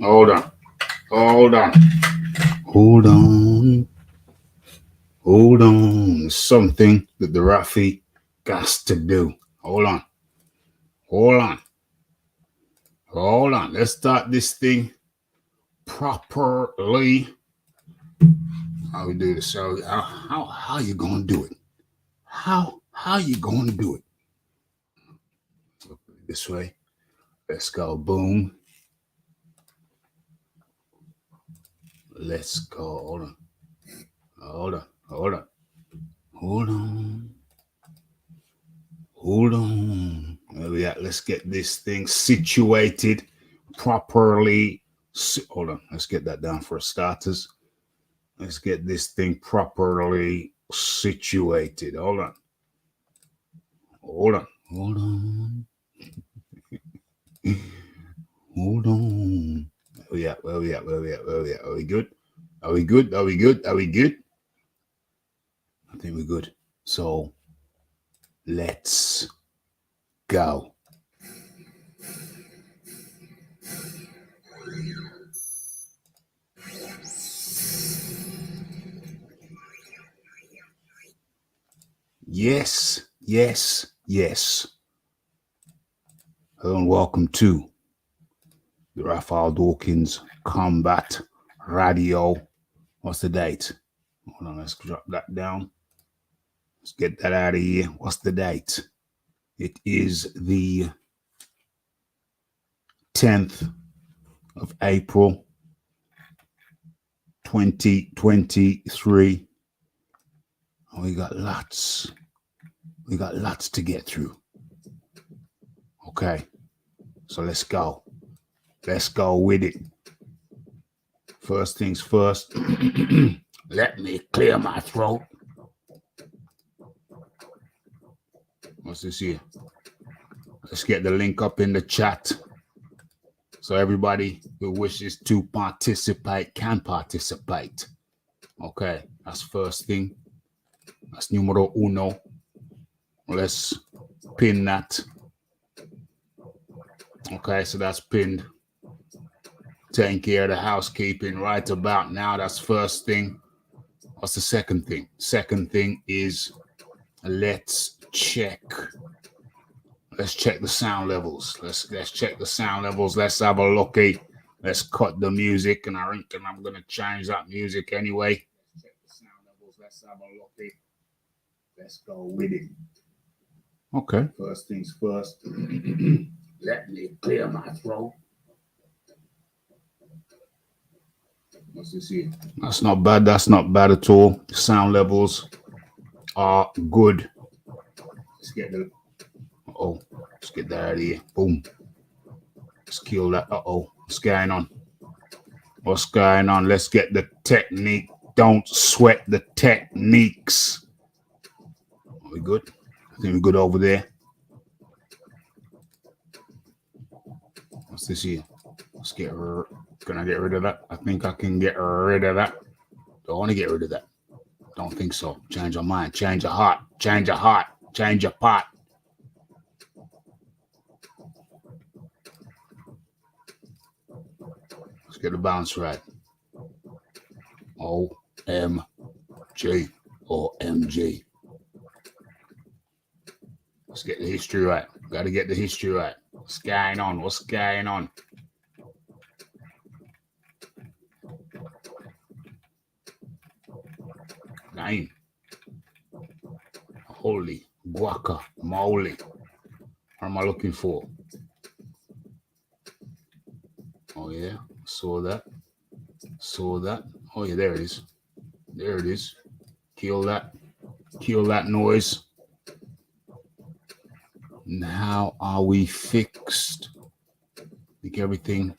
Hold on. Hold on. Hold on. Hold on. Something that the Raphie got to do. Hold on. Hold on. Hold on. Let's start this thing properly. How we do this? So how you gonna do it? How you gonna do it? This way. Let's go. Boom. Let's go. Hold on. Hold on. Hold on. Hold on. Hold on. Where we at? Let's get this thing situated properly. Hold on. Let's get that down for starters. Let's get this thing properly situated. Hold on. Hold on. Hold on. Hold on. Where we at? Where we at? Where we at? Where we at? Are we good? Are we good? Are we good? Are we good? I think we're good. So let's go. Yes, yes, yes. Hello and welcome to the Raphael Dawkins Combat Radio. What's the date? Hold on, let's drop that down. Let's get that out of here. What's the date? It is the 10th of April, 2023. And we got lots to get through. Okay, so let's go. Let's go with it. First things first, let me clear my throat. What's this here? Let's get the link up in the chat so everybody who wishes to participate can participate. Okay, that's first thing. That's numero uno. Let's pin that. Okay, so that's pinned. Taking care of the housekeeping right about now. That's first thing. What's the second thing? Second thing is let's check the sound levels. Let's check the sound levels. Let's have a looky. Let's cut the music, and I think I'm gonna change that music anyway. Let's check the sound levels. Let's have a looky. Let's go with it. Okay. First things first. Let me clear my throat. What's this here? That's not bad. That's not bad at all. The sound levels are good. Let's get the. Let's get that out of here. Boom. Let's kill that. What's going on? What's going on? Let's get the technique. Don't sweat the techniques. Are we good? I think we're good over there. What's this here? Let's get. Can I get rid of that? I think I can get rid of that. Don't want to get rid of that. Don't think so. Change your mind. Change your heart. Change your heart. Change your pot. Let's get the bounce right. OMG. OMG. Let's get the history right. Got to get the history right. What's going on? What's going on? Nine. Holy guacamole. What am I looking for? Oh, yeah. Saw that. Oh, yeah, there it is. There it is. Kill that. Kill that noise. Now are we fixed? I think everything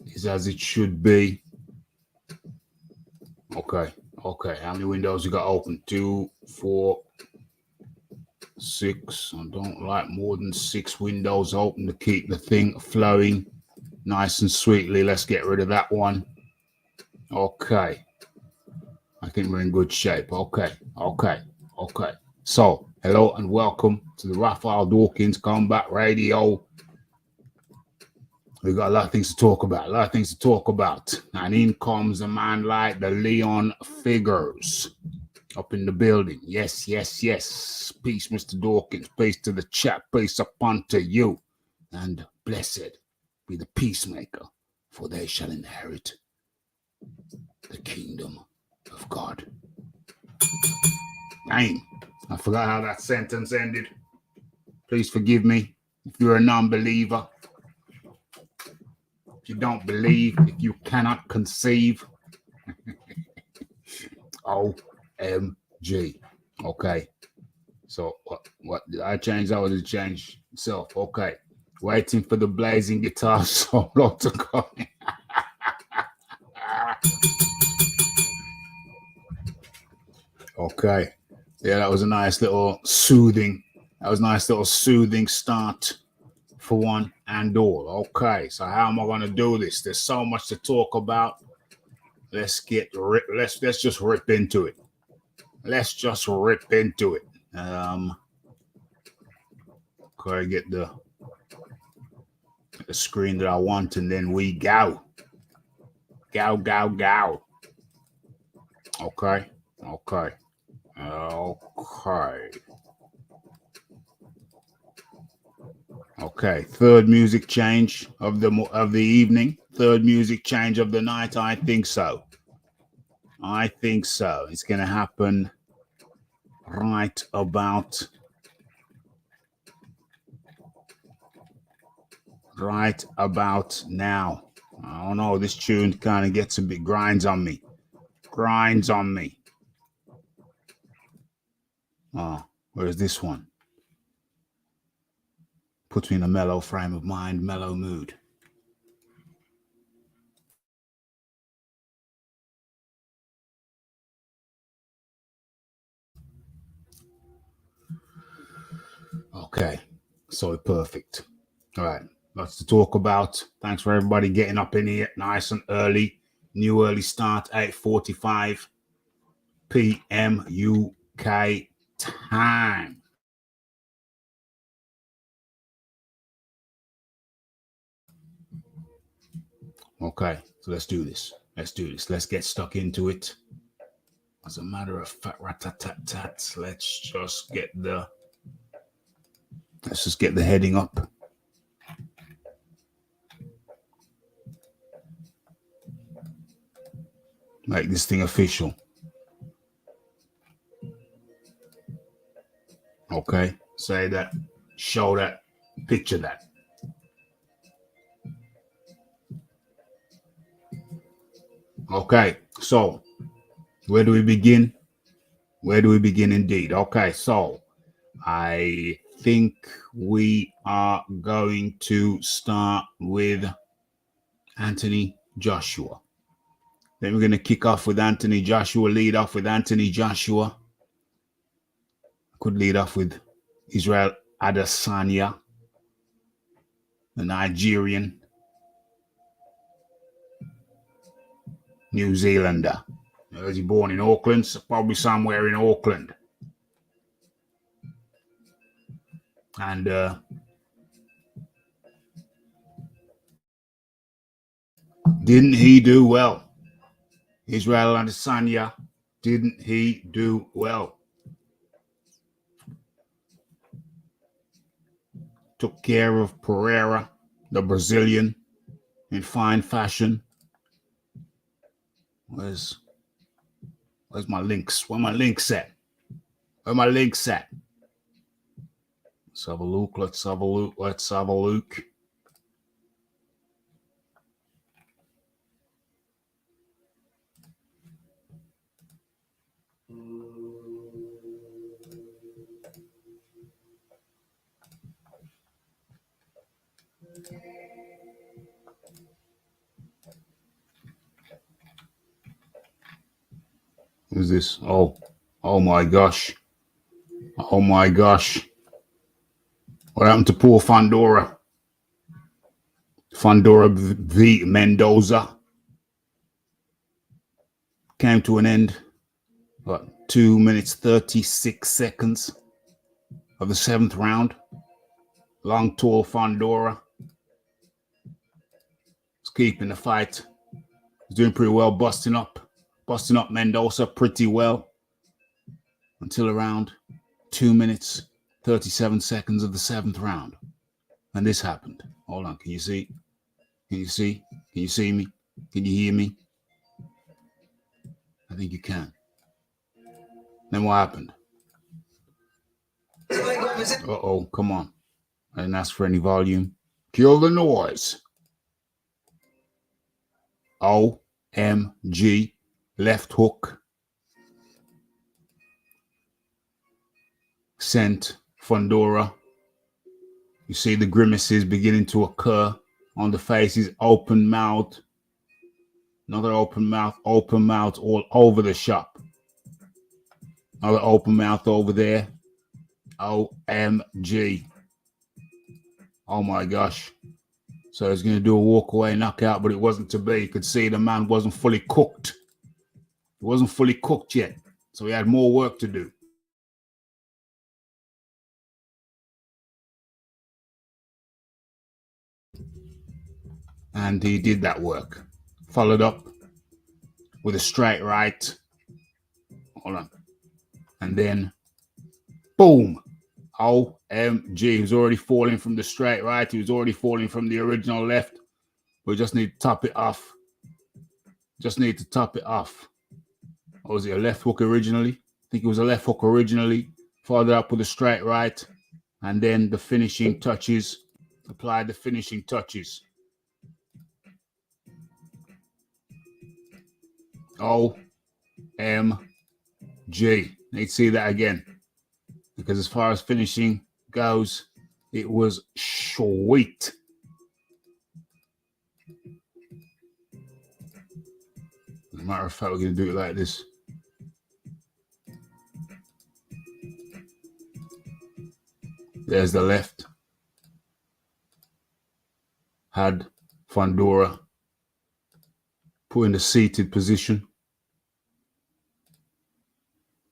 is as it should be. Okay. How many windows you got open? 2, 4, 6. I don't like more than 6 windows open to keep the thing flowing nice and sweetly. Let's get rid of that one. Okay. I think we're in good shape. Okay. So, hello and welcome to the Raphael Dawkins Combat Radio. We got a lot of things to talk about. A lot of things to talk about. And in comes a man like the Leon Figures up in the building. Yes, yes, yes. Peace, Mr. Dawkins. Peace to the chat. Peace upon to you. And blessed be the peacemaker, for they shall inherit the kingdom of God. Dang, I forgot how that sentence ended. Please forgive me if you're a non-believer. If you don't believe, if you cannot conceive. OMG. Okay. So what did I change? That was a change itself. Okay. Waiting for the blazing guitar solo to come. Okay. Yeah, that was a nice little soothing. That was a nice little soothing start for one and all. Okay. So how am I going to do this? There's so much to talk about. Let's just rip into it. Let's just rip into it. Okay, get the screen that I want, and then we go. Go, go, go. Okay. Okay. Okay. Okay. Third music change of the evening. Third music change of the night. I think so. I think so. It's going to happen right about now. I don't know. This tune kind of gets a bit grinds on me. Oh, where's this one? Puts me in a mellow frame of mind, mellow mood. Okay, so perfect. All right, lots to talk about. Thanks for everybody getting up in here nice and early. New early start, 8:45 p.m. UK time. Okay, so let's do this. Let's get stuck into it. As a matter of fact, rat-tat-tat-tat, let's just get the heading up. Make this thing official. Okay, say that, show that, picture that. Okay, so where do we begin? Where do we begin indeed? Okay, so I think we are going to start with Anthony Joshua. Then we're going to kick off with Anthony Joshua, lead off with Anthony Joshua. Could lead off with Israel Adesanya, the Nigerian, New Zealander. Was he born in Auckland? So probably somewhere in Auckland. And didn't he do well? Israel Adesanya, didn't he do well? Took care of Pereira, the Brazilian, in fine fashion. Where's my links? Where my links at? Let's have a look. Who's this? Oh my gosh. Oh my gosh. What happened to poor Fundora? Fundora v. Mendoza came to an end. What, 2 minutes 36 seconds of the 7th round. Long, tall Fundora keeping the fight. He's doing pretty well, busting up Mendoza pretty well until around 2 minutes, 37 seconds of the 7th round. And this happened. Hold on. Can you see? Can you see? Can you see me? Can you hear me? I think you can. Then what happened? Uh-oh, come on. I didn't ask for any volume. Kill the noise. OMG. Left hook. Sent Fundora. You see the grimaces beginning to occur on the faces. Open mouth. Another open mouth all over the shop. Another open mouth over there. OMG. Oh my gosh. So he's going to do a walk-away knockout, but it wasn't to be. You could see the man wasn't fully cooked. He wasn't fully cooked yet. So he had more work to do. And he did that work. Followed up with a straight right. Hold on. And then, boom. OMG. He was already falling from the straight right. He was already falling from the original left. We just need to top it off. Just need to top it off. Or was it a left hook originally? I think it was a left hook originally. Followed up with a straight right. And then the finishing touches. Applied the finishing touches. OMG. Need to see that again. Because as far as finishing goes, it was sweet. As a matter of fact, we're going to do it like this. There's the left. Had Fundora put in the seated position.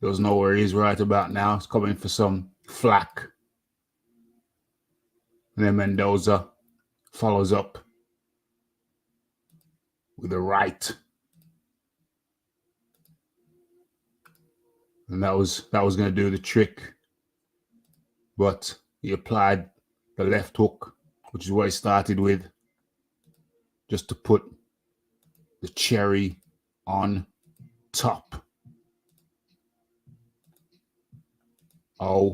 Doesn't know where he is right about now. He's coming for some flack. And then Mendoza follows up with a right. And that was going to do the trick. But he applied the left hook, which is what he started with, just to put the cherry on top. OMG.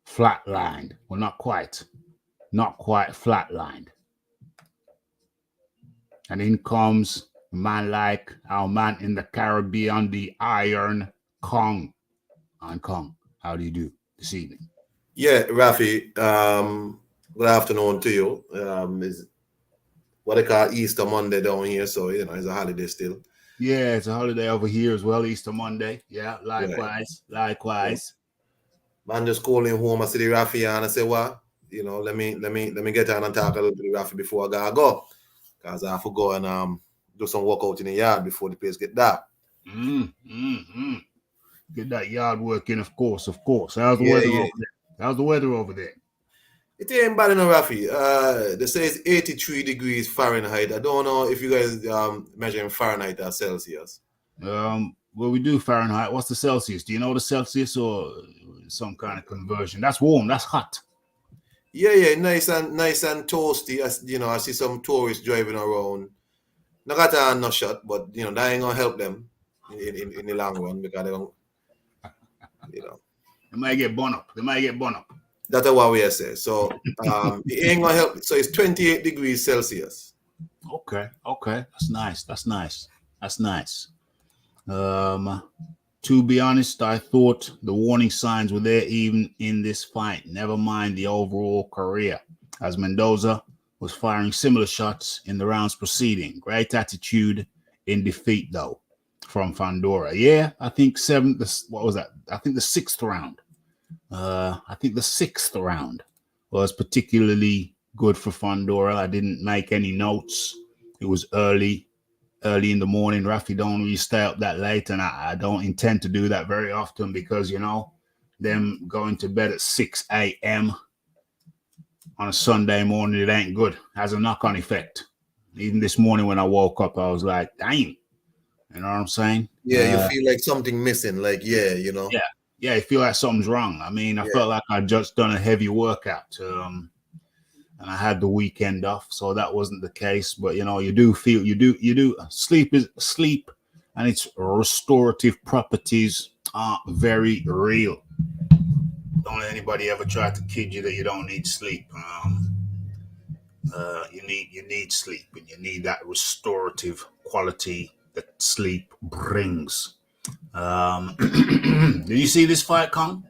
Flatlined. Well, not quite. Not quite flatlined. And in comes a man like our man in the Caribbean, the Iron Kong. Iron Kong, how do you do this evening? Yeah, Raphie, good afternoon to you. Is what they call Easter Monday down here, so it's a holiday still. Yeah, it's a holiday over here as well, Easter Monday. Yeah, likewise. Yeah. Likewise. Man just calling home. I see the Raphie and I say, well, let me get on and talk a little bit of Raphie before I gotta go. Because I have to go and do some work out in the yard before the place get dark. Get that yard work in, of course. How's the weather over there? How's the weather over there? It ain't bad enough, Raphie. They say it's 83 degrees Fahrenheit. I don't know if you guys measure in Fahrenheit or Celsius. Well, we do Fahrenheit. What's the Celsius? Do you know the Celsius or some kind of conversion? That's warm. That's hot. Yeah, nice and toasty. I see some tourists driving around. Not got on no shot, but that ain't gonna help them in the long run because they don't. They might get bun up. That's what we say. So it ain't gonna help. So it's 28 degrees Celsius. Okay. That's nice. To be honest, I thought the warning signs were there even in this fight. Never mind the overall career, as Mendoza was firing similar shots in the rounds preceding. Great attitude in defeat, though, from Fundora. Yeah, I think what was that? I think the sixth round. I think the sixth round was particularly good for Fundora. I didn't make any notes. It was early in the morning. Raphie don't really stay up that late, and I don't intend to do that very often because, them going to bed at 6 a.m. on a Sunday morning, it ain't good. It has a knock-on effect. Even this morning when I woke up, I was like, dang. You know what I'm saying? Yeah, you feel like something missing. Like, you know. Yeah, you feel like something's wrong. I mean, I felt like I'd just done a heavy workout. And I had the weekend off, so that wasn't the case. But, you know, you do feel, sleep, and its restorative properties are very real. Don't let anybody ever try to kid you that you don't need sleep. You need sleep, and you need that restorative quality that sleep brings. Did you see this fight, Kong?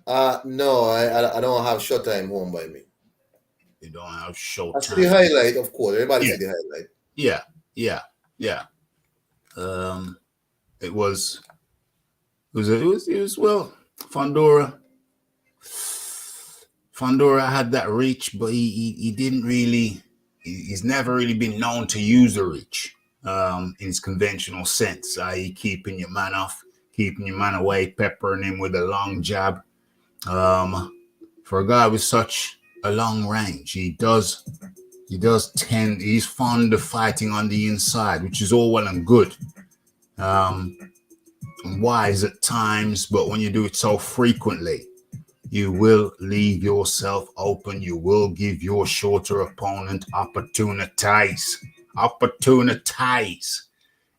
No, I don't have Showtime home by me. You don't have Showtime. I see the highlight, of course. Everybody see the highlight. Yeah. It was well, Fundora had that reach, but he didn't really. He's never really been known to use the reach in its conventional sense, i.e., keeping your man off, keeping your man away, peppering him with a long jab. For a guy with such a long range, he's fond of fighting on the inside, which is all well and good. Wise at times, but when you do it so frequently, you will leave yourself open. You will give your shorter opponent opportunities.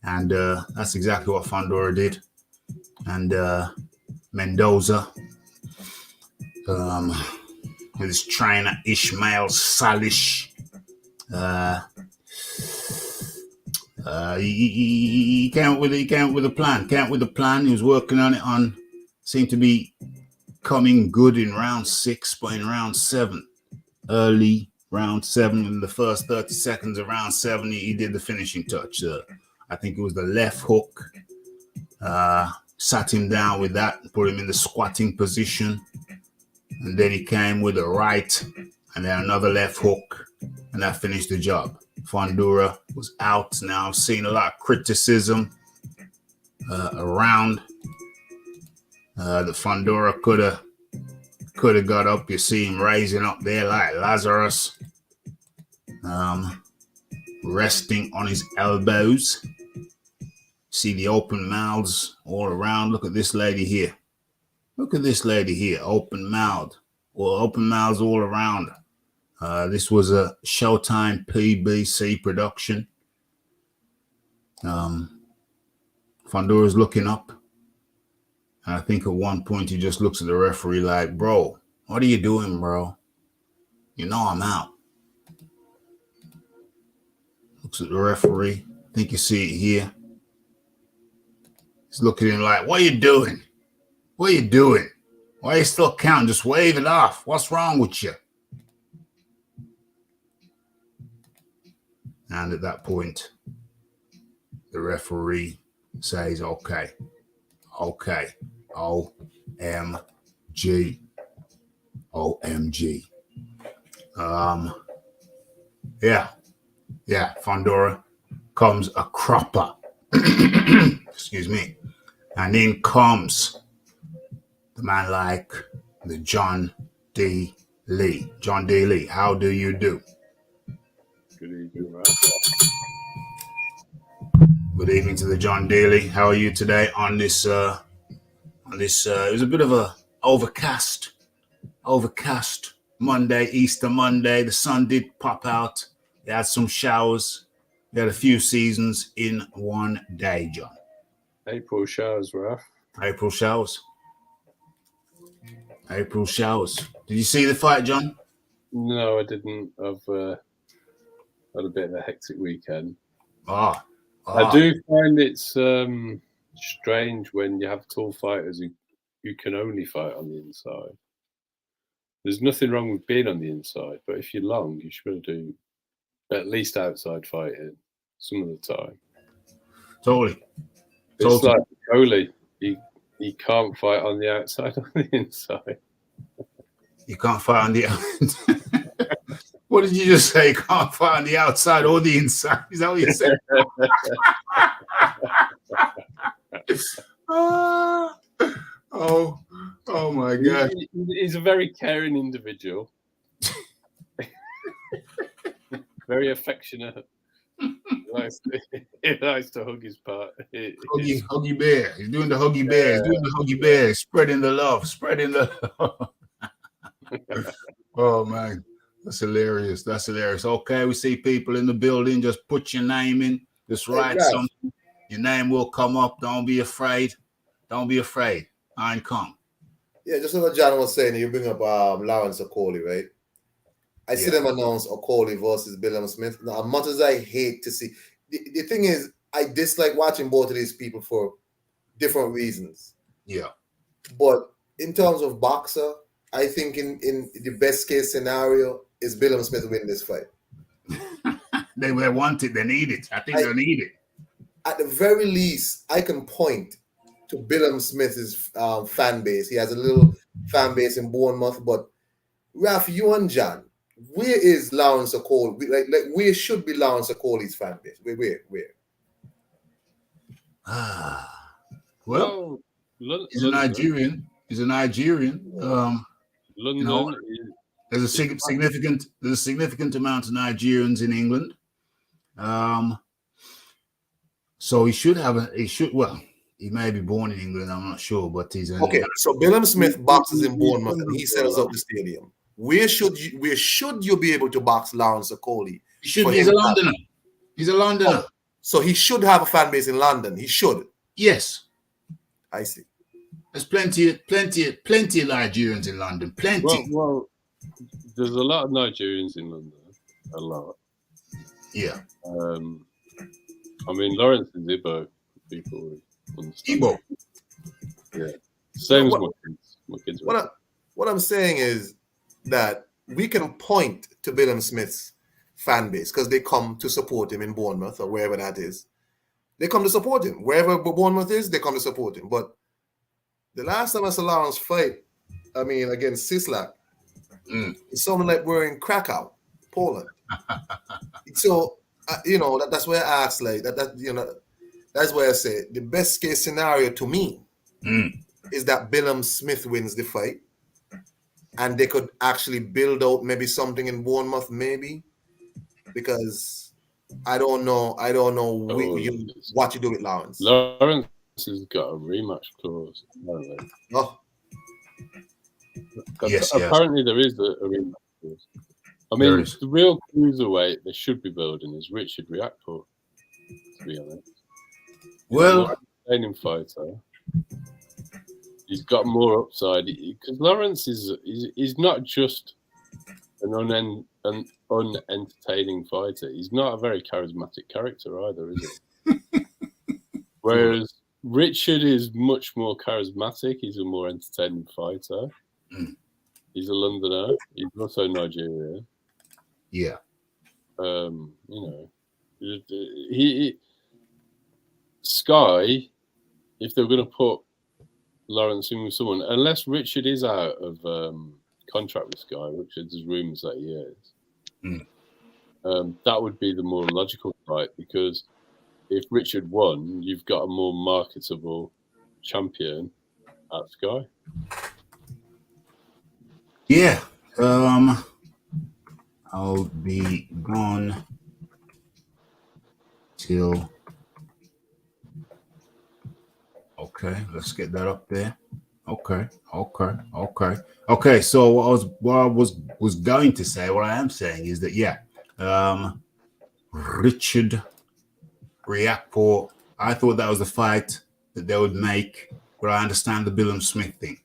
And that's exactly what Fundora did. And Mendoza, with his trainer Ishmael Salish, he came up with a plan. He was working on it. Seemed to be coming good in round 6, but in round 7, early round 7, in the first 30 seconds of round 7, he did the finishing touch. I think it was the left hook. Sat him down with that, put him in the squatting position, and then he came with a right, and then another left hook, and that finished the job. Fundora was out. Now I've seen a lot of criticism around that Fundora could have got up. You see him raising up there like Lazarus, resting on his elbows. See the open mouths all around. Look at this lady here. Open mouths all around. This was a Showtime PBC production. Fundora's looking up. And I think at one point he just looks at the referee like, bro, what are you doing, bro? You know I'm out. Looks at the referee. I think you see it here. He's looking at him like, what are you doing? What are you doing? Why are you still counting? Just wave it off. What's wrong with you? And at that point, the referee says, okay. OMG. Yeah, Fundora comes a cropper. Excuse me. And in comes the man like the John D. Lee. John D. Lee, how do you do? Good evening, Ralph. Good evening to the John D. Lee. How are you today on this, it was a bit of a overcast Monday, Easter Monday. The sun did pop out. We had some showers. We had a few seasons in one day, John. April showers, Ralph. April showers. Did you see the fight, John? No, I didn't. I've had a bit of a hectic weekend. I do find it's strange when you have tall fighters who can only fight on the inside. There's nothing wrong with being on the inside, but if you're long, you should do at least outside fighting some of the time. Totally. It's like Coley. He can't fight on the outside or the inside. You can't fight on the outside. What did you just say? You can't fight on the outside or the inside. Is that what you said? Oh my God. He's a very caring individual. very affectionate. He likes to hug his part. Huggy bear. He's doing the huggy bear. He's doing the huggy bear. Spreading the love. Spreading the love. Oh man, that's hilarious. That's hilarious. Okay, we see people in the building. Just put your name in. Just write something. Your name will come up. Don't be afraid. Don't be afraid. I ain't come. Yeah, just what John was saying, you bring up Lawrence Okoli, right? I see them announce Okoli versus Billam Smith. Now, as much as I hate to see, the thing is, I dislike watching both of these people for different reasons. Yeah. But in terms of boxer, I think in the best case scenario is Billam Smith win this fight. They want it. They need it. I think they need it. At the very least, I can point to Billam Smith's fan base. He has a little fan base in Bournemouth. But Raphie, you and John, where is Lawrence Okoli? Like where should be Lawrence Okoli's fan base? Where? Well, he's a Nigerian. He's a Nigerian. London. There's a significant amount of Nigerians in England. So he may be born in England, I'm not sure, but he's okay. So Billam Smith boxes in Bournemouth and he sells out the stadium. Where should you be able to box Lawrence Okoli? He's a Londoner. He's a Londoner. Oh, so he should have a fan base in London. He should. Yes. I see. There's plenty of Nigerians in London. Plenty. Well, there's a lot of Nigerians in London. A lot. Yeah. I mean, Lawrence is Igbo. People understand. Igbo. Yeah. Same as my kids. What I'm saying is that we can point to Billam Smith's fan base because they come to support him in Bournemouth or wherever that is. They come to support him. Wherever Bournemouth is, they come to support him. But the last time I saw Lawrence fight, against Sislak, it's something like we're in Krakow, Poland. So, that's where I asked, that's where I say the best case scenario to me is that Billam Smith wins the fight and they could actually build out maybe something in Bournemouth, maybe, because I don't know what you do with Lawrence. Lawrence has got a rematch clause. Oh. Apparently there is a rematch clause. I mean, the real cruiserweight they should be building is Richard Riakporhe, to be honest. Well, training fighter. He's got more upside because Lawrence is not just an unentertaining fighter. He's not a very charismatic character either, is he? Whereas Richard is much more charismatic. He's a more entertaining fighter. He's a Londoner. He's also Nigerian. Yeah. Sky, if they're going to put Lawrence in with someone, unless Richard is out of contract with Sky, which there's rumours that he is, that would be the more logical fight, because if Richard won, you've got a more marketable champion at Sky. Yeah. I'll be gone till. Okay, let's get that up there. Okay. So what I was going to say, what I am saying is that Richard Riakporhe, I thought that was the fight that they would make, but I understand the Billam Smith thing.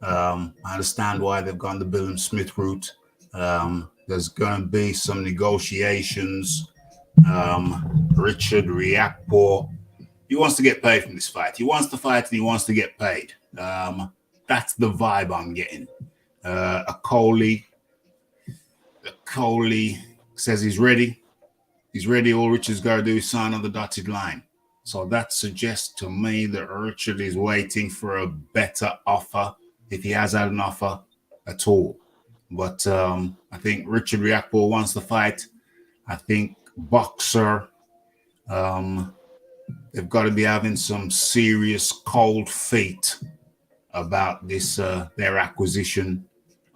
I understand why they've gone the Billam Smith route. There's going to be some negotiations. Richard Riakporhe, he wants to get paid from this fight. He wants to fight and he wants to get paid. That's the vibe I'm getting. Okoli says he's ready. He's ready. All Richard's got to do is sign on the dotted line. So that suggests to me that Richard is waiting for a better offer, if he has had an offer at all. But I think Richard Riakporhe wants the fight. I think Boxer, they've got to be having some serious cold feet about this, their acquisition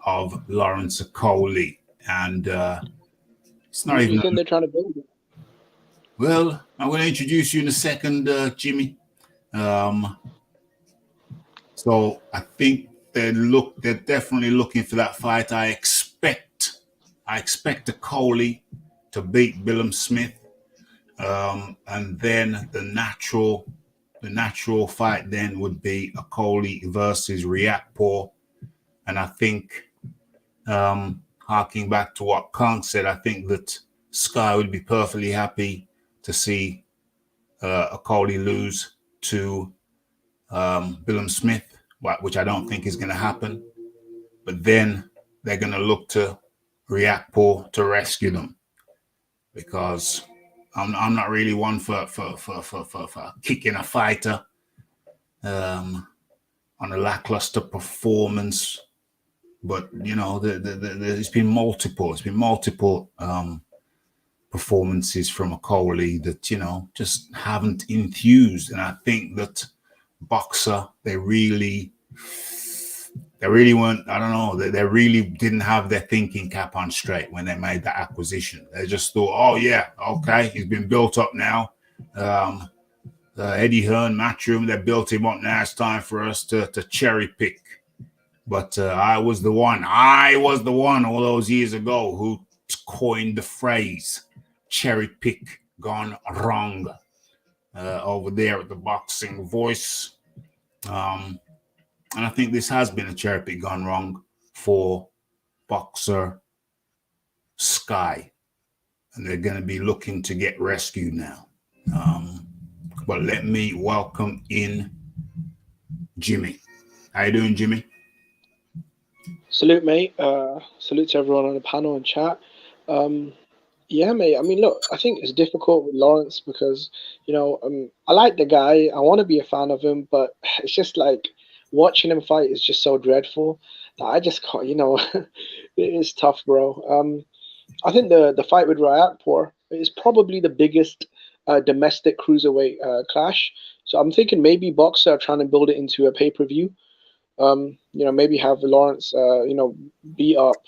of Lawrence Okoli. And It's not What do even. you think they're trying to build? Well, I'm going to introduce you in a second, Jimmy. So I think they're definitely looking for that fight. I expect a Coley to beat Billum Smith, and then the natural fight then would be a Coley versus Riakporhe, and I think, harking back to what Kong said, I think that Sky would be perfectly happy to see a Coley lose to Billum Smith, which I don't think is going to happen. But then they're going to look to Riakporhe to rescue them, because I'm not really one for kicking a fighter on a lackluster performance. But you know, there's been multiple performances from a Coley that, you know, just haven't enthused. And I think that Boxer, they really weren't, I don't know, they really didn't have their thinking cap on straight when they made that acquisition. They just thought, oh yeah, okay, he's been built up now. Eddie Hearn, Matchroom, they built him up now. It's time for us to cherry pick. But I was the one all those years ago who coined the phrase cherry pick gone wrong over there at the Boxing Voice. And I think this has been a cherry pick gone wrong for Boxer Sky. And they're going to be looking to get rescued now. But let me welcome in Jimmy. How you doing, Jimmy? Salute, mate. Salute to everyone on the panel and chat. Yeah, mate. I mean, look, I think it's difficult with Lawrence because, you know, I like the guy. I want to be a fan of him, but it's just like watching him fight is just so dreadful that I just can't, you know, it is tough, bro. I think the fight with Riakporhe is probably the biggest domestic cruiserweight clash. So I'm thinking maybe Boxer are trying to build it into a pay-per-view. You know, maybe have Lawrence, you know, beat up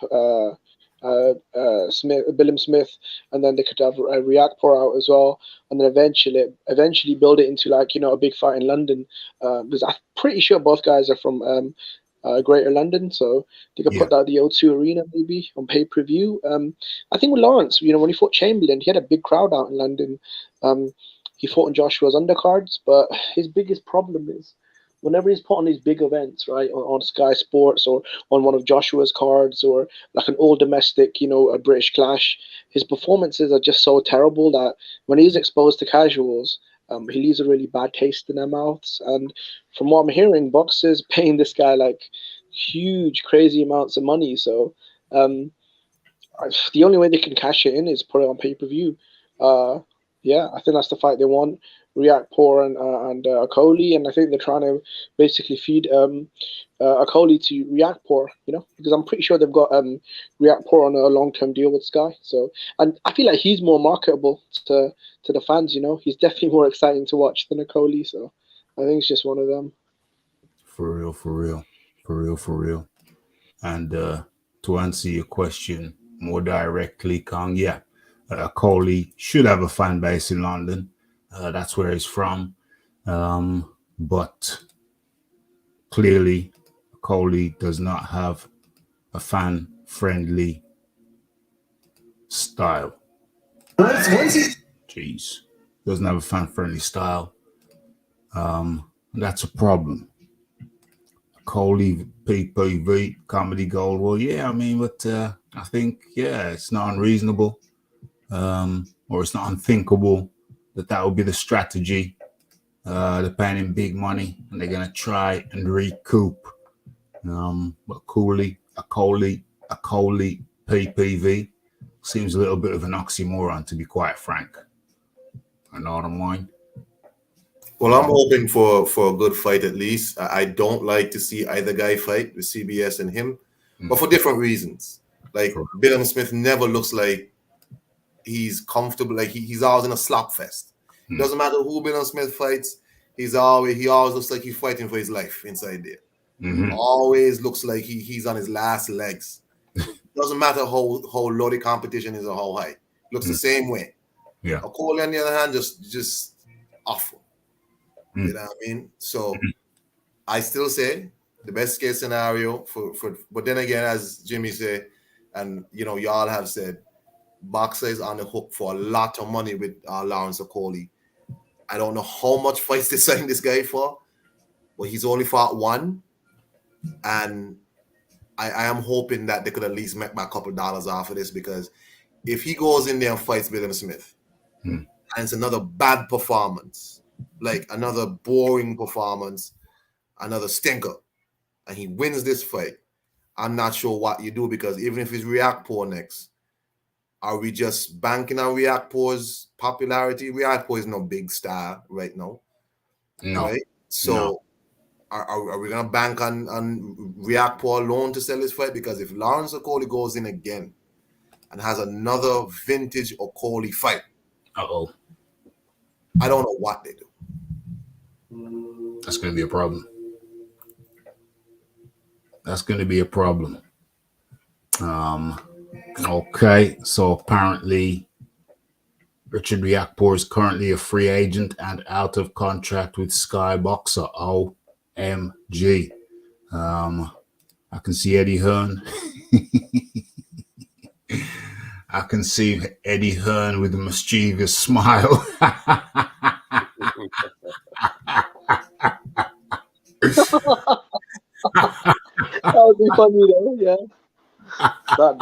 Billum Smith, and then they could have Riakporhe out as well, and then eventually build it into, like, you know, a big fight in London, because I'm pretty sure both guys are from Greater London, so they could put that at the O2 Arena maybe on pay-per-view. I think with Lawrence, you know, when he fought Chamberlain, he had a big crowd out in London. He fought in Joshua's undercards, but his biggest problem is whenever he's put on these big events, right, on Sky Sports or on one of Joshua's cards or like an all domestic, you know, a British clash, his performances are just so terrible that when he's exposed to casuals, he leaves a really bad taste in their mouths. And from what I'm hearing, boxers paying this guy like huge, crazy amounts of money. So the only way they can cash it in is put it on pay-per-view. Yeah, I think that's the fight they want. Riakporhe and Coley, and I think they're trying to basically feed Coley to Riakporhe, you know, because I'm pretty sure they've got Riakporhe on a long-term deal with Sky. So, and I feel like he's more marketable to the fans, you know. He's definitely more exciting to watch than a Coley. So, I think it's just one of them. For real. And to answer your question more directly, Kong, yeah, Coley should have a fan base in London. That's where he's from. But clearly, Coley does not have a fan-friendly style. Jeez. Doesn't have a fan-friendly style. That's a problem. Coley PPV comedy gold. Well, yeah, I mean, but I think, yeah, it's not unreasonable, or it's not unthinkable that would be the strategy. They're paying him big money and they're gonna try and recoup. But a Coley PPV seems a little bit of an oxymoron, to be quite frank. I know what I mean. Well, I'm hoping for a good fight at least. I don't like to see either guy fight with CBS and him, but for different reasons. Like Billum Smith never looks like he's comfortable. Like he's always in a slop fest. It doesn't matter who Billum Smith fights. He always looks like he's fighting for his life inside there. Always looks like he's on his last legs. Doesn't matter how low the competition is or how high. Looks the same way. Yeah. Okolie, on the other hand, just awful. You know what I mean? So I still say the best case scenario for but then again, as Jimmy said, and y'all have said, Boxer is on the hook for a lot of money with Lawrence Okolie. I don't know how much fights they signed this guy for, but he's only fought one, and I am hoping that they could at least make back a couple dollars off of this, because if he goes in there and fights William Smith, and it's another bad performance, like another boring performance, another stinker, and he wins this fight, I'm not sure what you do, because even if it's Riakpo next, are we just banking on Riakpo's popularity? Riakpo is no big star right now. No. Right? So are we going to bank on Riakpo alone to sell this fight? Because if Lawrence Okolie goes in again and has another vintage Okolie fight, I don't know what they do. That's going to be a problem. That's going to be a problem. Okay, so apparently Richard Riakpo is currently a free agent and out of contract with Sky Boxer. OMG. I can see Eddie Hearn. I can see Eddie Hearn with a mischievous smile. That would be funny though, yeah. That'd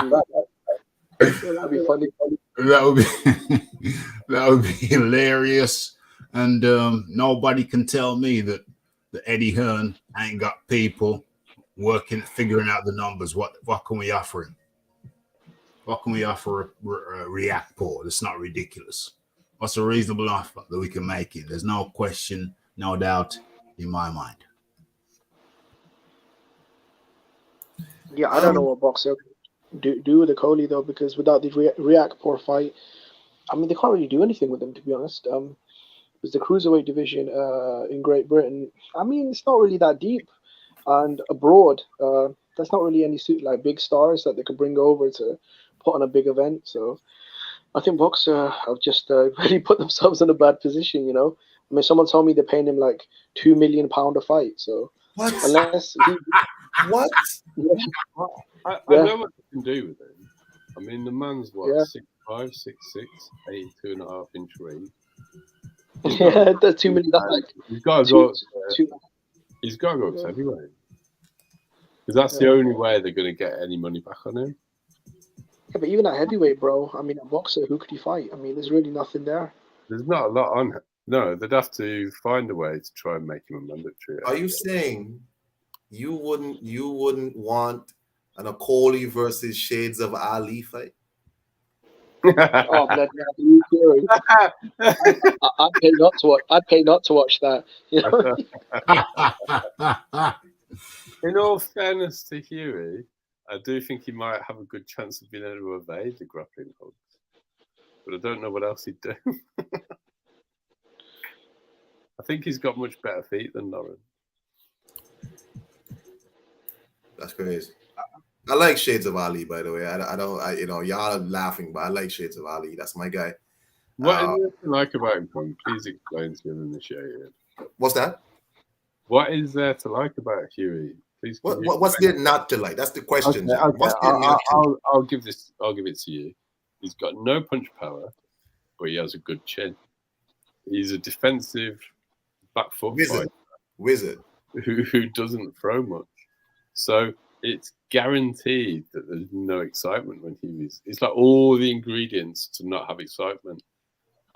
be funny. That would be hilarious, and nobody can tell me that Eddie Hearn ain't got people figuring out the numbers. What can we offer him? What can we offer a Riakpo? That's not ridiculous. What's a reasonable offer that we can make it? There's no question, no doubt in my mind. Yeah, I don't know what Boxer do with the Okolie though, because without the Riakpo fight, I mean, they can't really do anything with them, to be honest. Because the cruiserweight division in Great Britain, I mean, it's not really that deep, and abroad, there's not really any like big stars that they could bring over to put on a big event. So I think Boxer have just really put themselves in a bad position. I mean, someone told me they're paying him like £2 million a fight. So what? Unless he, What? I know what they can do with him. I mean, the man's what, 6'5", 6'6", 82.5 inch range. Yeah, that's $2 million. He's got to go. He's got to go to heavyweight, because that's the only way they're going to get any money back on him. Yeah, but even at heavyweight, bro. I mean, at Boxer, who could he fight? I mean, there's really nothing there. There's not a lot on. No, they'd have to find a way to try and make him a mandatory. Are you saying you wouldn't want an Okolie versus Shades of Ali fight? Oh, bloody hell, I'd pay not to watch. I'd pay not to watch that. In all fairness to Huey, I do think he might have a good chance of being able to evade the grappling hooks, but I don't know what else he'd do. I think he's got much better feet than Lauren. That's crazy. I like Shades of Ali, by the way. I don't, y'all are laughing, but I like Shades of Ali. That's my guy. What is there to like about him, Con? Please explain to him in the show. What's that? What is there to like about Huey? Please. What's there not to like? That's the question. Okay. What's there not to? I'll give it to you. He's got no punch power, but he has a good chin. He's a defensive back foot wizard who doesn't throw much. So it's guaranteed that there's no excitement when Huey's. It's like all the ingredients to not have excitement.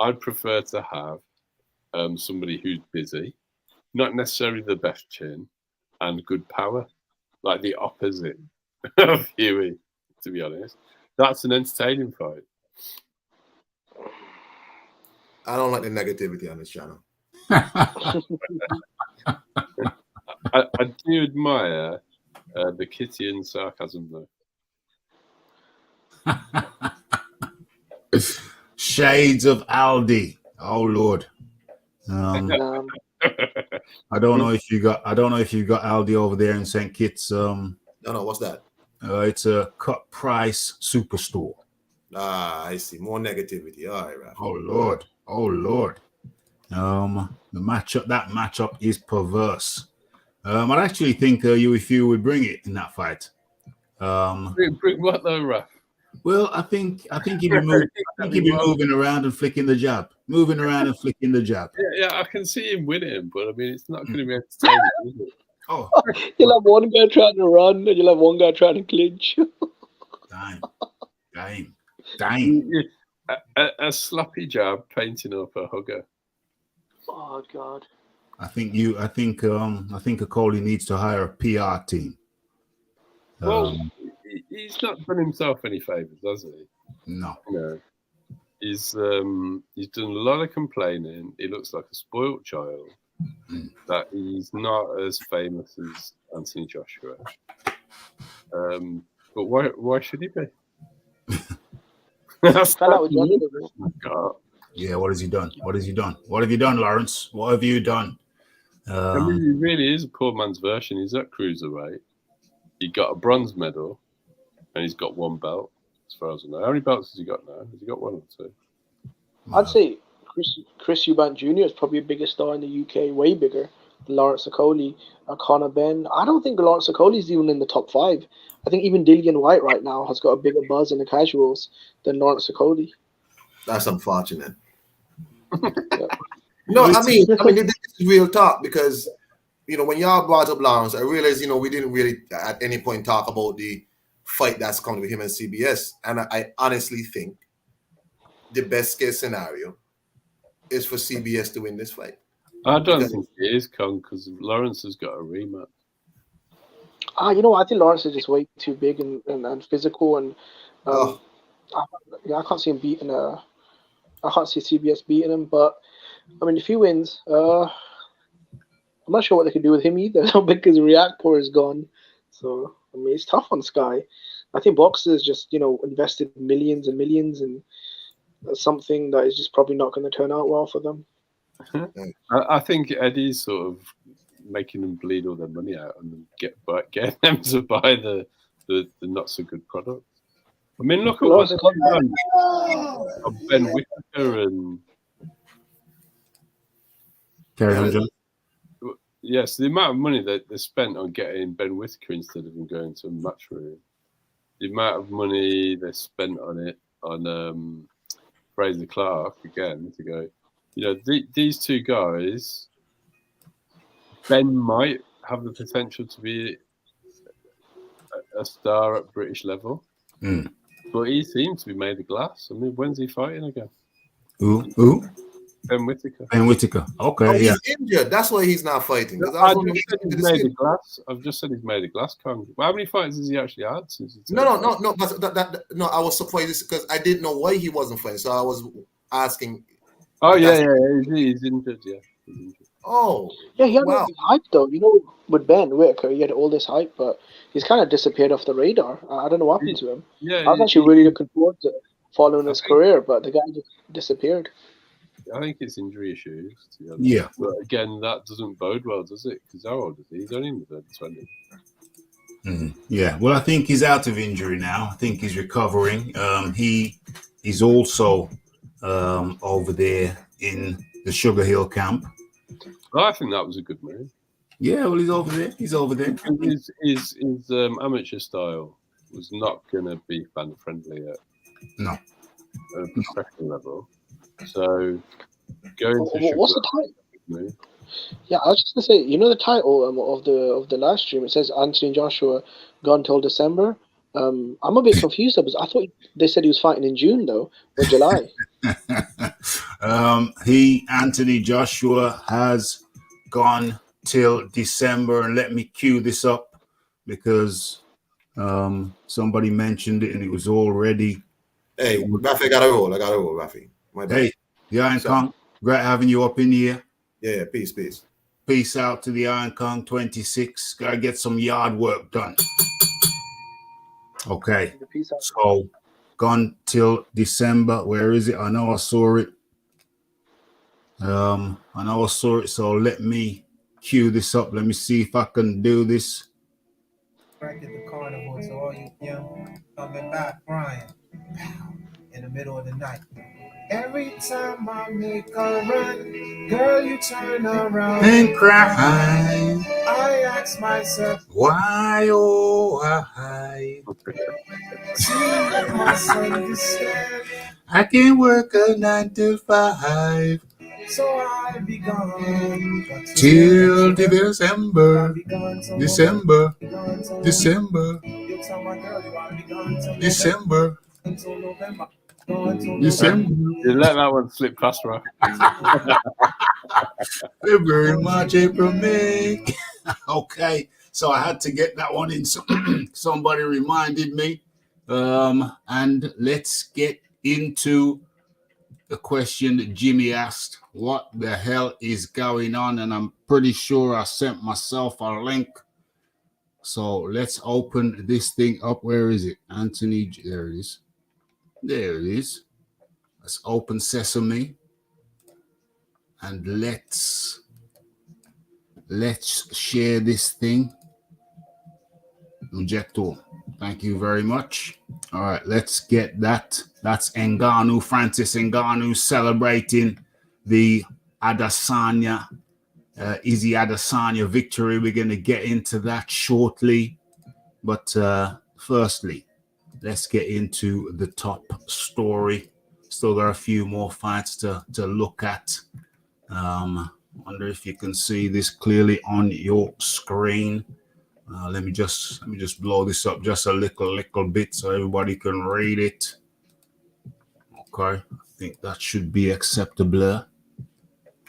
I'd prefer to have somebody who's busy, not necessarily the best chin, and good power, like the opposite of Huey, to be honest. That's an entertaining fight. I don't like the negativity on this channel. I do admire the Kittian sarcasm, though. Shades of Aldi. Oh Lord. I don't know if you got Aldi over there in St. Kitts. No, what's that? It's a cut price superstore. I see. More negativity. All right, Raphie. Oh Lord. Oh Lord. The matchup is perverse. I actually think UFC would bring it in that fight. Bring what though, Raph? Well, I think he'd be moving around and flicking the jab. Moving around and flicking the jab. Yeah, I can see him winning, but I mean, it's not going to be entertaining, is it? Oh, You'll have one guy trying to run, and you'll have one guy trying to clinch. Dying. A sloppy jab painting up a hugger. Oh God. I think Okoli needs to hire a PR team. Well, he's not done himself any favors, has he? No. No. He's done a lot of complaining. He looks like a spoilt child. That he's not as famous as Anthony Joshua. But why should he be? God. Yeah, what has he done? What have you done, Lawrence? What have you done? I mean, he really is a poor man's version. He's at cruiserweight. He got a bronze medal, and he's got one belt, as far as I know. How many belts has he got now? Has he got one or two? I'd say Chris Eubank Jr. is probably a bigger star in the UK, way bigger than Lawrence Okoli, Conor Benn. I don't think Lawrence Okoli is even in the top 5. I think even Dillian White right now has got a bigger buzz in the casuals than Lawrence Okoli. That's unfortunate. No, I mean, this is real talk because, when y'all brought up Lawrence, I realized, we didn't really at any point talk about the fight that's coming with him and CBS. And I honestly think the best case scenario is for CBS to win this fight. I don't think it is, Con, because Lawrence has got a rematch. I think Lawrence is just way too big and physical, and I can't see him beating I can't see CBS beating him, but I mean, if he wins, I'm not sure what they can do with him either because Reactor is gone. So I mean, it's tough on Sky. I think boxers just invested millions and millions in something that is just probably not going to turn out well for them. I think Eddie's sort of making them bleed all their money out and getting them to buy the not so good product. I mean, look at what's going on. Ben Whittaker and Carry on, John. Yes, the amount of money that they spent on getting Ben Whittaker instead of him going to a match room, the amount of money they spent on Fraser Clark again to go. These two guys, Ben might have the potential to be a star at British level, but he seems to be made of glass. I mean, when's he fighting again? Who? Ben Whittaker. Ben Whittaker. Okay, he's injured. That's why he's not fighting. I've just said he's made of glass. Well, how many fights has he actually had since? No. But I was surprised because I didn't know why he wasn't fighting. So I was asking. Oh yeah, he's injured. Yeah. Oh. Yeah, he had all this hype though. With Ben Whittaker, he had all this hype, but he's kind of disappeared off the radar. I don't know what happened to him. Yeah, I was actually really looking forward to following his career, but the guy just disappeared. I think it's injury issues. Yeah. But again, that doesn't bode well, does it? Because how old is he? He's only in the 20. Yeah. Well, I think he's out of injury now. I think he's recovering. He's also over there in the Sugar Hill camp. I think that was a good move. Yeah, well, he's over there. His amateur style was not going to be fan friendly at a professional level. So going to what's the title? Yeah, I was just gonna say, the title of the live stream. It says Anthony Joshua gone till December. I'm a bit confused because I thought they said he was fighting in June though, or July. Anthony Joshua has gone till December, and let me cue this up because somebody mentioned it and it was already. Hey, Raphie, I gotta roll, Raphie. Hey, the Iron Kong, great having you up in here. Yeah, peace. Peace out to the Iron Kong 26. Gotta get some yard work done. Okay, so gone till December. Where is it? I know I saw it. So let me cue this up. Let me see if I can do this. Back at the carnival, so all you young coming back, Brian. the middle of the night. Every time I make a run, girl, you turn around And cry. I ask myself, Why, oh, why? see, you must understand. I can work a 9 to 5 So I be gone till December. be gone till December. November. December. You tell my girl you wanna be gone till December. until November. Gone till December. You let that one slip past, Raphie. February, March, April, May. Okay, so I had to get that one in. Somebody reminded me. And let's get into the question that Jimmy asked. What the hell is going on? And I'm pretty sure I sent myself a link. So let's open this thing up. Where is it? Anthony, there it is. There it is. Let's open Sesame. And let's share this thing. Injector. Thank you very much. All right, let's get that. That's Ngannou, Francis Ngannou, celebrating the Adesanya, Izzy Adesanya victory. We're going to get into that shortly. But firstly, let's get into the top story. Still got a few more fights to look at. Wonder if you can see this clearly on your screen. Let me just blow this up just a little bit so everybody can read it. Okay, I think that should be acceptable.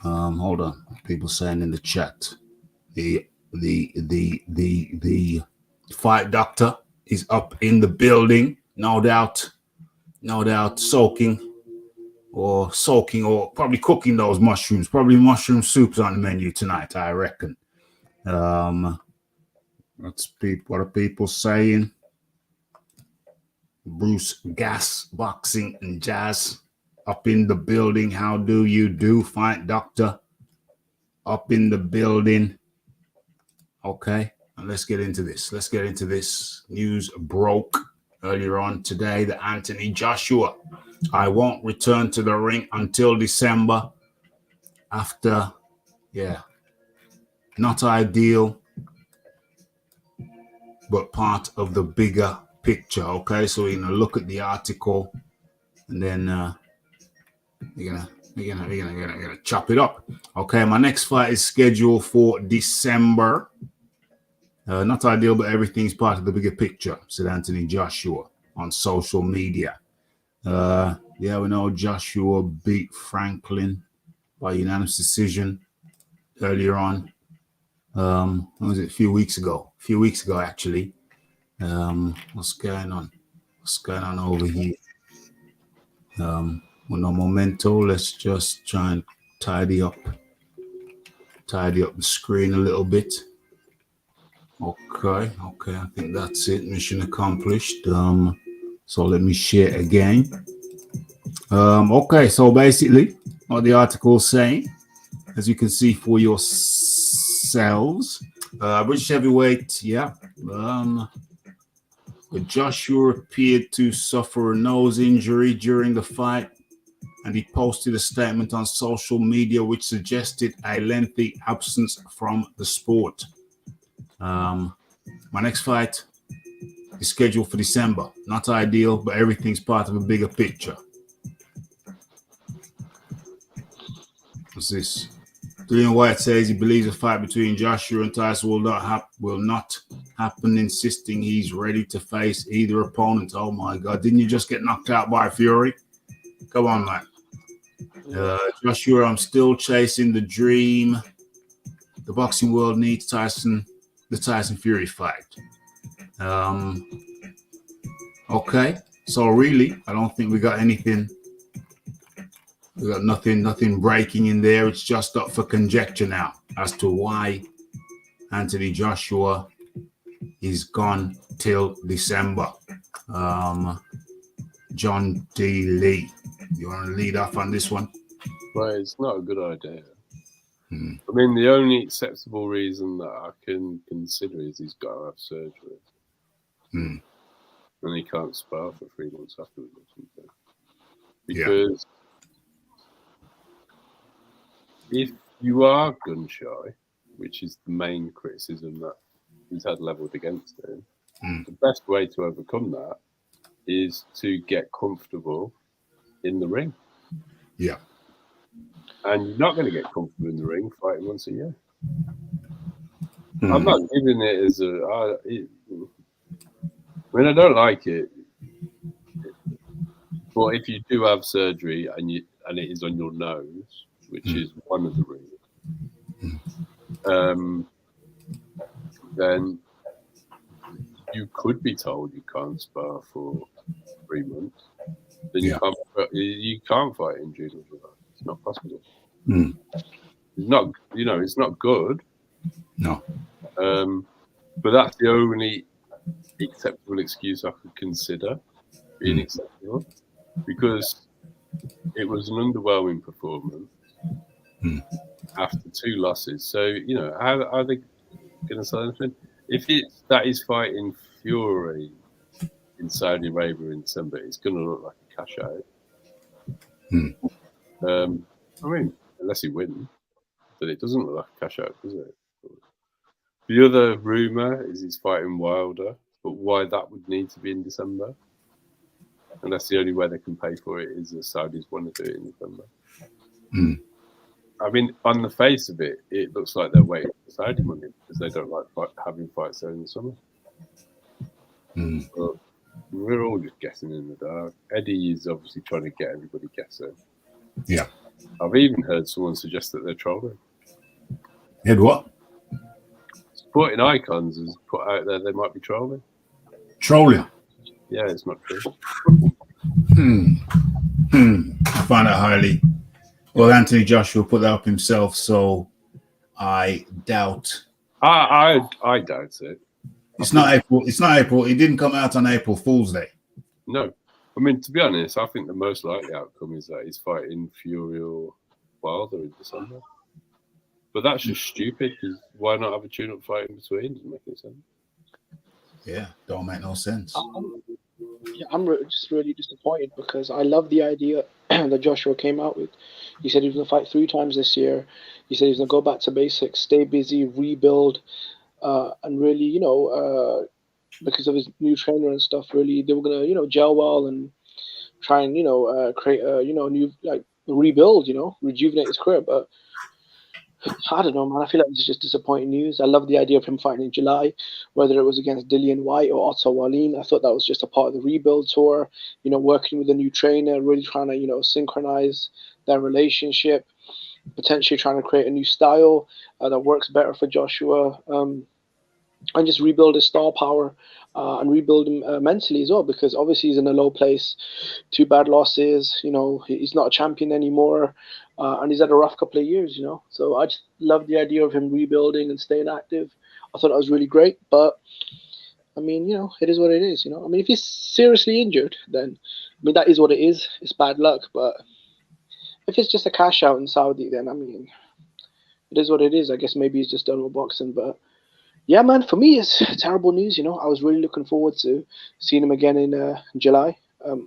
Hold on, people saying in the chat, the fight doctor is up in the building, no doubt soaking or probably cooking those mushrooms. Probably mushroom soups on the menu tonight, I reckon. What are people saying? Bruce Gas, Boxing and Jazz up in the building. How do you do, fight doctor? Up in the building. Okay, and let's get into this. News broke earlier on today that Anthony Joshua, I won't return to the ring until December. After, not ideal, but part of the bigger picture. Okay, so we're gonna look at the article, and then we're gonna chop it up. Okay, my next fight is scheduled for December. Not ideal, but everything's part of the bigger picture, said Anthony Joshua on social media. We know Joshua beat Franklin by unanimous decision earlier on. What was it? A few weeks ago, actually. What's going on over here? With no memento, let's just try and tidy up the screen a little bit. Okay, I think that's it. Mission accomplished. So let me share again. Okay, so basically what the article is saying, as you can see for yourselves, British heavyweight, Joshua appeared to suffer a nose injury during the fight, and he posted a statement on social media which suggested a lengthy absence from the sport. My next fight is scheduled for December. Not ideal, but everything's part of a bigger picture. What's this? Dillian White says he believes a fight between Joshua and Tyson will not happen, insisting he's ready to face either opponent. Oh my God, didn't you just get knocked out by Fury? Come on, man. Joshua, I'm still chasing the dream. The boxing world needs the Tyson Fury fight. Okay, so really, I don't think we got anything. We got nothing breaking in there. It's just up for conjecture now as to why Anthony Joshua is gone till December. John D. Lee, you want to lead off on this one? Well, it's not a good idea. I mean, the only acceptable reason that I can consider is he's got to have surgery. And he can't spar for 3 months afterwards or something. because if you are gun shy, which is the main criticism that he's had levelled against him, the best way to overcome that is to get comfortable in the ring. Yeah. And you're not going to get comfortable in the ring fighting once a year. I'm not giving it as I mean, I don't like it. But if you do have surgery and it is on your nose, which is one of the reasons, then you could be told you can't spar for 3 months. Then you can't fight in June or July. It's not possible. It's not, it's not good. No. But that's the only acceptable excuse I could consider being acceptable, because it was an underwhelming performance after 2 losses. So, how are they going to say anything? If that is fighting Fury in Saudi Arabia in December, it's going to look like a cash out. I mean, unless he wins, then it doesn't look like a cash out, does it? The other rumour is he's fighting Wilder, but why that would need to be in December? Unless the only way they can pay for it is the Saudis want to do it in December. I mean, on the face of it, it looks like they're waiting for Saudi money because they don't like having fights there in the summer. But we're all just guessing in the dark. Eddie is obviously trying to get everybody guessing. Yeah. I've even heard someone suggest that they're trolling. Ed what? Supporting Icons has put out there they might be trolling. Trolling? Yeah, it's not true. I find that highly. Well, Anthony Joshua put that up himself, so I doubt. I doubt it. It's not April. It's not April. It didn't come out on April Fool's Day. No. I mean, to be honest, I think the most likely outcome is that he's fighting Fury or Wilder in December. But that's just stupid, because why not have a tune-up fight in between? Doesn't make any sense. Yeah, don't make no sense. I'm just really disappointed, because I love the idea that Joshua came out with. He said he was going to fight 3 times this year. He said he was going to go back to basics, stay busy, rebuild, and really, because of his new trainer and stuff, really, they were going to, gel well and try and, create a, new, rebuild, rejuvenate his career. But I don't know, man. I feel like this is just disappointing news. I love the idea of him fighting in July, whether it was against Dillian White or Otto Wallin. I thought that was just a part of the rebuild tour, working with a new trainer, really trying to, synchronize their relationship, potentially trying to create a new style that works better for Joshua, and just rebuild his star power and rebuild him mentally as well, because obviously he's in a low place, 2 bad losses, he's not a champion anymore, and he's had a rough couple of years, so I just love the idea of him rebuilding and staying active. I thought that was really great, but I mean, it is what it is, I mean, if he's seriously injured, then that is what it is. It's bad luck, but if it's just a cash out in Saudi, then I mean, it is what it is. I guess maybe he's just done with boxing, but yeah, man, for me, it's terrible news. I was really looking forward to seeing him again in July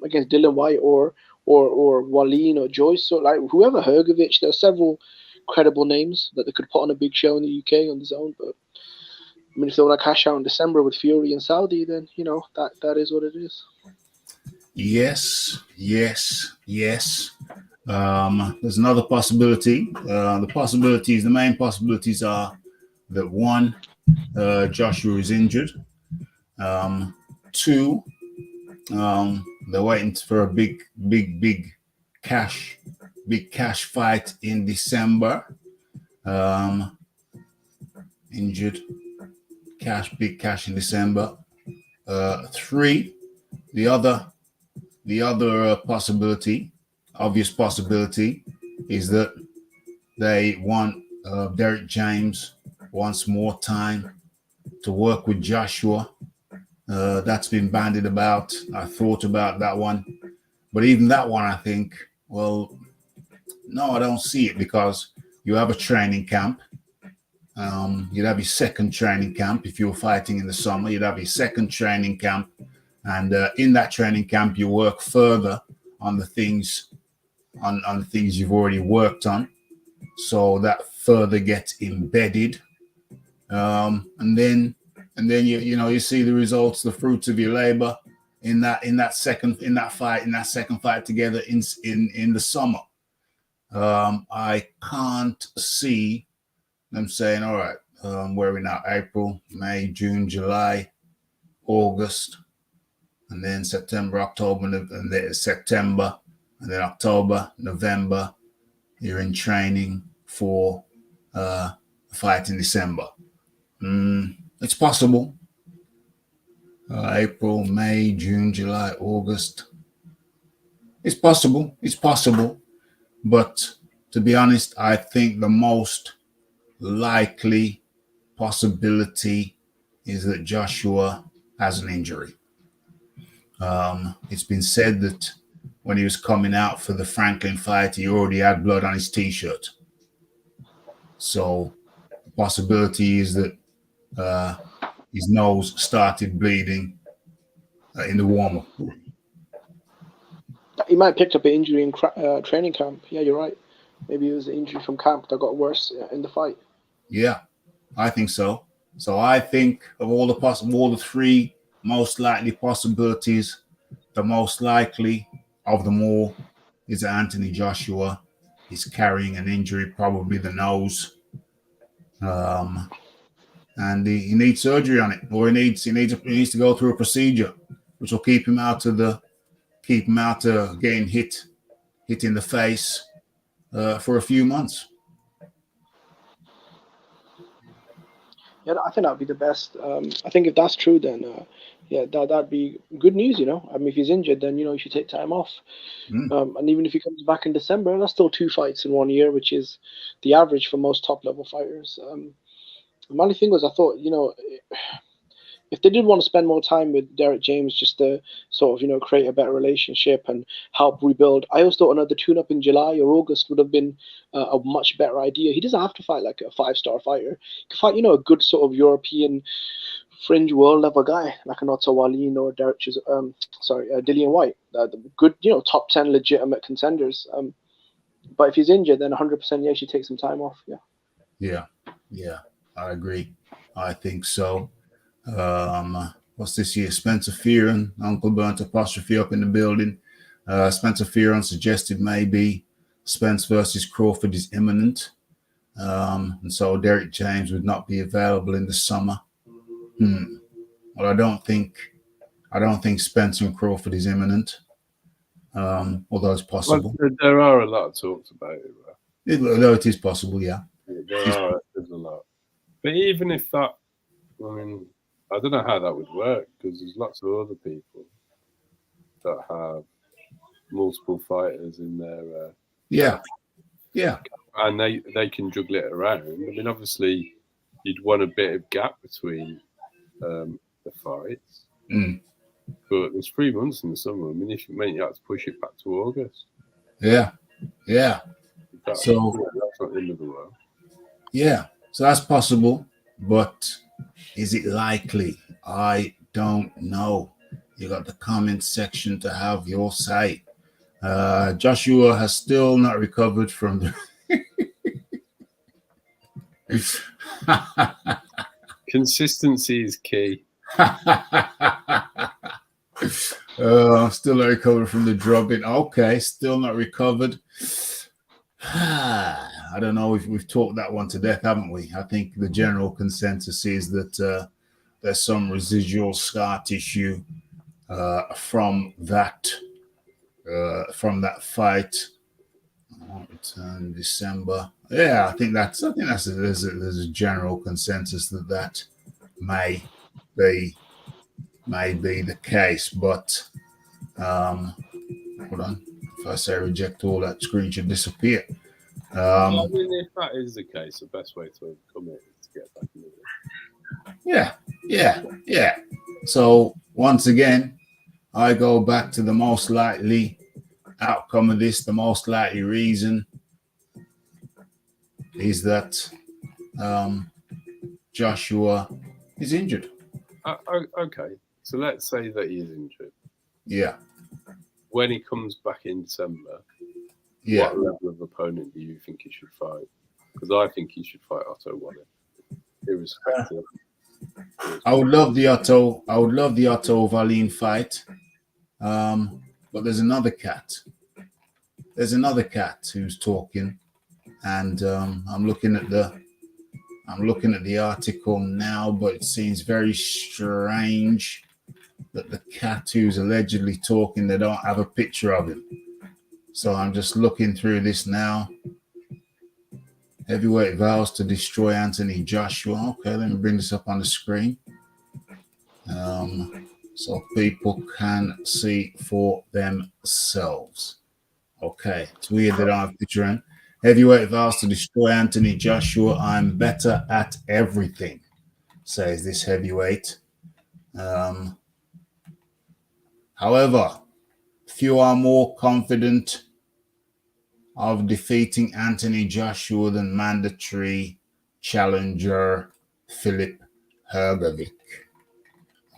against Dillian White or Wallin or Joyce or whoever, Hergovich. There are several credible names that they could put on a big show in the UK on the zone. But I mean, if they want to cash out in December with Fury and Saudi, then that is what it is. Yes. There's another possibility. The main possibilities are that 1, Joshua is injured. 2, they're waiting for a big cash fight in December. Injured, big cash in December. 3, the other possibility, obvious possibility, is that they want Derek James wants more time to work with Joshua. That's been bandied about. I thought about that one. But even that one, I think, well, no, I don't see it, because you have a training camp. You'd have your second training camp. If you were fighting in the summer, you'd have your second training camp. And in that training camp, you work further on the things on the things you've already worked on, so that further gets embedded, and then you see the results, the fruits of your labor in that second fight together in the summer. I can't see them saying, all right, where are we now? April, May, June, July, August, and then September, October, and then September, and then October, November, you're in training for a fight in December. It's possible. April, May, June, July, August. It's possible. It's possible. But to be honest, I think the most likely possibility is that Joshua has an injury. It's been said that when he was coming out for the Franklin fight, he already had blood on his t-shirt. So the possibility is that his nose started bleeding in the warm-up. He might have picked up an injury in training camp. Yeah, you're right. Maybe it was an injury from camp that got worse in the fight. Yeah, I think so. So I think of all the three most likely possibilities, the most likely of them all is that Anthony Joshua is carrying an injury, probably the nose, and he needs surgery on it, or he needs to go through a procedure, which will keep him out of getting hit in the face for a few months. Yeah, I think that'd be the best. I think if that's true, then that'd be good news. I mean, if he's injured, then he should take time off. And even if he comes back in December, that's still 2 fights in 1 year, which is the average for most top level fighters. My only thing was, I thought, if they did want to spend more time with Derek James just to sort of, create a better relationship and help rebuild, I always thought another tune-up in July or August would have been a much better idea. He doesn't have to fight like a 5-star fighter. He can fight, a good sort of European fringe world level guy like an Otto Wallin or Dillian White. Good, top 10 legitimate contenders. But if he's injured, then 100% he should take some time off. Yeah, I agree. I think so. What's this year? Spencer Fearon, Uncle Burnt apostrophe up in the building. Spencer Fearon suggested maybe Spence versus Crawford is imminent, and so Derek James would not be available in the summer. Well, I don't think Spence and Crawford is imminent, although it's possible. Well, there are a lot of talks about it, right? Although it is possible, yeah. There's a lot. But even if that, I don't know how that would work, because there's lots of other people that have multiple fighters in their and they can juggle it around. Obviously you'd want a bit of gap between the fights, but there's 3 months in the summer. If you have to push it back to August, so that's not the end of the world. So that's possible, but is it likely? I don't know. You got the comment section to have your say. Joshua has still not recovered from the consistency is key. Still not recovered from the drubbing. Okay, still not recovered. I don't know if we've talked that one to death, haven't we? I think the general consensus is that there's some residual scar tissue from that fight. Return December. Yeah, I think there's a general consensus that may be the case. But hold on. If I say reject all, that screen should disappear. If that is the case, the best way to overcome it is to get back in the Yeah. So once again, I go back to the most likely outcome of this. The most likely reason is that Joshua is injured. Okay, so let's say that he is injured. Yeah. when he comes back in December, Yeah. what level of opponent do you think he should fight? Because I think he should fight Otto Wallin, irrespective. I would love the Otto Wallin fight. But there's another cat. There's another cat who's talking, and I'm looking at the article now, but it seems very strange that the cat who's allegedly talking, they don't have a picture of him. So I'm just looking through this now. Heavyweight vows to destroy Anthony Joshua. Okay, let me bring this up on the screen. So people can see for themselves. Okay, it's weird that I have a picture in. Heavyweight vows to destroy Anthony Joshua. I'm better at everything, says this heavyweight. However, few are more confident of defeating Anthony Joshua than mandatory challenger Philip Hrgovic.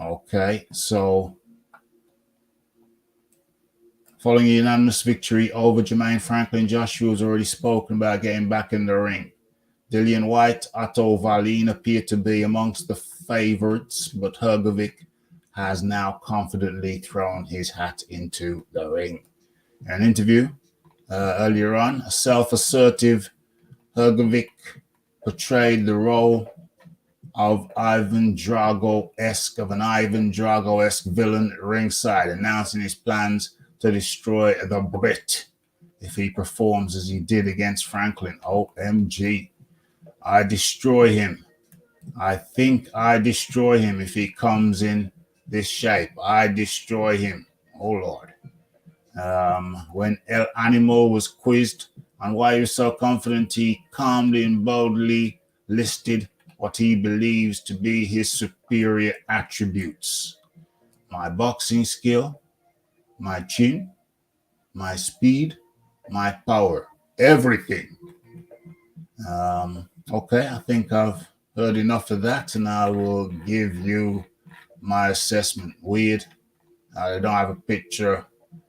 Okay, so following a unanimous victory over Jermaine Franklin, Joshua has already spoken about getting back in the ring. Dillian White, Otto Wallin appear to be amongst the favorites, but Hrgovic has now confidently thrown his hat into the ring. In an interview earlier on, a self-assertive Hrgovic portrayed the role of Ivan Drago-esque villain at ringside, announcing his plans to destroy the Brit if he performs as he did against Franklin. OMG. I destroy him. I think I destroy him if he comes in this shape. I destroy him. Oh, Lord. When El Animo was quizzed on why he was so confident, he calmly and boldly listed what he believes to be his superior attributes: my boxing skill, my chin, my speed, my power, everything. Okay, I think I've heard enough of that, and I will give you my assessment. Weird. I don't have a picture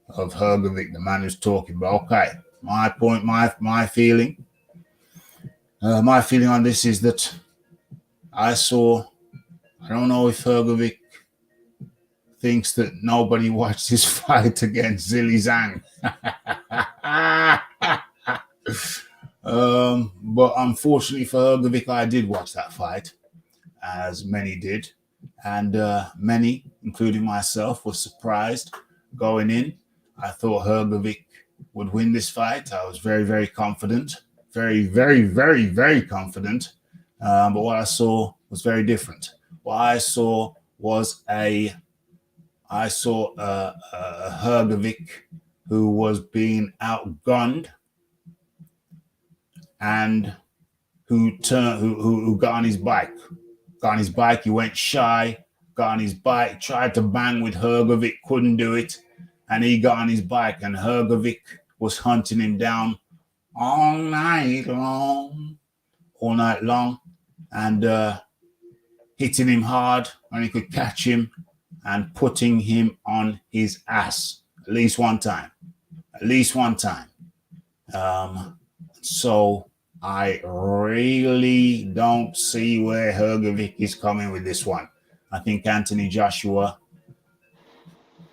of Hrgovic, the man who's talking, but okay. My point, my feeling on this is that I don't know if Hrgovic thinks that nobody watched his fight against Zhilei Zhang. But unfortunately for Hrgovic, I did watch that fight, as many did. And many, including myself, were surprised going in. I thought Hrgovic would win this fight. I was very, very confident. Very, very, very, very confident. But what I saw was very different. What I saw was a Hrgovic who was being outgunned and who got on his bike. He went shy, got on his bike, tried to bang with Hrgovic, couldn't do it. And he got on his bike, and Hrgovic was hunting him down all night long, and hitting him hard when he could catch him and putting him on his ass at least one time. So I really don't see where Hrgovic is coming with this one. I think Anthony Joshua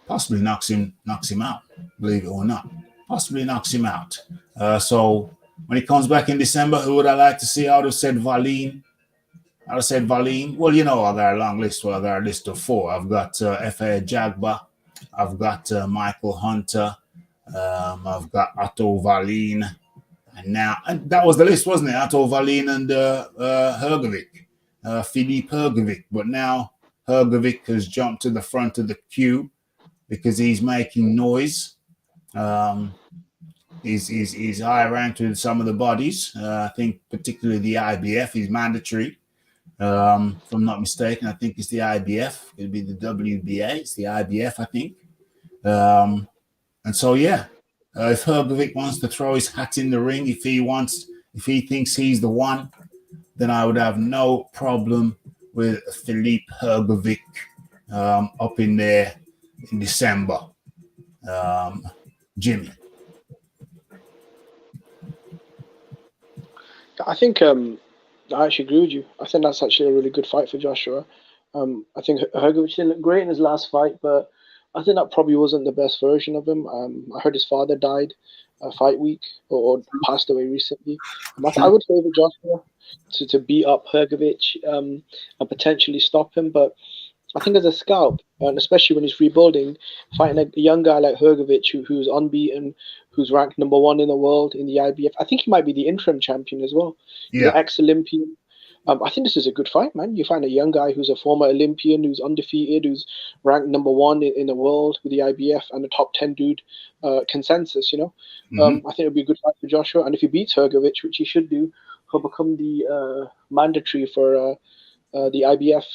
possibly knocks him out, believe it or not. Possibly knocks him out. So when he comes back in December, who would I like to see? I would have said Wallin. Well, you know, I got a long list. Well, I got a list of 4. I've got F.A. Jagba. I've got Michael Hunter. I've got Otto Wallin. And that was the list, wasn't it? Otto Wallin and Hrgovic, Philippe Hrgovic. But now Hrgovic has jumped to the front of the queue because he's making noise. He's high ranked with some of the bodies. I think particularly the IBF is mandatory. If I'm not mistaken, I think it's the IBF. It'll be the WBA. It's the IBF, I think. And so, yeah, if Hrgovic wants to throw his hat in the ring, if he thinks he's the one, then I would have no problem with Philippe Hrgovic up in there in December. Jimmy. I think I actually agree with you. I think that's actually a really good fight for Joshua. I think Hrgovic didn't look great in his last fight, but I think that probably wasn't the best version of him. I heard his father died fight week or passed away recently. I would favor Joshua to beat up Hrgovic and potentially stop him, but I think as a scout, and especially when he's rebuilding, fighting a young guy like Hrgovic, who's unbeaten, who's ranked #1 in the world in the IBF, I think he might be the interim champion as well. Yeah. Ex-Olympian. I think this is a good fight, man. You find a young guy who's a former Olympian, who's undefeated, who's ranked #1 in the world with the IBF and a top 10 dude consensus, I think it'll be a good fight for Joshua. And if he beats Hrgovic, which he should do, he'll become the mandatory for the IBF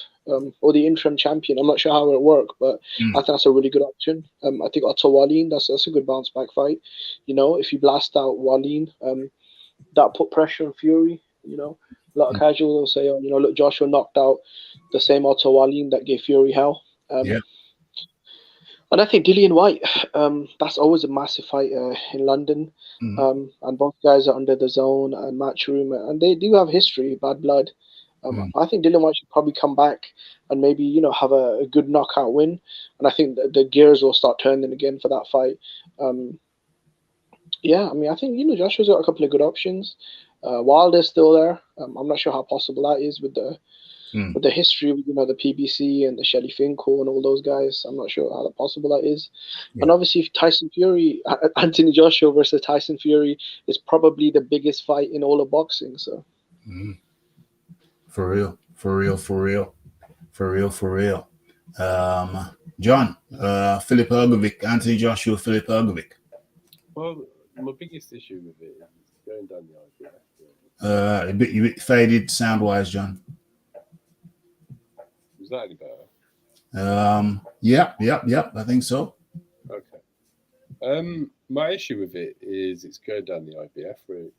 or the interim champion. I'm not sure how it'll work, but I think that's a really good option. I think Otto Wallin, that's a good bounce back fight. If you blast out Wallin, that put pressure on Fury. A lot of casuals will say, look, Joshua knocked out the same Otto Wallin that gave Fury hell. Yeah. And I think Dillian White, that's always a massive fight in London. And both guys are under the zone and Matchroom, and they do have history, bad blood. I think Dillian White should probably come back and maybe, have a good knockout win. And I think the gears will start turning again for that fight. I think, Joshua's got a couple of good options. Wilder's still there. I'm not sure how possible that is with the history of, the PBC and the Shelley Finkel and all those guys. I'm not sure how possible that is. Yeah. And obviously Tyson Fury, Anthony Joshua versus Tyson Fury is probably the biggest fight in all of boxing. So. For real. John, Philip Hrgovic, Anthony Joshua, Philip Hrgovic. Well, my biggest issue with it is going down the IBF. A bit faded sound-wise, John. Is that any better? Yep. I think so. Okay. My issue with it is it's going down the IBF route.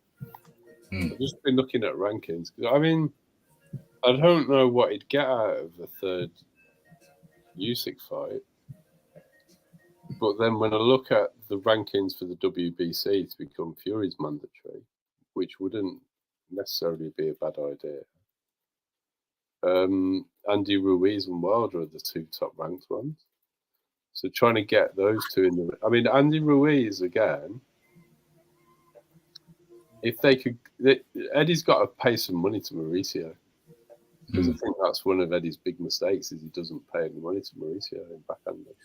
I've just been looking at rankings. I mean, I don't know what he'd get out of the third Usyk fight. But then when I look at the rankings for the WBC to become Fury's mandatory, which wouldn't necessarily be a bad idea. Andy Ruiz and Wilder are the two top ranked ones. So trying to get those two in the... I mean, Andy Ruiz, again, if they could... Eddie's got to pay some money to Mauricio. Because I think that's one of Eddie's big mistakes is he doesn't pay any money to Mauricio in backhanded.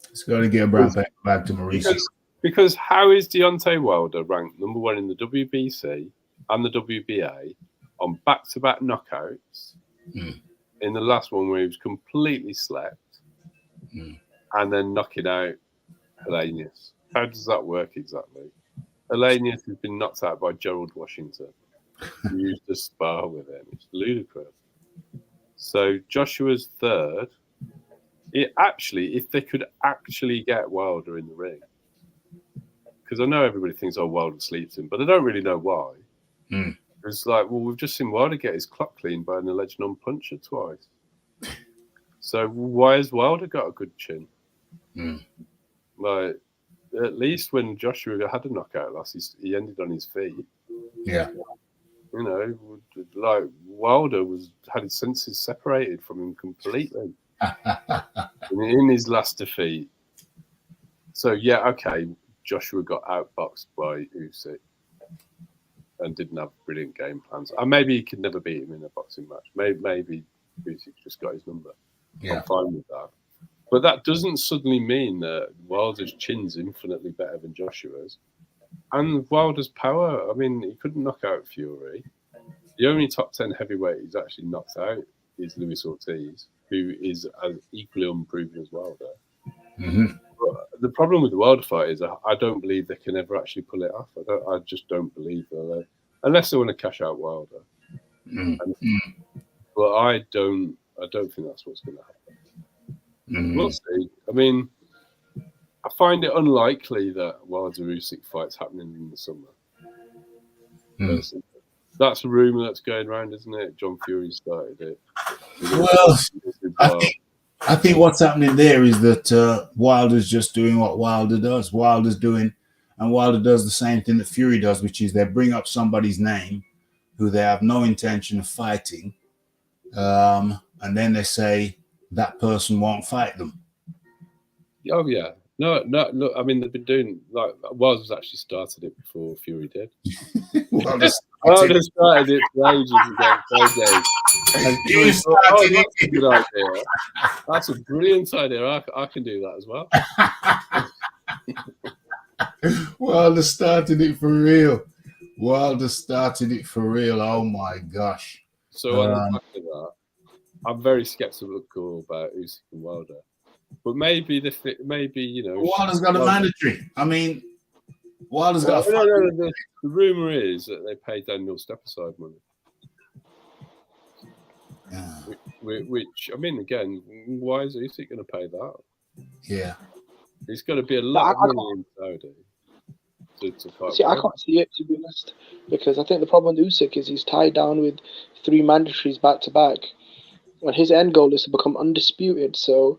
He's got to get a brown back to Mauricio. Because how is Deontay Wilder ranked #1 in the WBC and the WBA on back-to-back knockouts in the last one where he was completely slept and then knocking out Helenius? How does that work exactly? Helenius has been knocked out by Gerald Washington. He used to spar with him. It's ludicrous. So Joshua's third. If they could actually get Wilder in the ring, because I know everybody thinks, Wilder sleeps him, but they don't really know why. It's like, well, we've just seen Wilder get his clock cleaned by an alleged non-puncher twice. So why has Wilder got a good chin? Like, at least when Joshua had a knockout last, he ended on his feet. Yeah. Like Wilder had his senses separated from him completely in his last defeat. So Joshua got outboxed by Usyk and didn't have brilliant game plans. And maybe he could never beat him in a boxing match. Maybe Usyk just got his number. I'm fine with that. But that doesn't suddenly mean that Wilder's chin's infinitely better than Joshua's. And Wilder's power, I mean, he couldn't knock out Fury. The only top 10 heavyweight he's actually knocked out is Luis Ortiz, who is as equally unproven as Wilder. But the problem with the Wilder fight is I don't believe they can ever actually pull it off. I just don't believe that, unless they want to cash out Wilder. But I don't think that's what's going to happen. We'll see. I mean, I find it unlikely that Wilder Usyk fight's happening in the summer. That's a rumor that's going around, isn't it? John Fury started it. Well, I think what's happening there is that Wilder's just doing what Wilder does. Wilder does the same thing that Fury does, which is they bring up somebody's name who they have no intention of fighting, and then they say that person won't fight them. Oh yeah, no. Look, I mean, they've been doing like Wilder's actually started it before Fury did. Wilder started it for ages ago. You started it. That's a good idea. That's a brilliant idea. I can do that as well. Wilder started it for real. Oh my gosh. So on the back of that, I'm very skeptical about Usyk and Wilder. But maybe you know, Wilder's got a mandatory. I mean, Wilder's got. The rumor is that they paid Daniel step-aside money. Yeah. Which I mean, again, why is Usyk going to pay that? Yeah, He's got to be a lot of money in Saudi to fight. See, I can't see it, to be honest, because I think the problem with Usyk is he's tied down with 3 mandatories back to back, and his end goal is to become undisputed. So,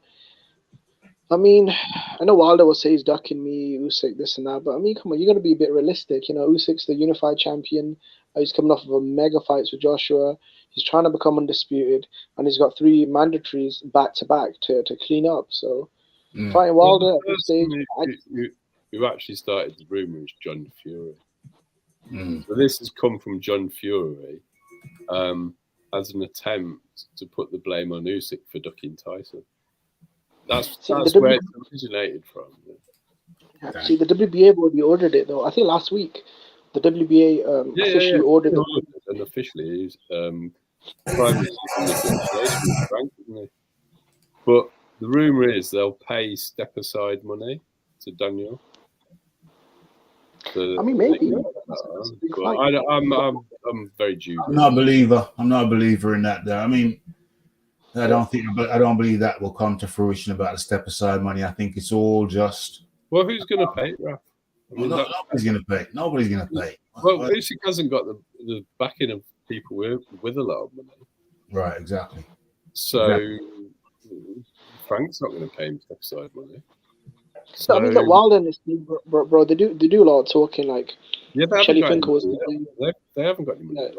I mean, I know Wilder will say he's ducking me, Usyk, this and that, but I mean, come on, you got to be a bit realistic. You know, Usyk's the unified champion. He's coming off of a mega fights with Joshua. He's trying to become undisputed, and he's got 3 mandatories back to back to clean up. So, fighting Wilder at this stage, who actually started the rumor is John Fury. So this has come from John Fury as an attempt to put the blame on Usyk for ducking Tyson. That's where it originated from. Yeah. See, the WBA already ordered it though. I think last week the WBA officially ordered it. And officially is prime negotiation, Frank, isn't it? But the rumor is they'll pay step-aside money to Daniel. I mean, maybe. I'm very dubious. I'm not a believer in that. Though. I mean, I don't believe that will come to fruition about the step aside money. I think it's all just. Well, who's going to pay it, Raph? I mean, nobody's going to pay. Nobody's going to pay. Well, Usyk hasn't got the backing of people with a lot of money. Right. Exactly. So Frank's not going to pay him step aside money. So, I mean, that Wilder and his team, bro, they do a lot of talking. Like, Shelly Finkel was. They haven't got any money.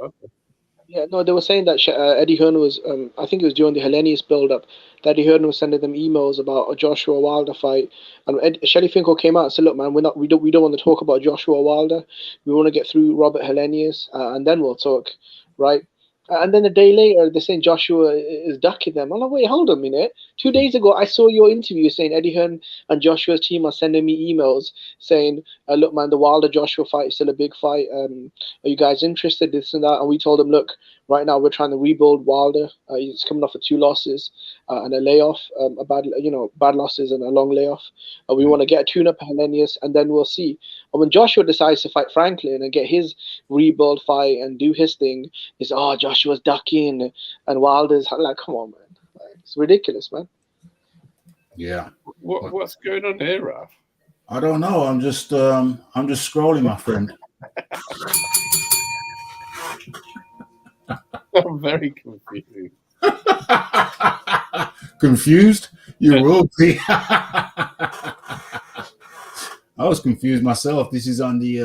Yeah, no, they were saying that Eddie Hearn was. I think it was during the Hellenius build-up that Eddie Hearn was sending them emails about a Joshua Wilder fight, and Shelly Finkel came out and said, "Look, man, we don't want to talk about Joshua Wilder. We want to get through Robert Hellenius, and then we'll talk, right?" And then a day later, they're saying Joshua is ducking them. I'm like, wait, hold on a minute. 2 days ago, I saw your interview saying Eddie Hearn and Joshua's team are sending me emails saying, look, man, the Wilder-Joshua fight is still a big fight. Are you guys interested, this and that? And we told them, look, right now we're trying to rebuild Wilder. He's coming off of 2 losses and a layoff, bad losses and a long layoff. We want to get a tune-up at Hellenius, and then we'll see. And when Joshua decides to fight Franklin and get his rebuild fight and do his thing, it's, Joshua's ducking and Wilder's like, come on, man. It's ridiculous, man. Yeah. What's going on here, Raph? I don't know. I'm just scrolling, my friend. I'm very confused. Confused? You will be. I was confused myself. This is on the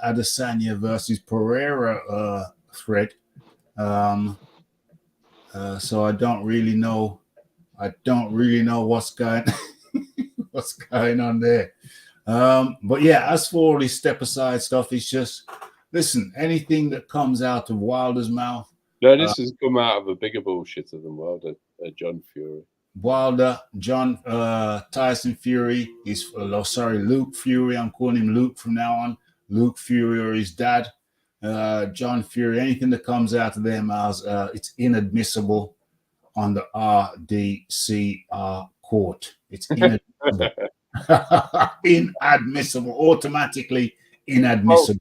Adesanya versus Pereira thread. So I don't really know. What's going on there. But yeah, as for all this step aside stuff, it's just listen. Anything that comes out of Wilder's mouth. No, this has come out of a bigger bullshitter than Wilder, John Fury. Wilder, Tyson Fury is Luke Fury. I'm calling him Luke from now on. Luke Fury or his dad, John Fury. Anything that comes out of their mouths, it's inadmissible on the RDCR court. It's inadmissible. Inadmissible. Automatically inadmissible.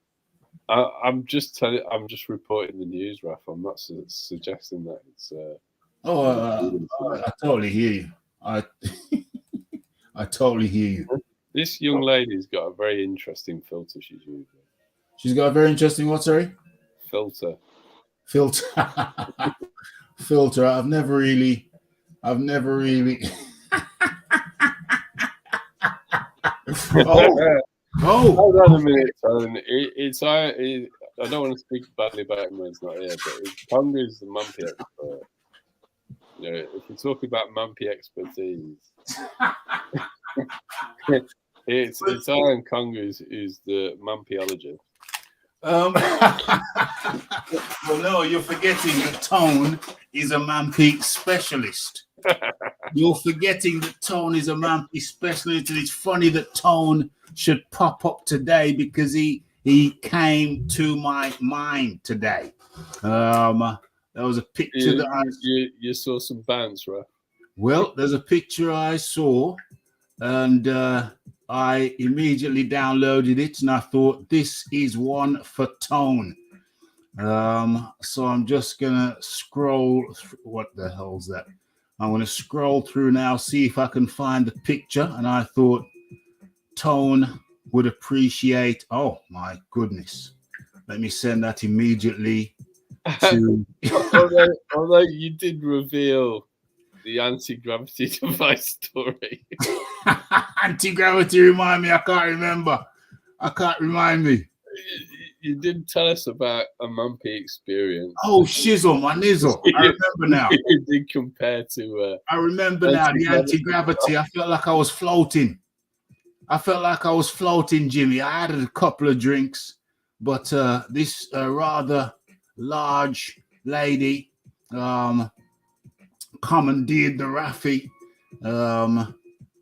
I'm just reporting the news, Raph. I'm not suggesting that it's. I totally hear you. I totally hear you. This young lady's got a very interesting filter she's using. She's got a very interesting what? Sorry. Filter. Filter. I've never really I've never really. Oh, Hold on a minute, Tone. I don't want to speak badly about him when he's not here, but Tonga is the Mumpy expert. You know, if you're talking about Mumpy expertise, it's Iron Conga is the Mumpyologist. Well, no, you're forgetting that Tone is a Mumpy specialist. You're forgetting that Tone is a Mumpy specialist, and it's funny that Tone should pop up today because he came to my mind today. There was a picture you saw some bounce, right? Well, there's a picture I saw, and I immediately downloaded it, and I thought this is one for Tone. So I'm just gonna scroll. What the hell's that? I'm gonna scroll through now, see if I can find the picture. And I thought Tone would appreciate. Oh my goodness! Let me send that immediately to. although you did reveal the anti-gravity device story. Anti-gravity, remind me. I can't remind me. You did tell us about a Mumpy experience. Oh, shizzle, my nizzle. I remember now. You did compare to. I remember now the anti-gravity. I felt like I was floating. Jimmy. I had a couple of drinks, but this rather large lady commandeered the Raphie.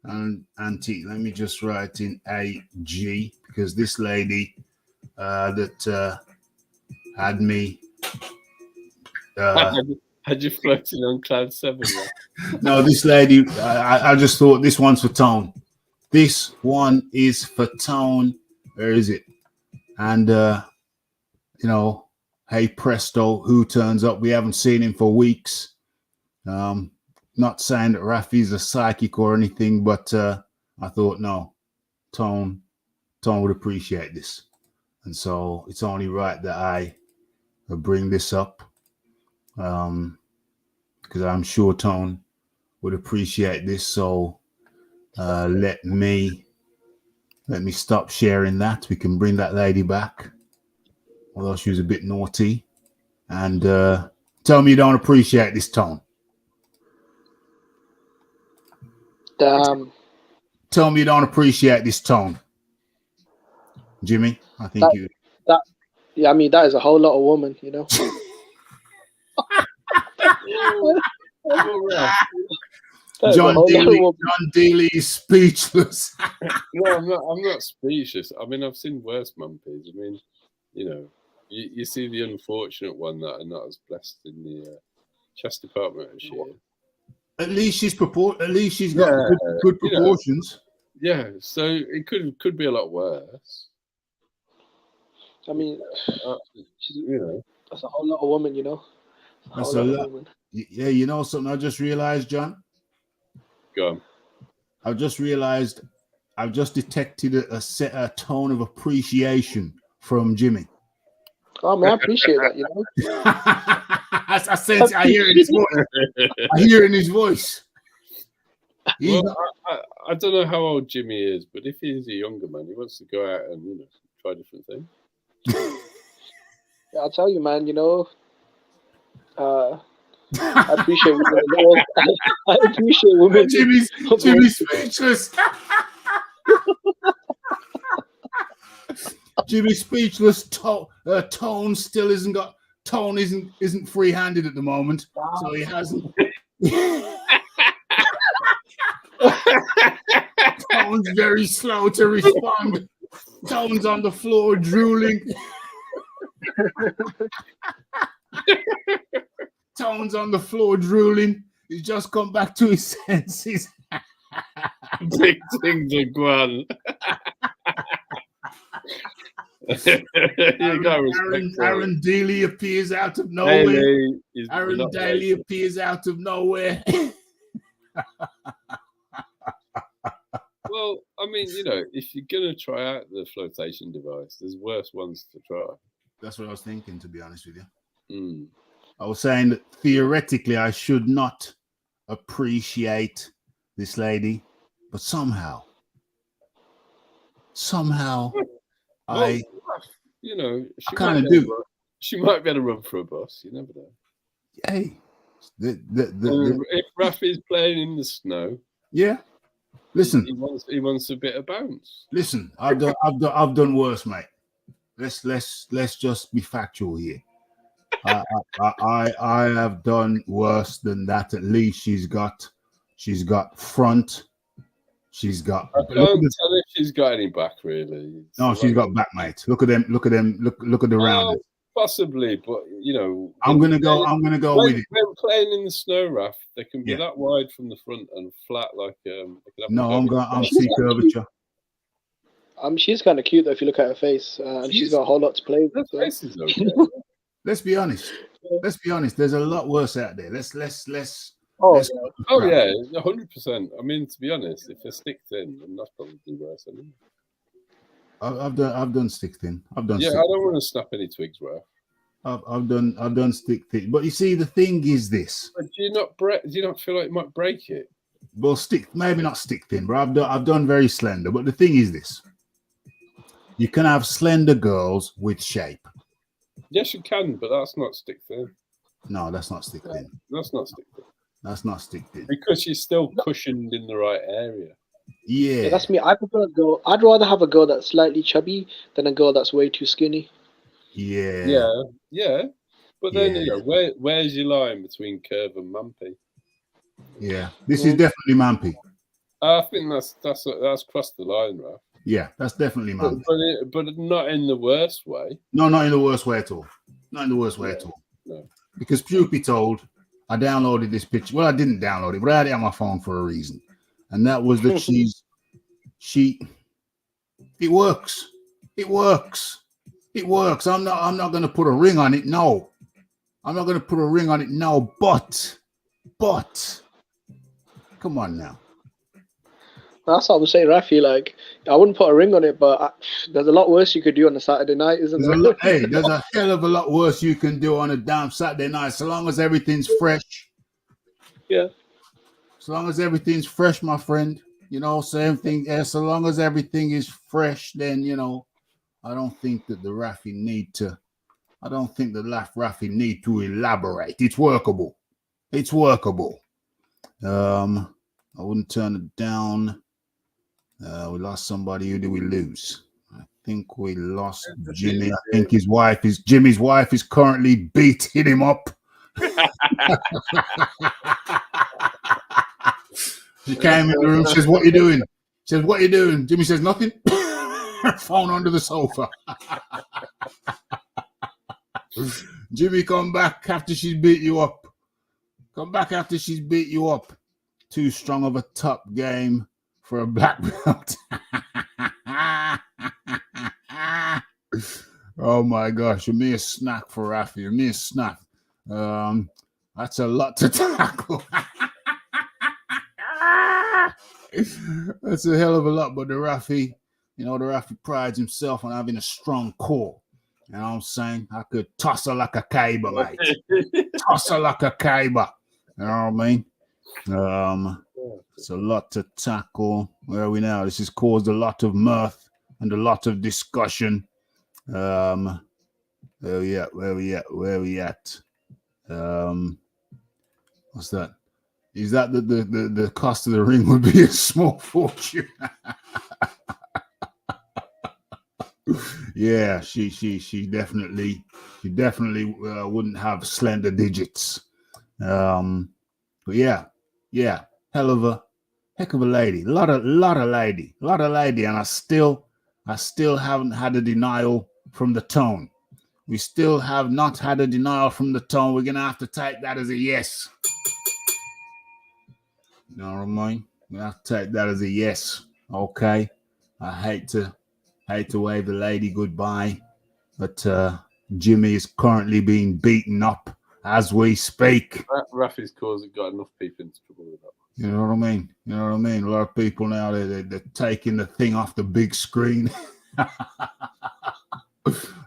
And Auntie, let me just write in AG because this lady that had me had you floating on cloud 7? No, this lady, I just thought this one's for Tone. This one is for Tone. Where is it? And you know, hey presto, who turns up? We haven't seen him for weeks. Not saying that Raphie's a psychic or anything, but I thought, no, Tone would appreciate this. And so it's only right that I bring this up because I'm sure Tone would appreciate this. So let me stop sharing that. We can bring that lady back, although she was a bit naughty. And tell me you don't appreciate this, Tone. Damn. Tell me you don't appreciate this, Tone. Jimmy, I think you. Yeah, I mean, that is a whole lot of woman, you know. John Daly is speechless. No, I'm not speechless. I mean, I've seen worse Mumpies. I mean, you know, you see the unfortunate one that are not as blessed in the chest department as she is. At least she's got good proportions. You know, yeah, so it could be a lot worse. I mean, you know, that's a whole lot of woman, you know. That's a lot. Yeah, you know something I just realized, John? Go on. I've just detected a tone of appreciation from Jimmy. Oh man, I appreciate that, you know. I sense it. I hear it in his voice. I hear it in his voice. Well, I don't know how old Jimmy is, but if he's a younger man, he wants to go out and, you know, try different things. Yeah, I'll tell you, man, you know, I appreciate women. I appreciate women. Jimmy's speechless. Jimmy's speechless. Tone still isn't got. Tone isn't free-handed at the moment, so he hasn't. Tone's very slow to respond. Tone's on the floor drooling. Tone's on the floor drooling. He's just come back to his senses. Big thing to Guan. Aaron Daly appears out of nowhere. Aaron Daly appears out of nowhere. Well, I mean, you know, if you're going to try out the flotation device, there's worse ones to try. That's what I was thinking, to be honest with you. Mm. I was saying that theoretically I should not appreciate this lady, but somehow, Well, you know, I kind of do. She might be able to run for a bus. You never know. Hey, If Raphie's playing in the snow, yeah. Listen, he wants a bit of bounce. Listen, I've done worse, mate. Let's just be factual here. I have done worse than that. At least she's got front. She's got. I can't tell if she's got any back, really. No, she's got back, mate. Look at them. Look at the rounders. Possibly, but you know, I'm gonna go with it. When playing in the snow, Raph, they can be that wide from the front and flat like. I'm see curvature. She's kind of cute though if you look at her face, and she's got a whole lot to play with. Her face is okay. Let's be honest. There's a lot worse out there. Let's. Oh yeah, 100%. I mean, to be honest, if they're stick thin, then that's probably worse. I mean. I've done stick thin. I don't want to snap any twigs, Raph. I've done stick thin. But you see, the thing is this. But do you not feel like it might break it? Well, maybe not stick thin, but I've done very slender. But the thing is this. You can have slender girls with shape. Yes, you can, but that's not stick thin. No, that's not stick thin. That's not stick thin. That's not stick thin. Because she's still cushioned in the right area. Yeah, that's me. I prefer a girl. I'd rather have a girl that's slightly chubby than a girl that's way too skinny. Yeah. But then you know, where's your line between curve and mampy? Yeah, this is definitely mampy. I think that's crossed the line, Ralph. Yeah, that's definitely mampy. But not in the worst way. No, not in the worst way at all. Not in the worst way at all. No. Because truth be told, I downloaded this picture. Well, I didn't download it, but I had it on my phone for a reason. And that was that it works. It works. I'm not going to put a ring on it. No, I'm not going to put a ring on it. No, but come on now. That's what I was saying, Raphie. Like, I wouldn't put a ring on it, but there's a lot worse you could do on a Saturday night, isn't there? There's a hell of a lot worse you can do on a damn Saturday night, so long as everything's fresh. Yeah. So long as everything's fresh, my friend, you know, same thing. So long as everything is fresh, then, you know, I don't think that the Raphie need to elaborate. It's workable. I wouldn't turn it down. We lost somebody. Who did we lose? I think we lost Jimmy. I think Jimmy's wife is currently beating him up. She came in the room, says, "What you doing?" Says, "What you doing?" Jimmy says, "Nothing." Phone under the sofa. Jimmy, come back after she's beat you up. Too strong of a top game for a black belt. Oh my gosh, you're me a snack for Raphie. You're me a snack. That's a lot to tackle. That's a hell of a lot, but the Raphie prides himself on having a strong core. You know what I'm saying? I could toss her like a cable, mate. Toss her like a cable. You know what I mean? It's a lot to tackle. Where are we now? This has caused a lot of mirth and a lot of discussion. Where we at? What's that? Is that the cost of the ring would be a small fortune? Yeah, she definitely wouldn't have slender digits. But yeah, heck of a lady, a lot of lady, and I still haven't had a denial from the tone. We still have not had a denial from the tone. We're gonna have to take that as a yes. You know what I mean? We have to take that as a yes. Okay. I hate to wave the lady goodbye, but Jimmy is currently being beaten up as we speak. Raphie's cause has got enough people into trouble with that. You know what I mean? A lot of people now, they're taking the thing off the big screen.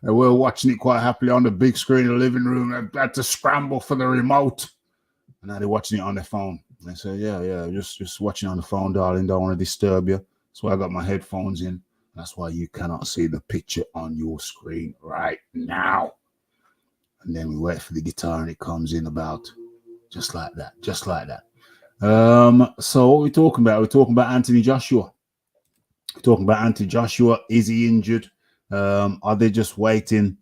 And we're watching it quite happily on the big screen in the living room. They had to scramble for the remote. And now they're watching it on their phone. I said, yeah, just watching on the phone, darling. Don't want to disturb you. That's why I got my headphones in. That's why you cannot see the picture on your screen right now. And then we wait for the guitar and it comes in about just like that. So what are we talking about? We're talking about Anthony Joshua. Is he injured? Are they just waiting?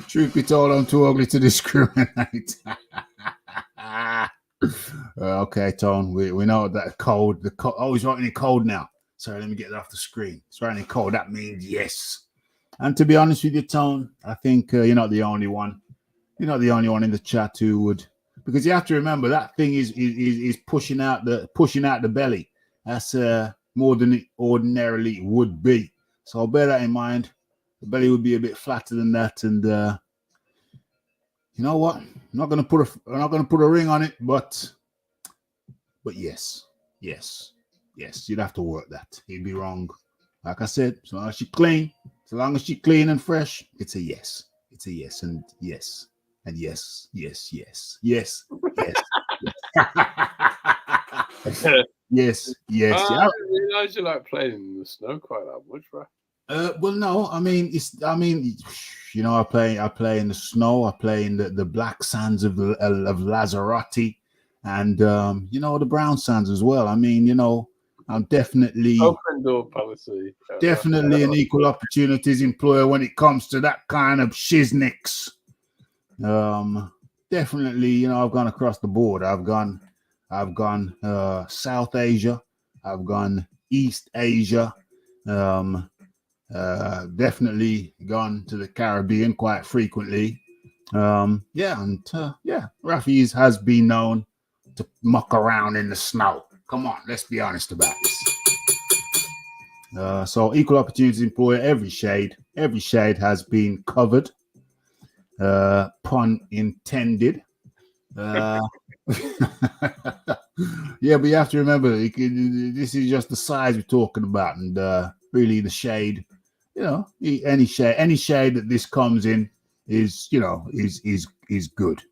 Truth be told, I'm too ugly to discriminate. Okay, Tone, we know that code. Oh, he's writing in code now. Sorry, let me get that off the screen. It's writing in code. That means yes. And to be honest with you, Tone, I think you're not the only one. You're not the only one in the chat who would, because you have to remember that thing is pushing out the belly. That's more than it ordinarily would be. So bear that in mind. The belly would be a bit flatter than that, and you know what? I'm not gonna put a ring on it, but yes, you'd have to work that. You'd be wrong. Like I said, so long as she's clean and fresh, it's a yes. It's a yes, and yes, and yes. Yes. Yes. I didn't realize you like playing in the snow quite that much, right? Well, no, I mean, I play in the snow. I play in the black sands of Lazarati, and the brown sands as well. I mean, I'm definitely open door policy. Definitely an equal opportunities employer when it comes to that kind of shiznicks. Definitely, I've gone across the board. I've gone South Asia. I've gone East Asia. Definitely gone to the Caribbean quite frequently. Raphie has been known to muck around in the snow. Come on, let's be honest about this. So equal opportunities employer, every shade has been covered. Pun intended. Yeah, but you have to remember, this is just the size we're talking about, and really the shade. Any shade that this comes in is good.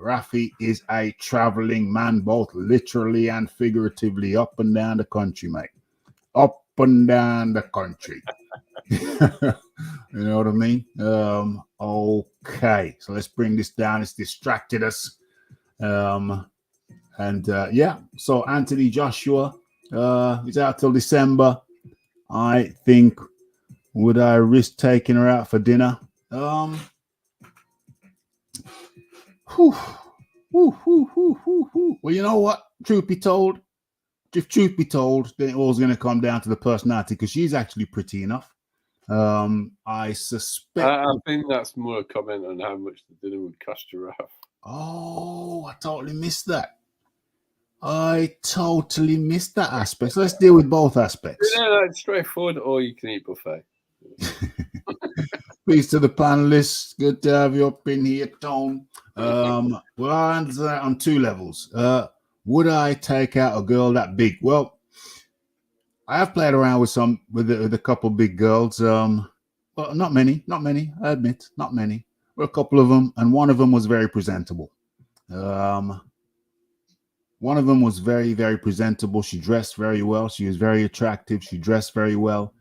Raphie is a traveling man, both literally and figuratively, up and down the country, mate. Up and down the country. You know what I mean? Okay, so let's bring this down. It's distracted us. So Anthony Joshua is out till December. I think, would I risk taking her out for dinner? Well, you know what? Truth be told, then it all's going to come down to the personality, because she's actually pretty enough. I suspect. I think that's more a comment on how much the dinner would cost you, Raph. Oh, I totally missed that. aspect. So let's deal with both aspects. No, it's straightforward. Or you can eat buffet. Peace to the panelists. Good to have you up in here, Tone. Well, I answer that on two levels. Would I take out a girl that big? Well, I have played around with a couple big girls. Well, not many. I admit, not many. But a couple of them, and one of them was very presentable. One of them was very, very presentable. She dressed very well. She was very attractive. She dressed very well.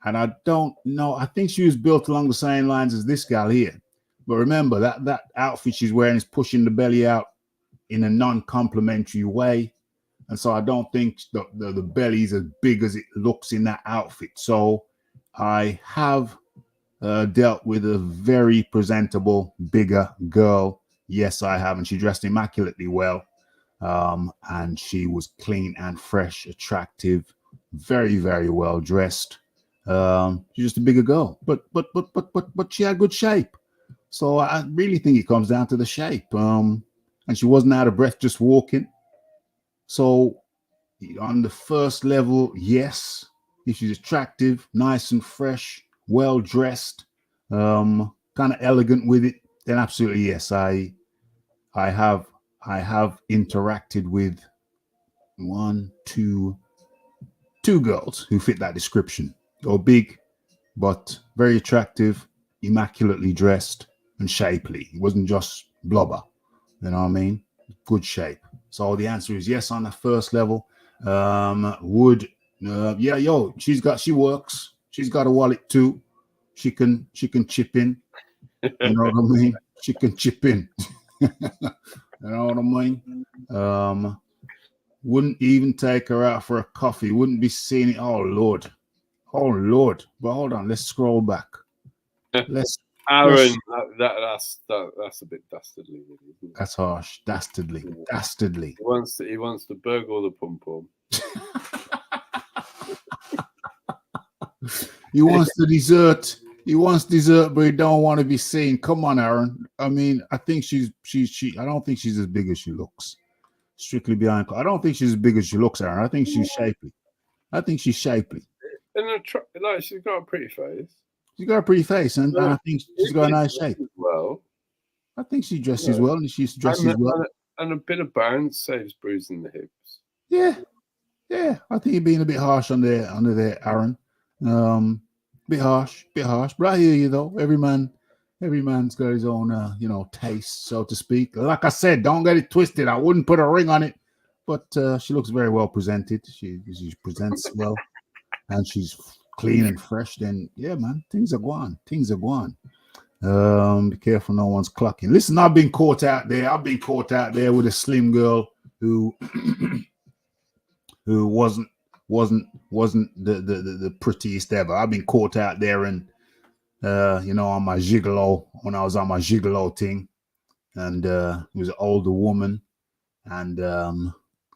And I don't know. I think she was built along the same lines as this gal here. But remember, that outfit she's wearing is pushing the belly out in a non-complimentary way. And so I don't think the belly is as big as it looks in that outfit. So I have dealt with a very presentable, bigger girl. Yes, I have. And she dressed immaculately well. And she was clean and fresh, attractive, very, very well dressed. She's just a bigger girl, but she had good shape. So I really think it comes down to the shape. And she wasn't out of breath just walking. So on the first level, yes, if she's attractive, nice and fresh, well dressed, kind of elegant with it, then absolutely yes. I have interacted with two girls who fit that description. Or big, but very attractive, immaculately dressed, and shapely. It wasn't just blubber. You know what I mean? Good shape. So the answer is yes on the first level. She works. She's got a wallet too. She can chip in. You know what I mean? She can chip in. You know what I mean? Wouldn't even take her out for a coffee. Wouldn't be seeing it. Oh Lord. But hold on, let's scroll back. Aaron, that's a bit dastardly, isn't it? That's harsh. Dastardly. He wants to burgle the pum pum. He wants the dessert. He wants dessert, but he don't want to be seen. Come on, Aaron. I mean, I think she. I don't think she's as big as she looks. Strictly behind. I don't think she's as big as she looks, Aaron. I think she's shapely. And she's got a pretty face. She's got a pretty face, and I think she's got a nice shape. Well, I think she dresses well, and she's dresses well. And a bit of bounce saves bruising the hips. Yeah. I think you're being a bit harsh under there, Aaron. Bit harsh. But I hear you though. Every man's got his own, taste, so to speak. Like I said, don't get it twisted. I wouldn't put a ring on it, but she looks very well presented. She presents well, and she's clean and fresh. Then yeah, man, things are going. Be careful, no one's clocking. Listen, I've been caught out there with a slim girl who wasn't the prettiest ever. I've been caught out there and on my gigolo, when I was on my gigolo thing, and it was an older woman, and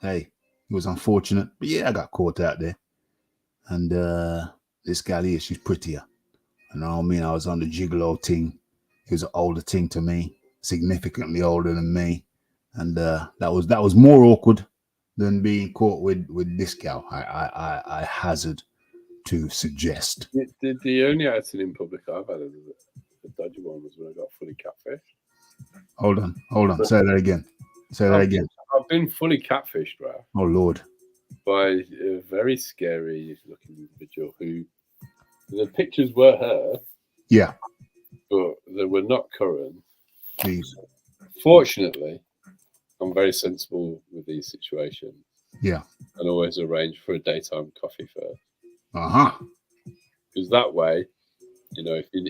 hey, it was unfortunate, but yeah, I got caught out there. And this gal here, she's prettier. You know what I mean? I was on the gigolo thing. It was an older thing to me, significantly older than me, and that was more awkward than being caught with this gal. I hazard to suggest. The only outing in public I've had a dodgy one was when I got fully catfished. Hold on. Say that again. I've been fully catfished, right? Oh Lord. By a very scary looking individual who the pictures were her. Yeah. But they were not current. Please. Fortunately, I'm very sensible with these situations. Yeah. And always arrange for a daytime coffee first. Uh-huh. Because that way, if you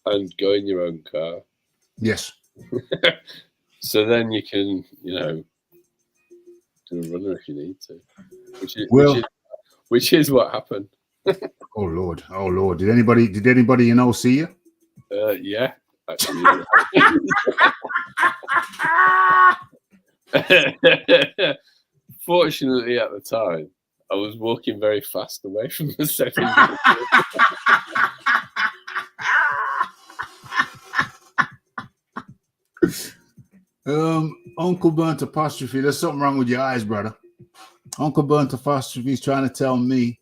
and go in your own car. Yes. So then you can, do a runner if you need to. Which is what happened. Oh Lord. Did anybody see you? Yeah. Actually. Fortunately, at the time, I was walking very fast away from the setting. Uncle Burnt Apostrophe, there's something wrong with your eyes, brother. Uncle Burnt Apostrophe is trying to tell me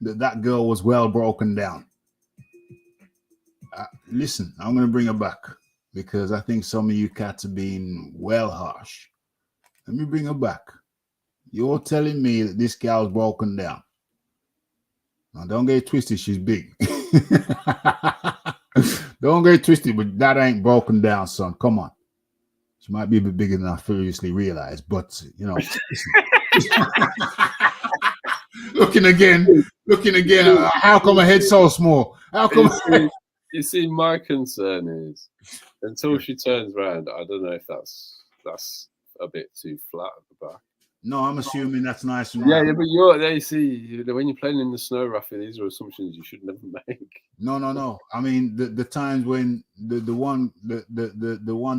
that girl was well broken down. Listen, I'm going to bring her back because I think some of you cats are being well harsh. Let me bring her back. You're telling me that this gal's broken down. Now, don't get it twisted. She's big. Don't get it twisted, but that ain't broken down, son. Come on. She might be a bit bigger than I previously realized, but, looking again. How come her head's so small? How come? You see, my concern is until she turns around, I don't know if that's a bit too flat at the back. No, I'm assuming that's nice and yeah, but they see when you're playing in the snow, Raphie, these are assumptions you should never make. No. I mean, the times when the one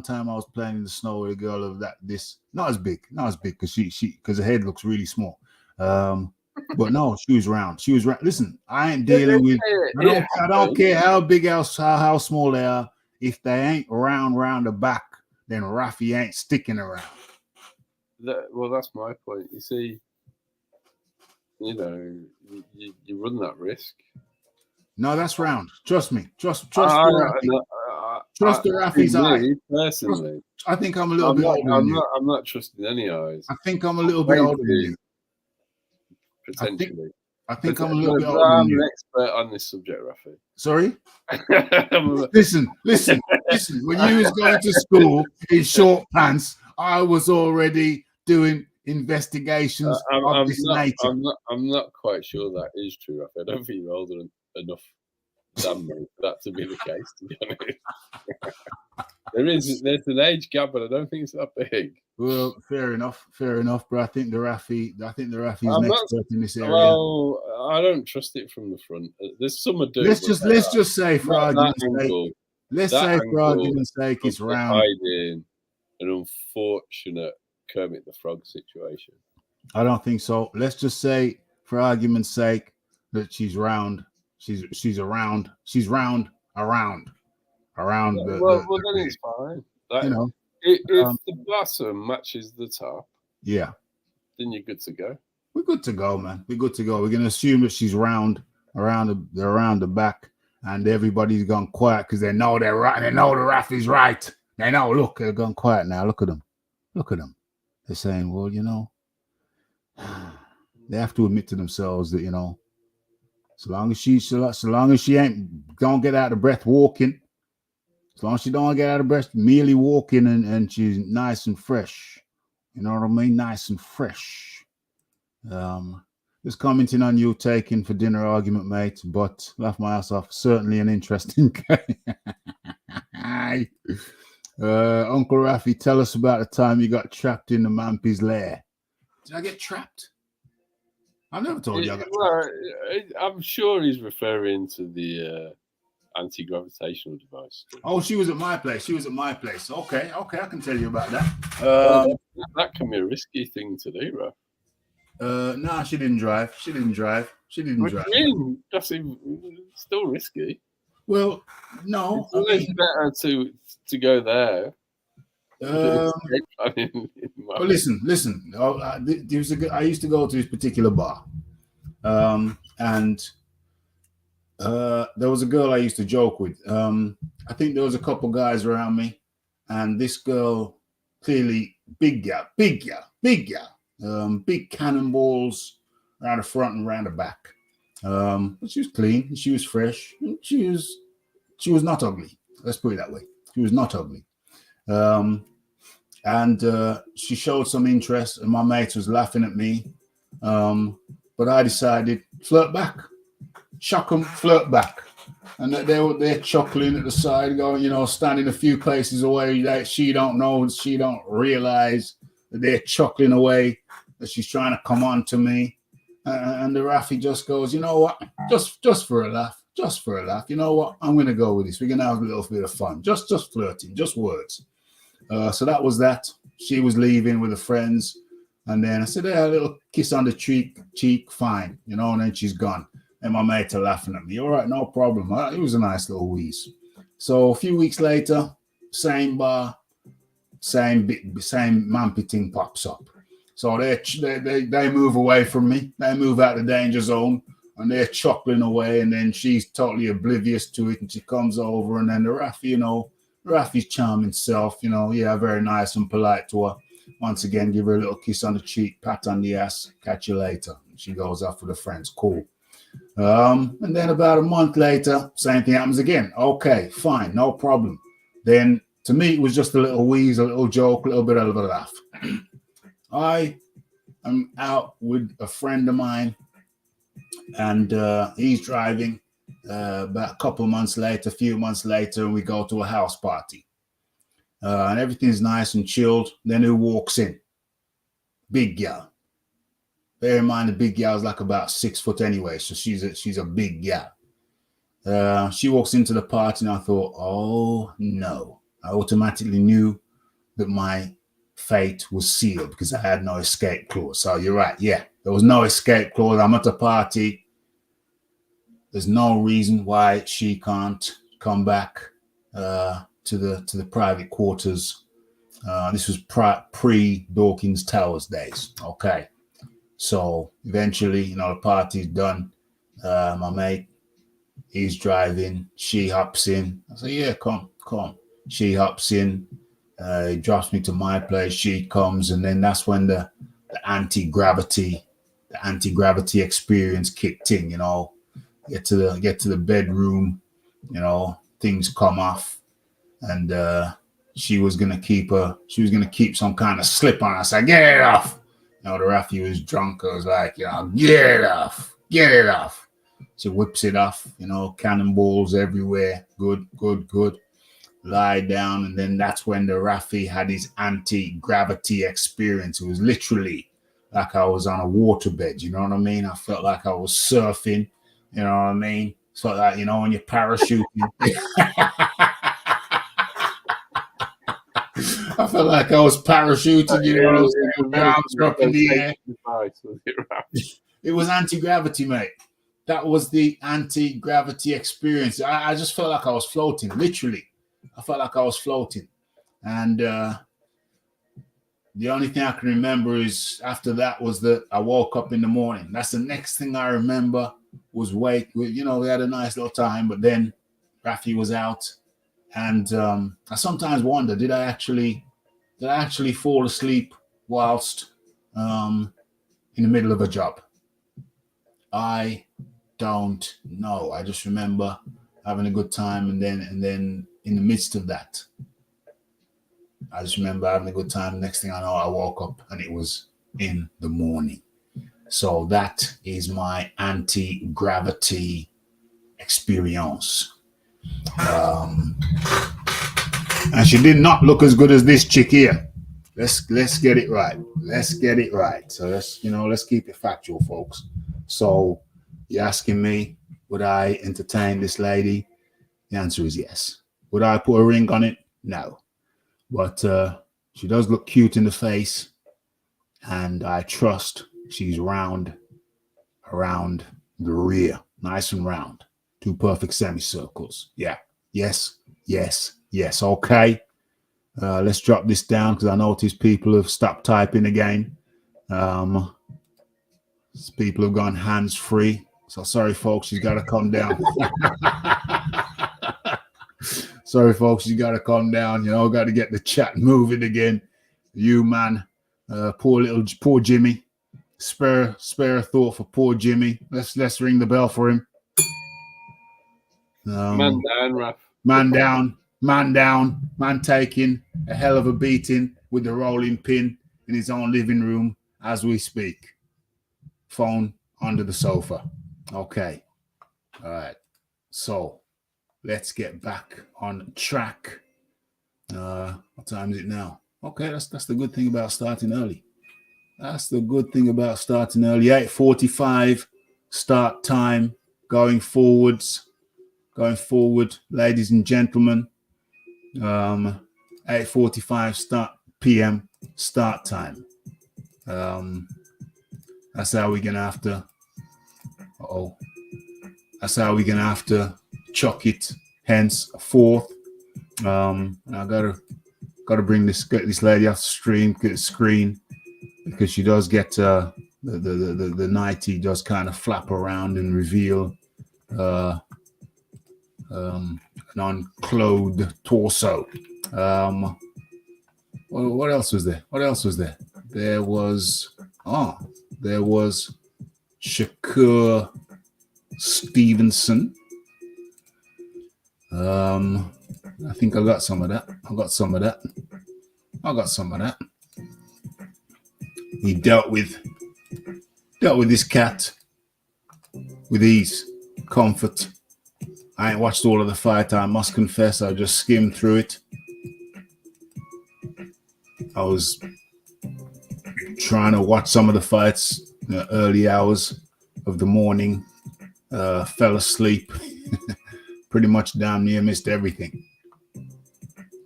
time I was playing in the snow with a girl of this not as big because because her head looks really small. But no, she was round. Listen, I ain't dealing with. I don't care how big, how small they are. If they ain't round the back, then Raphie ain't sticking around. That's my point. You see, you run that risk. No, that's round. Trust me. Trust the Raphie. Trust the Raphie's eye. Personally, I think I'm a little bit older than you. I'm not trusting any eyes. I think I'm a little bit older than you. Potentially. I think I'm a little bit older I'm than an you. expert on this subject, Raphie. Sorry? Listen. When you was going to school in short pants, I was already doing investigations of this nature. I'm not quite sure that is true, Raphie. I don't think you're older enough than me for that to be the case, to be honest. There's an age gap, but I don't think it's that big. Well, fair enough. But I think the Raphie's an expert in this area. Well, I don't trust it from the front. There's some I do. Let's just say for argument's sake. Let's say for argument's sake it's round. Hiding an unfortunate Kermit the Frog situation. I don't think so. Let's just say for argument's sake that she's round. She's around. She's round around. Well, then it's fine. If the bottom matches the top, yeah, then you're good to go. We're good to go, man. We're good to go. We're gonna assume that she's around the back, and everybody's gone quiet because they know they're right. They know the Raphie's right. They know. Look, they're gone quiet now. Look at them. They're saying, well, they have to admit to themselves that so long as she ain't don't get out of breath walking. As long as she don't get out of breath, merely walking and she's nice and fresh. You know what I mean? Nice and fresh. Just commenting on you taking for dinner argument, mate, but laugh my ass off. Certainly an interesting game. Uncle Raphie, tell us about the time you got trapped in the Mampy's lair. Did I get trapped? I've never told you I got trapped. I'm sure he's referring to the anti-gravitational device. Oh, she was at my place. Okay, I can tell you about that. That can be a risky thing to do, bro. No, she didn't drive. What do you mean? That's still risky. Well, no. It's better to go there. Well, listen. I used to go to this particular bar, and there was a girl I used to joke with. I think there was a couple guys around me, and this girl, clearly big gal, big cannonballs around the front and around the back. But she was clean, she was fresh, she was not ugly. Let's put it that way. She was not ugly. And she showed some interest, and my mate was laughing at me. But I decided flirt back. Shock them, flirt back. And they're chuckling at the side, going, standing a few paces away. That she don't realize that they're chuckling away, that she's trying to come on to me. And the Raphie just goes, you know what? Just for a laugh. You know what? I'm going to go with this. We're going to have a little bit of fun. Just flirting, just words. So that was that. She was leaving with her friends. And then I said, a little kiss on the cheek, fine. And then she's gone. And my mates are laughing at me. All right, no problem. It was a nice little wheeze. So a few weeks later, same bar, same Mampy thing pops up. So they move away from me. They move out the danger zone, and they're chuckling away. And then she's totally oblivious to it, and she comes over. And then the Raphie, Raphie's charming self, very nice and polite to her. Once again, give her a little kiss on the cheek, pat on the ass. Catch you later. She goes off with her friends. Cool. And then about a month later, same thing happens again. Okay, fine, no problem. Then to me, it was just a little wheeze, a little joke, a little bit of a laugh. I am out with a friend of mine, and he's driving. About a few months later, we go to a house party. And everything's nice and chilled. Then who walks in? Big gal. Bear in mind, the big gal is like about 6 foot anyway, so she's a big gal. She walks into the party, and I thought, oh no. I automatically knew that my fate was sealed because I had no escape clause. So you're right, yeah. There was no escape clause. I'm at a party. There's no reason why she can't come back to the private quarters. This was pre-Dawkins Towers days. Okay. So eventually, the party's done. My mate, he's driving. She hops in. I say, yeah, come. She hops in. He drops me to my place. She comes. And then that's when the anti-gravity the anti-gravity experience kicked in, you know. Get to the bedroom, you know, things come off, and she was gonna keep some kind of slip on. I said, get it off. You know, the Raphie was drunk. I was like, you know, get it off. She whips it off, you know, cannonballs everywhere. Good. Lie down, and then that's when the Raphie had his anti-gravity experience. It was literally like I was on a waterbed, you know what I mean? I felt like I was surfing, you know what I mean? So that, you know, when you're parachuting. I felt like I was parachuting, you know what I'm saying? My arms were up in the air. It was anti-gravity, mate. That was the anti-gravity experience. I just felt like I was floating, literally. I felt like I was floating. And the only thing I can remember is after that was that I woke up in the morning. That's the next thing I remember was you know, we had a nice little time, but then Raphie was out. And I sometimes wonder, did I actually fall asleep whilst in the middle of a job? I don't know. I just remember having a good time, and then in the midst of that, I just remember having a good time. Next thing I know, I woke up and it was in the morning. So that is my anti-gravity experience. And she did not look as good as this chick here. Let's get it right. Let's get it right. So let's keep it factual, folks. So you're asking me, would I entertain this lady? The answer is yes. Would I put a ring on it? No. But she does look cute in the face, and I trust she's round around the rear. Nice and round. 2 perfect semicircles. Yeah. Yes. Okay. Let's drop this down because I notice people have stopped typing again. People have gone hands-free. So sorry, folks, she's got to calm down. Sorry, folks, you got to calm down. You know, got to get the chat moving again. You, man, poor Jimmy. Spare a thought for poor Jimmy. Let's ring the bell for him. Man down, Raph. Man down. Man taking a hell of a beating with the rolling pin in his own living room as we speak. Phone under the sofa. Okay. All right. So let's get back on track. What time is it now? Okay, that's the good thing about starting early. That's the good thing about starting early. 8:45 start time. Going forward, ladies and gentlemen. 8:45 p.m. start time. That's how we're gonna have to. That's how we're gonna have to chuck it. Hence, a 4th. I gotta bring this lady off the screen because she does get the nightie does kind of flap around and reveal an unclothed torso. What else was there? There was Shakur Stevenson. I think I got some of that. He dealt with this cat with ease, comfort. I ain't watched all of the fight. I must confess, I just skimmed through it. I was trying to watch some of the fights in the early hours of the morning. Fell asleep. Pretty much damn near missed everything.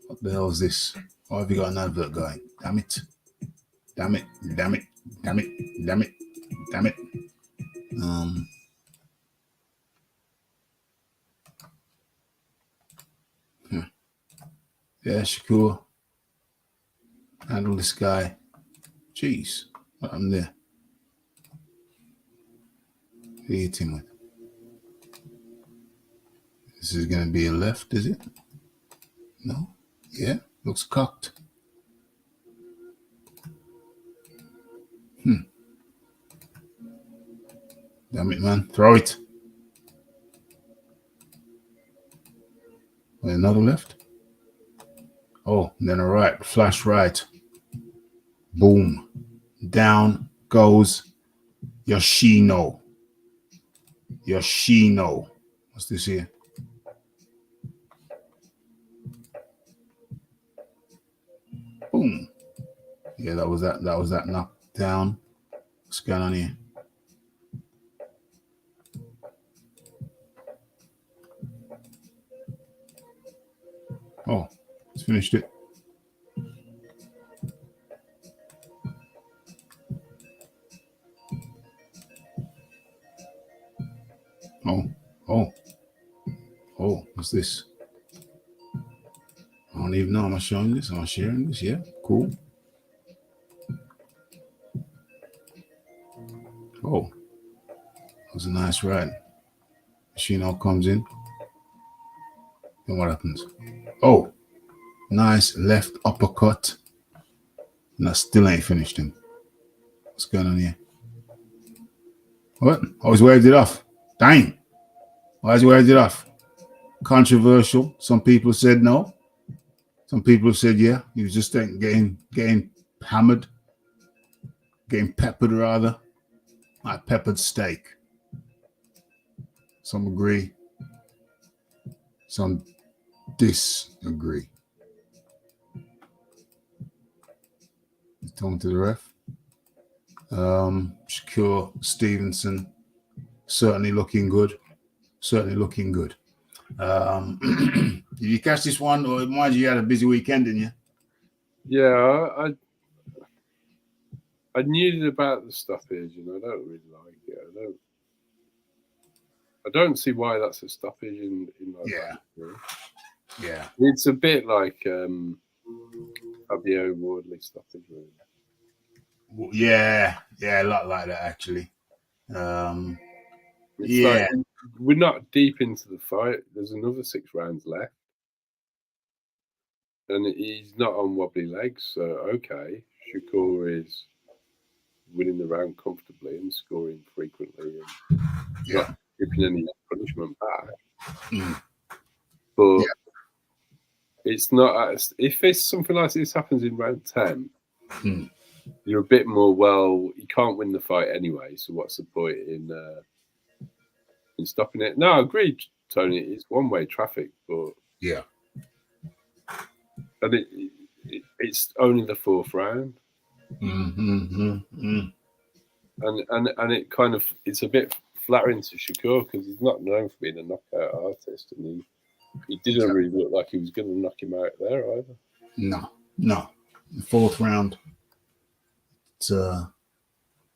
What the hell is this? Why have you got an advert going? Damn it. Yeah, Shakur. Handle this guy. Jeez. What happened there? What are you hitting with? This is going to be a left, is it? No? Yeah, looks cocked. Damn it, man. Throw it. Another left. Oh, and then a right. Flash right. Boom. Down goes Yoshino. Yoshino. What's this here? Boom. Yeah, that was that. That was that knockdown. What's going on here? Oh, it's finished it. Oh, what's this? I don't even know. Am I showing this? Am I sharing this? Yeah, cool. Oh, that was a nice ride. Yoshino comes in. And what happens? Oh, nice left uppercut. And that still ain't finished him. What's going on here? What? Oh, he's waved it off. Dang. Why has he waved it off? Controversial. Some people said no. Some people said yeah. He was just getting hammered. Getting peppered rather. Like peppered steak. Some agree. Some disagree. He's talking to the ref. Shakur Stevenson certainly looking good. Certainly looking good. Did you catch this one? Or mind you had a busy weekend, didn't you? Yeah, I knew about the stoppage, and I don't really like it. I don't see why that's a stoppage in my life. Yeah. It's a bit like Fabio Wardley stoppage, really. Yeah, a lot like that actually. Like, we're not deep into the fight. There's another 6 rounds left, and he's not on wobbly legs. So okay, Shakur is winning the round comfortably and scoring frequently, and not giving any punishment back. But it's not. If it's something like this happens in round 10, you're a bit more. Well, you can't win the fight anyway, so what's the point in stopping it? No, I agree, Tony. It's one-way traffic, but and it's only the 4th round, and it kind of it's a bit flattering to Shakur because he's not known for being a knockout artist, and he didn't really look like he was going to knock him out there either. No. The 4th round. It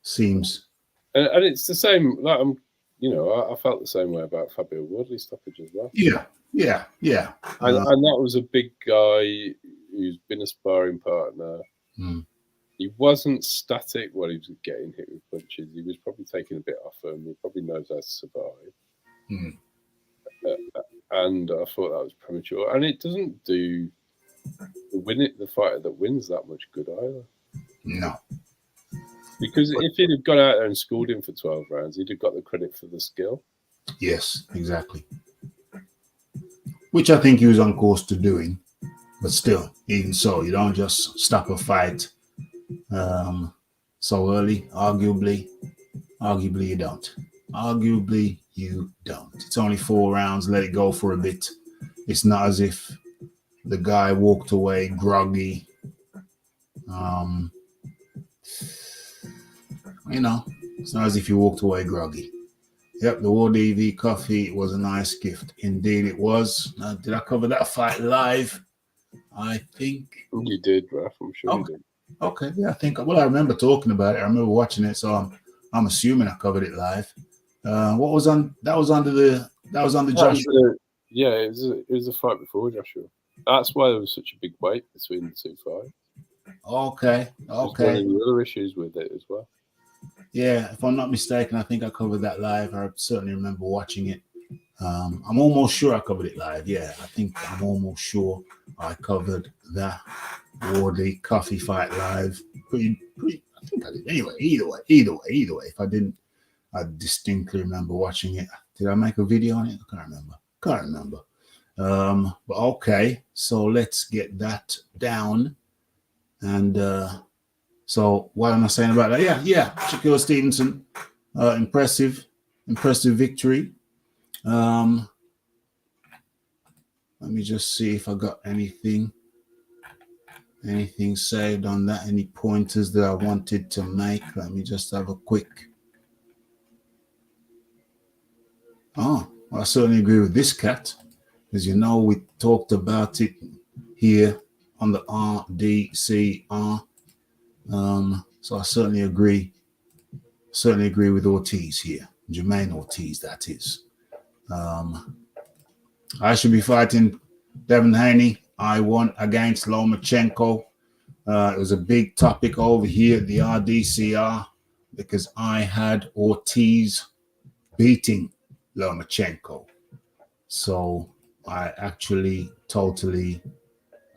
seems, and it's the same. Like I felt the same way about Fabio Wardley stoppage as well. Yeah. And that was a big guy who's been a sparring partner. He wasn't static while he was getting hit with punches. He was probably taking a bit off him. He probably knows how to survive. And I thought that was premature. And it doesn't do the fighter that wins that much good either. No. Because if he'd have gone out there and schooled him for 12 rounds, he'd have got the credit for the skill. Yes, exactly. Which I think he was on course to doing. But still, even so, you don't just stop a fight so early. Arguably you don't. It's only 4 rounds. Let it go for a bit. It's not as if the guy walked away groggy. It's not as if you walked away groggy. Yep, the World EV coffee was a nice gift. Indeed, it was. Did I cover that fight live? I think you did, Raph. I'm sure you did. Okay, yeah, I remember talking about it. I remember watching it, so I'm assuming I covered it live. What was on? That was on the Joshua. It was a fight before Joshua. That's why there was such a big wait between the 2 fights. Okay. One of the other issues with it as well. Yeah, if I'm not mistaken, I think I covered that live. I certainly remember watching it. I'm almost sure I covered it live. Yeah, I'm almost sure I covered that Wardley coffee fight live. Pretty. I think I did. Anyway, either way. If I didn't, I distinctly remember watching it. Did I make a video on it? I can't remember. But okay, so let's get that down. And so what am I saying about that? Yeah, Shakur Stevenson, impressive victory. Let me just see if I got anything saved on that, any pointers that I wanted to make. Let me just have a quick. Oh, I certainly agree with this cat, because you know we talked about it here on the RDCR. So I certainly agree with Ortiz here, Jermaine Ortiz, that is. I should be fighting Devin Haney. I won against Lomachenko. It was a big topic over here at the RDCR because I had Ortiz beating Lomachenko. So I actually totally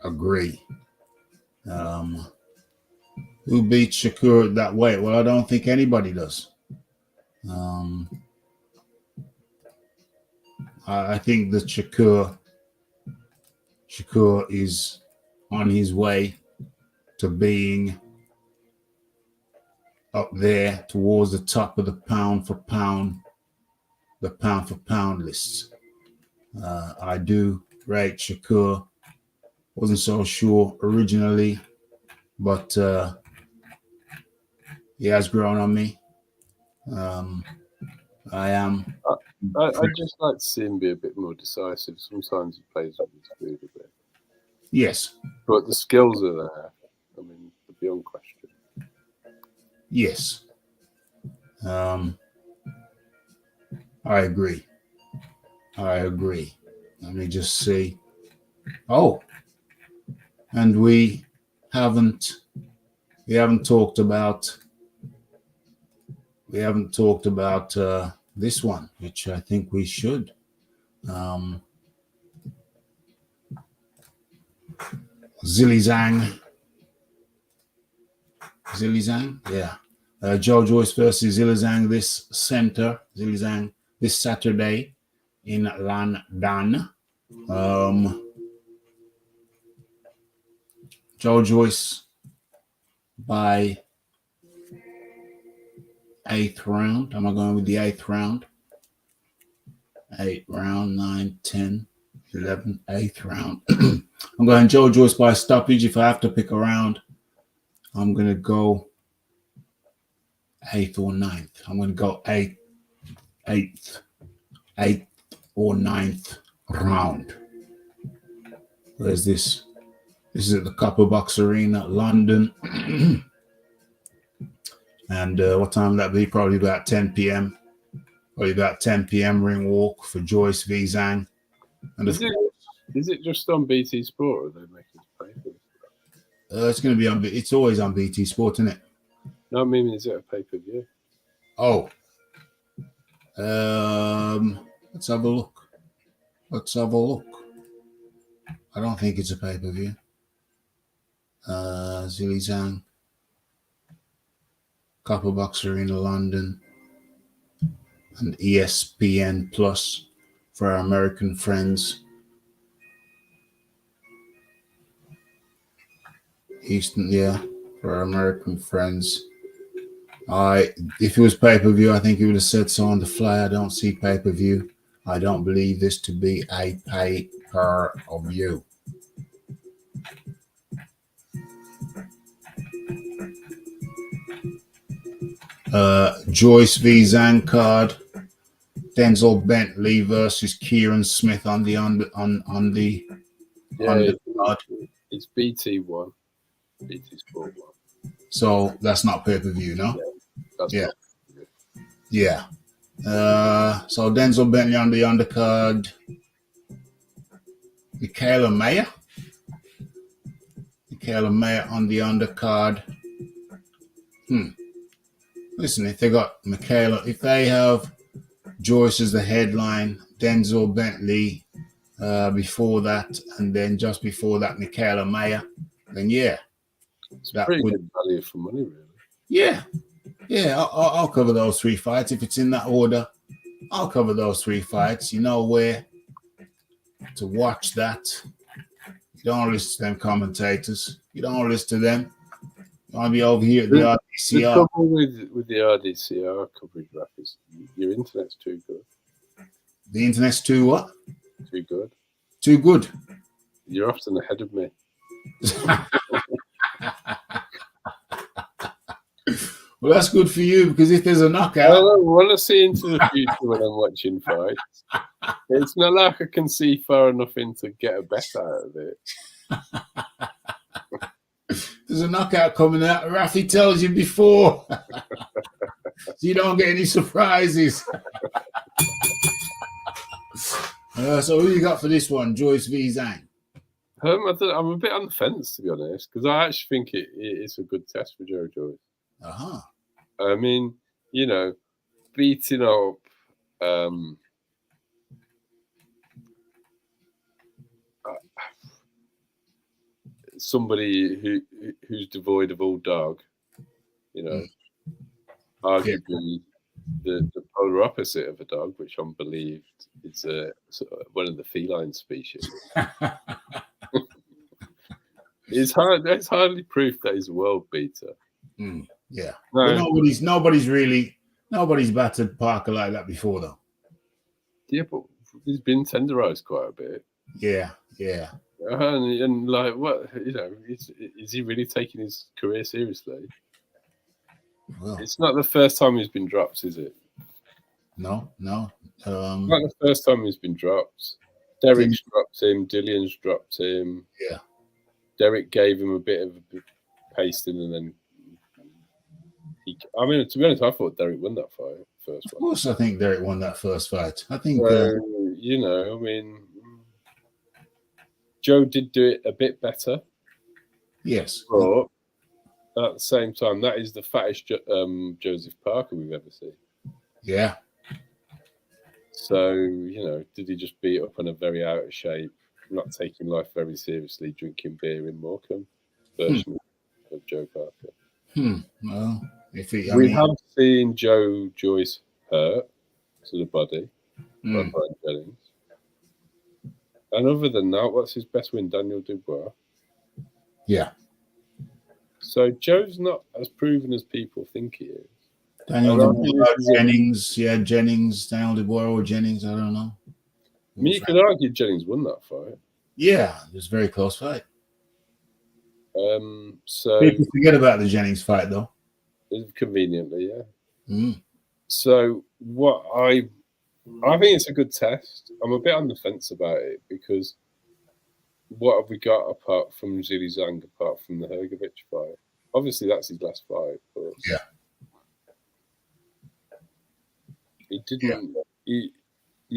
agree. Who beats Shakur that way? Well, I don't think anybody does. I think that Shakur is on his way to being up there towards the top of the pound for pound lists. I do rate Shakur. Wasn't so sure originally, but he has grown on me. I just like to see him be a bit more decisive. Sometimes he plays with his food a bit. Yes. But the skills are there. I mean, beyond question. Yes. I agree. Let me just see. Oh, and we haven't talked about this one, which I think we should. Zhang, yeah. Joe Joyce versus Zhang this Saturday in London. Joe Joyce by 8th round. Am I going with the 8th round? 8th round, 9, 10, 11, 8th round. I'm going Joe Joyce by stoppage. If I have to pick a round, I'm going to go 8th or 9th. I'm going to go 8th or 9th round. Where's this? This is at the Copper Box Arena, London. And what time will that be? Probably about 10 p.m. Probably about 10 p.m. ring walk for Joyce v. Zhang. And is it just on BT Sport, or are they making it pay for it? It's going to be on. It's always on BT Sport, isn't it? No, I mean, is it a pay-per-view? Oh. Let's have a look. I don't think it's a pay-per-view. Zhang, Copper Box Arena, London, and ESPN Plus for our American friends. Eastern, yeah, for our American friends. If it was pay-per-view, I think it would have said so on the fly. I don't see pay-per-view. I don't believe this to be a pay-per-view. Joyce v. Zhang card. Denzel Bentley versus Kieran Smith on the card. It's BT1. BT Sport 1. So that's not pay-per-view, no? Yeah. So Denzel Bentley on the undercard. Michaela Mayer on the undercard. Listen, if they got Michaela, if they have Joyce as the headline, Denzel Bentley before that, and then just before that, Michaela Mayer, then yeah. It's pretty good value for money, really. Yeah. Yeah, I'll cover those 3 fights if it's in that order. I'll cover those 3 fights. You know where to watch that. You don't listen to them commentators. You don't listen to them. You want to be over here at the The RDCR. trouble with the RDCR coverage, Raph, is your internet's too good. The internet's too what? Too good. Too good. You're often ahead of me. Well, that's good for you because if there's a knockout, I want to see into the future when I'm watching fights. It's not like I can see far enough in to get a bet out of it. there's a knockout coming out. Raphie tells you before, so you don't get any surprises. So who you got for this one? Joyce v. Zhang. I'm a bit on the fence, to be honest, because I actually think it's a good test for Joe Joyce. Uh-huh. I mean, you know, beating up somebody who's devoid of all dog, you know, arguably the polar opposite of a dog, which I'm believed is one of the feline species. It's hardly proof that he's a world beater. Yeah, No. but nobody's battered Parker like that before, though. Yeah, but he's been tenderized quite a bit. Yeah. And like, what, you know, is he really taking his career seriously? Well, It's not the first time he's been dropped, is it? no. Not the first time he's been dropped. Derek's dropped him. Dillian's dropped him. Yeah. Derek gave him a bit of a pasting, and then to be honest, I thought Derek won that fight first Of one. course, I think Derek won that first fight. I think, You know, I mean, Joe did do it a bit better. yes. But at the same time, that is the fattest Joseph Parker we've ever seen. Yeah. So, you know, did he just beat up on a very out of shape, not taking life very seriously, drinking beer in Morecambe version of Joe Parker? Well, We have seen Joe Joyce hurt to the body by Brian Jennings. And other than that, what's his best win? Daniel Dubois. Yeah. So Joe's not as proven as people think he is. Daniel Dubois, Jennings. Yeah, Jennings. Daniel Dubois or Jennings. I don't know. I mean, you could argue Jennings won that fight. Yeah, it was a very close fight. So People forget about the Jennings fight, though. Conveniently, yeah. So what I think it's a good test. I'm a bit on the fence about it because what have we got apart from Zhilei Zhang, apart from the Hrgovic fight? Obviously, that's his last fight, but he didn't. He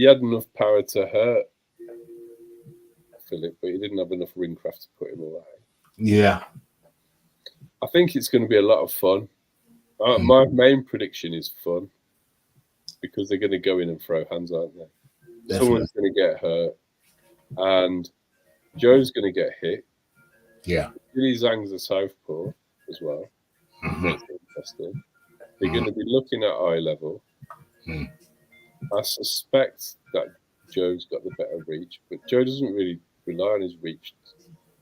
had enough power to hurt Philip, but he didn't have enough ring craft to put him away. Yeah. I think it's going to be a lot of fun. My main prediction is fun because they're going to go in and throw hands, aren't they? Definitely. Someone's going to get hurt, and Joe's going to get hit. Yeah. Zhilei Zhang's a southpaw as well. That's interesting. They're going to be looking at eye level. I suspect that Joe's got the better reach, but Joe doesn't really rely on his reach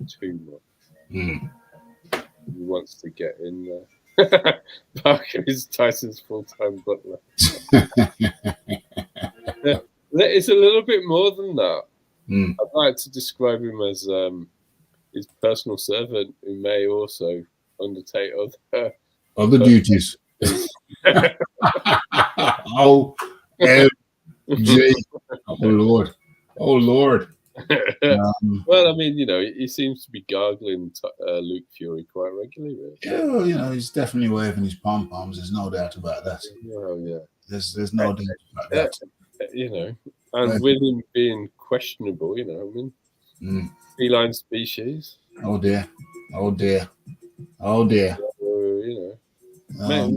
too much. He wants to get in there. Parker is Tyson's full-time butler. It's a little bit more than that. I'd like to describe him as his personal servant who may also undertake other duties. Oh, MG. Oh, Lord. Well, I mean, you know, he seems to be gargling Luke Fury quite regularly. Really. Yeah, well, you know, he's definitely waving his pom-poms. There's no doubt about that. Oh, yeah. There's no doubt about that. You know, and with him being questionable, you know, I mean, feline species. Oh, dear. So, you know,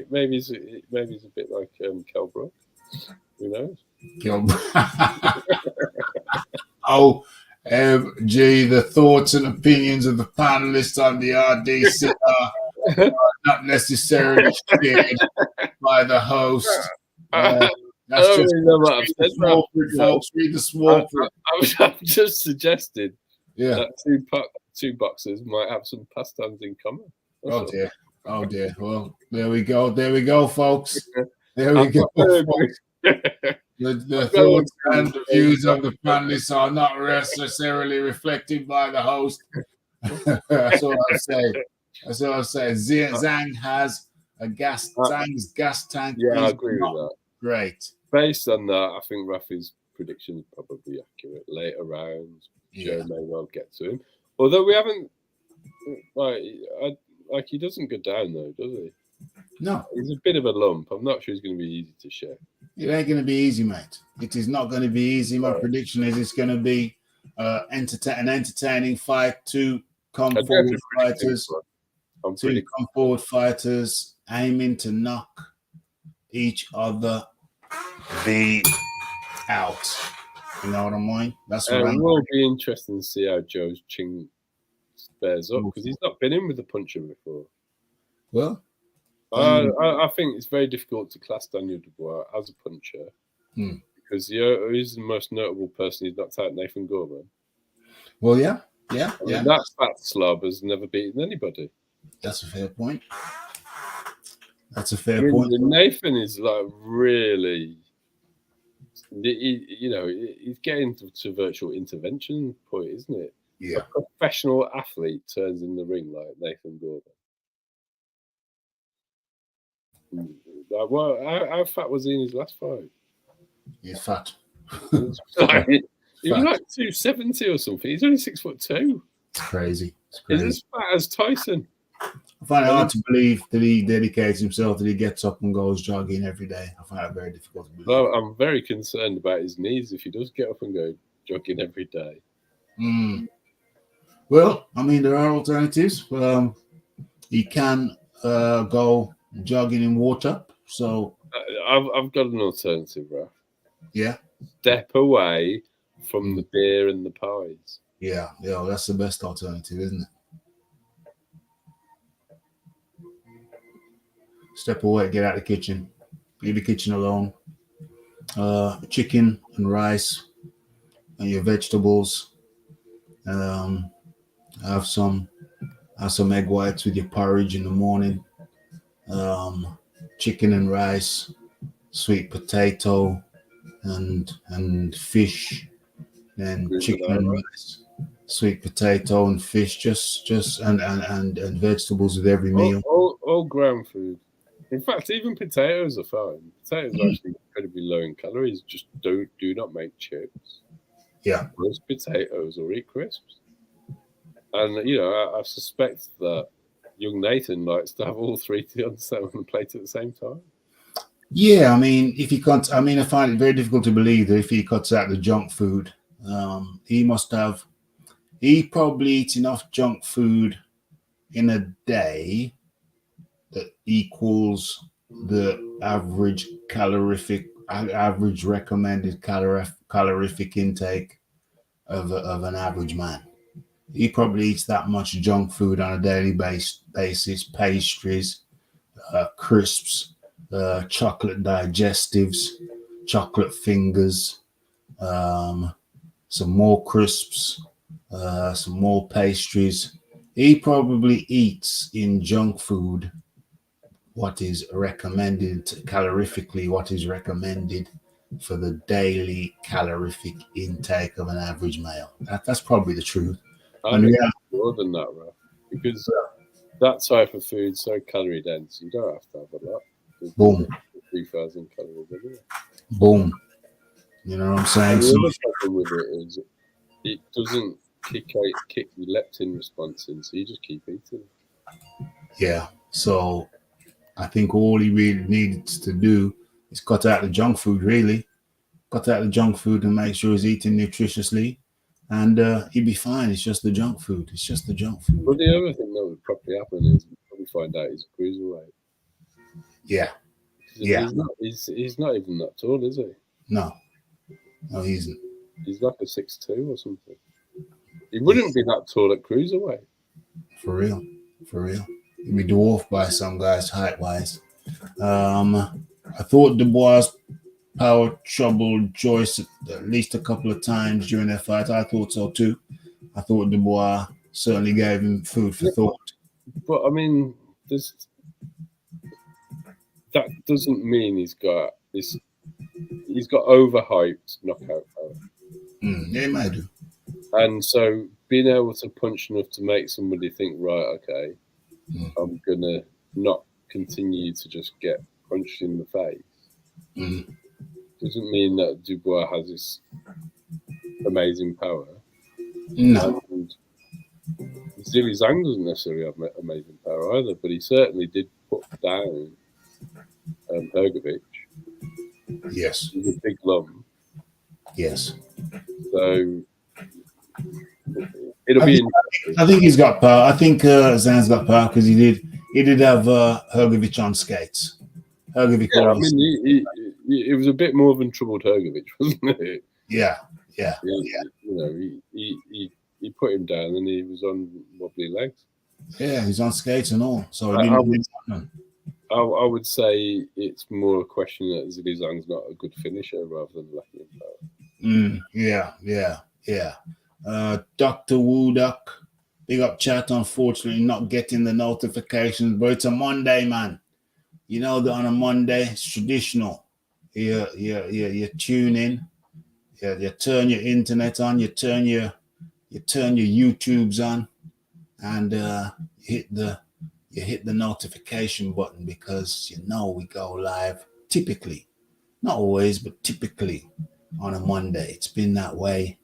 maybe he's a bit like Kell Brook. Who knows? Oh, MG, the thoughts and opinions of the panelists on the RDC not necessarily shared by the host. I That's don't just really know what I've said. small print, folks. Read the small print. I've just suggested Yeah. that two boxers might have some pastimes in common. Oh dear. Oh dear. Well, there we go. There we go, folks. There we go. Folks. The thoughts and the views of the panelists are not necessarily reflected by the host. That's all I'm saying. That's all I'm saying. Zhang has Zhang's gas tank. Yeah, I is agree with not that. great. Based on that, I think Raphie's prediction is probably accurate. Later rounds, Joe may well get to him. Although we haven't, like he doesn't go down though, does he? No. He's a bit of a lump. I'm not sure he's going to be easy to share. It ain't going to be easy, mate. It is not going to be easy. My prediction is it's going to be an entertaining fight. Two come forward fighters aiming to knock each other out. You know what I mean? That's what it will be interesting to see how Joe's chin bears up because he's not been in with a puncher before. Well, I think it's very difficult to class Daniel Dubois as a puncher because he's the most notable person he's knocked out, Nathan Gorman. Well, yeah. I mean, that fat slob has never beaten anybody. That's a fair point. Point. Nathan is like really, he's getting to virtual intervention point, isn't it? Yeah. A professional athlete turns in the ring like Nathan Gorman. How fat was he in his last fight? He's fat. He was like 270 or something. He's only 6'2". It's crazy. He's as fat as Tyson. I find it hard to believe that he dedicates himself, that he gets up and goes jogging every day. I find it very difficult to believe. Well, I'm very concerned about his knees if he does get up and go jogging every day. Well, I mean, there are alternatives. He can go jogging in water. So I've got an alternative, Raph. Yeah. Step away from the beer and the pies. Yeah, that's the best alternative, isn't it? Step away, get out of the kitchen. Leave the kitchen alone. Chicken and rice and your vegetables. Have some egg whites with your porridge in the morning. Chicken and rice, sweet potato, and fish. Then chicken and rice, sweet potato and fish, just and vegetables with every meal. All ground food. In fact, even potatoes are fine. Potatoes are actually incredibly low in calories. Just do not make chips. Yeah. Roast potatoes or eat crisps. And I suspect that young Nathan likes to have all three on the plate at the same time. Yeah, I mean, if he cuts, I find it very difficult to believe that if he cuts out the junk food, he probably eats enough junk food in a day that equals the average recommended calorific intake of an average man. He probably eats that much junk food on a daily basis, pastries, crisps, chocolate digestives, chocolate fingers, some more crisps, some more pastries. He probably eats in junk food what is recommended calorifically, what is recommended for the daily calorific intake of an average male. That's probably the truth. I think more than that, Ralph, because that type of food is so calorie dense. You don't have to have a lot. Boom. 3,000 calories every day. Boom. You know what I'm saying? The other problem with it is it doesn't kick the leptin response in, so you just keep eating. Yeah. So I think all he really needs to do is cut out the junk food, really. Cut out the junk food and make sure he's eating nutritiously. And he'd be fine. It's just the junk food. Well, the other thing that would probably happen is we'd probably find out he's a cruiserweight. Yeah. He's not even that tall, is he? No, he isn't. He's like a 6'2" or something. He wouldn't be that tall at cruiserweight. For real. He'll be dwarfed by some guys height-wise. I thought Dubois' power troubled Joyce at least a couple of times during their fight. I thought so too. I thought Dubois certainly gave him food for thought. But I mean, that doesn't mean he's got this. He's got overhyped knockout power. Yeah, he might do. And so being able to punch enough to make somebody think, right, okay, I'm gonna not continue to just get punched in the face. Doesn't mean that Dubois has this amazing power. No. And Zhilei Zhang doesn't necessarily have amazing power either, but he certainly did put down Hrgović. Yes. He's a big lump. Yes. So it'll be. I think he's got power. I think Zhang's got power because he did have Hrgović on skates. Hrgović. Yeah, I mean, it was a bit more than troubled Hrgović, wasn't it? Yeah. You know, he put him down and he was on wobbly legs. Yeah, he's on skates and all. So I would say it's more a question that Zhilei Zhang's not a good finisher rather than lacking in power. Yeah. Dr. Wooduk, big up chat. Unfortunately, not getting the notifications, but it's a Monday, man. You know that on a Monday it's traditional. You tune in. You turn your internet on. You turn your YouTubes on, and you hit the notification button because you know we go live typically, not always, but typically on a Monday. It's been that way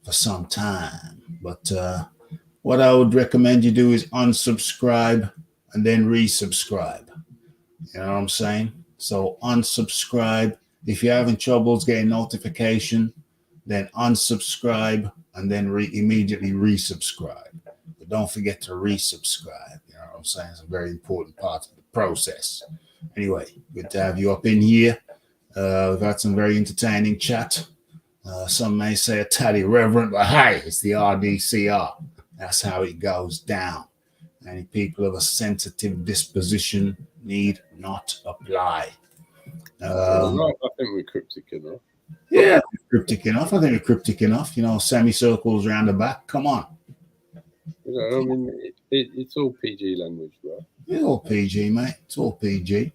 for some time. But what I would recommend you do is unsubscribe and then resubscribe. You know what I'm saying? So unsubscribe. If you're having troubles getting notification, then unsubscribe and then immediately resubscribe. But don't forget to resubscribe. You know what I'm saying? It's a very important part of the process. Anyway, good to have you up in here. We've had some very entertaining chat. Some may say a tad irreverent, but hey, it's the RDCR. That's how it goes down. Any people of a sensitive disposition need not apply. I think we're cryptic enough. Yeah, cryptic enough. I think we're cryptic enough. You know, semicircles around the back. Come on. You know, I mean, it's all PG language, bro. It's all PG, mate. It's all PG.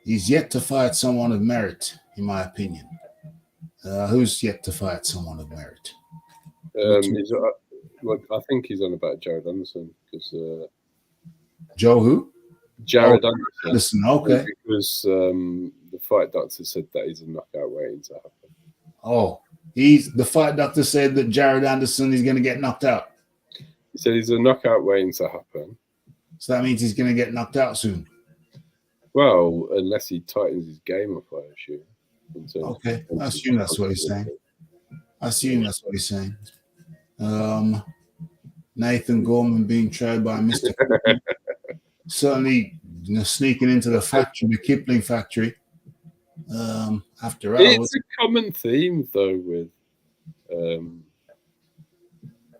He's yet to fight someone of merit, in my opinion. Who's yet to fight someone of merit? I think he's on about Jared Anderson because Joe who? Jared Anderson. Okay. Because the fight doctor said that he's a knockout waiting to happen. Oh, the fight doctor said that Jared Anderson is going to get knocked out. He said he's a knockout waiting to happen. So that means he's going to get knocked out soon. Well, unless he tightens his game up, I assume. Okay, I assume that's what he's saying. Nathan Gorman being trailed by Mr. Certainly, sneaking into the factory, the Kipling factory. After hours, it's a common theme though with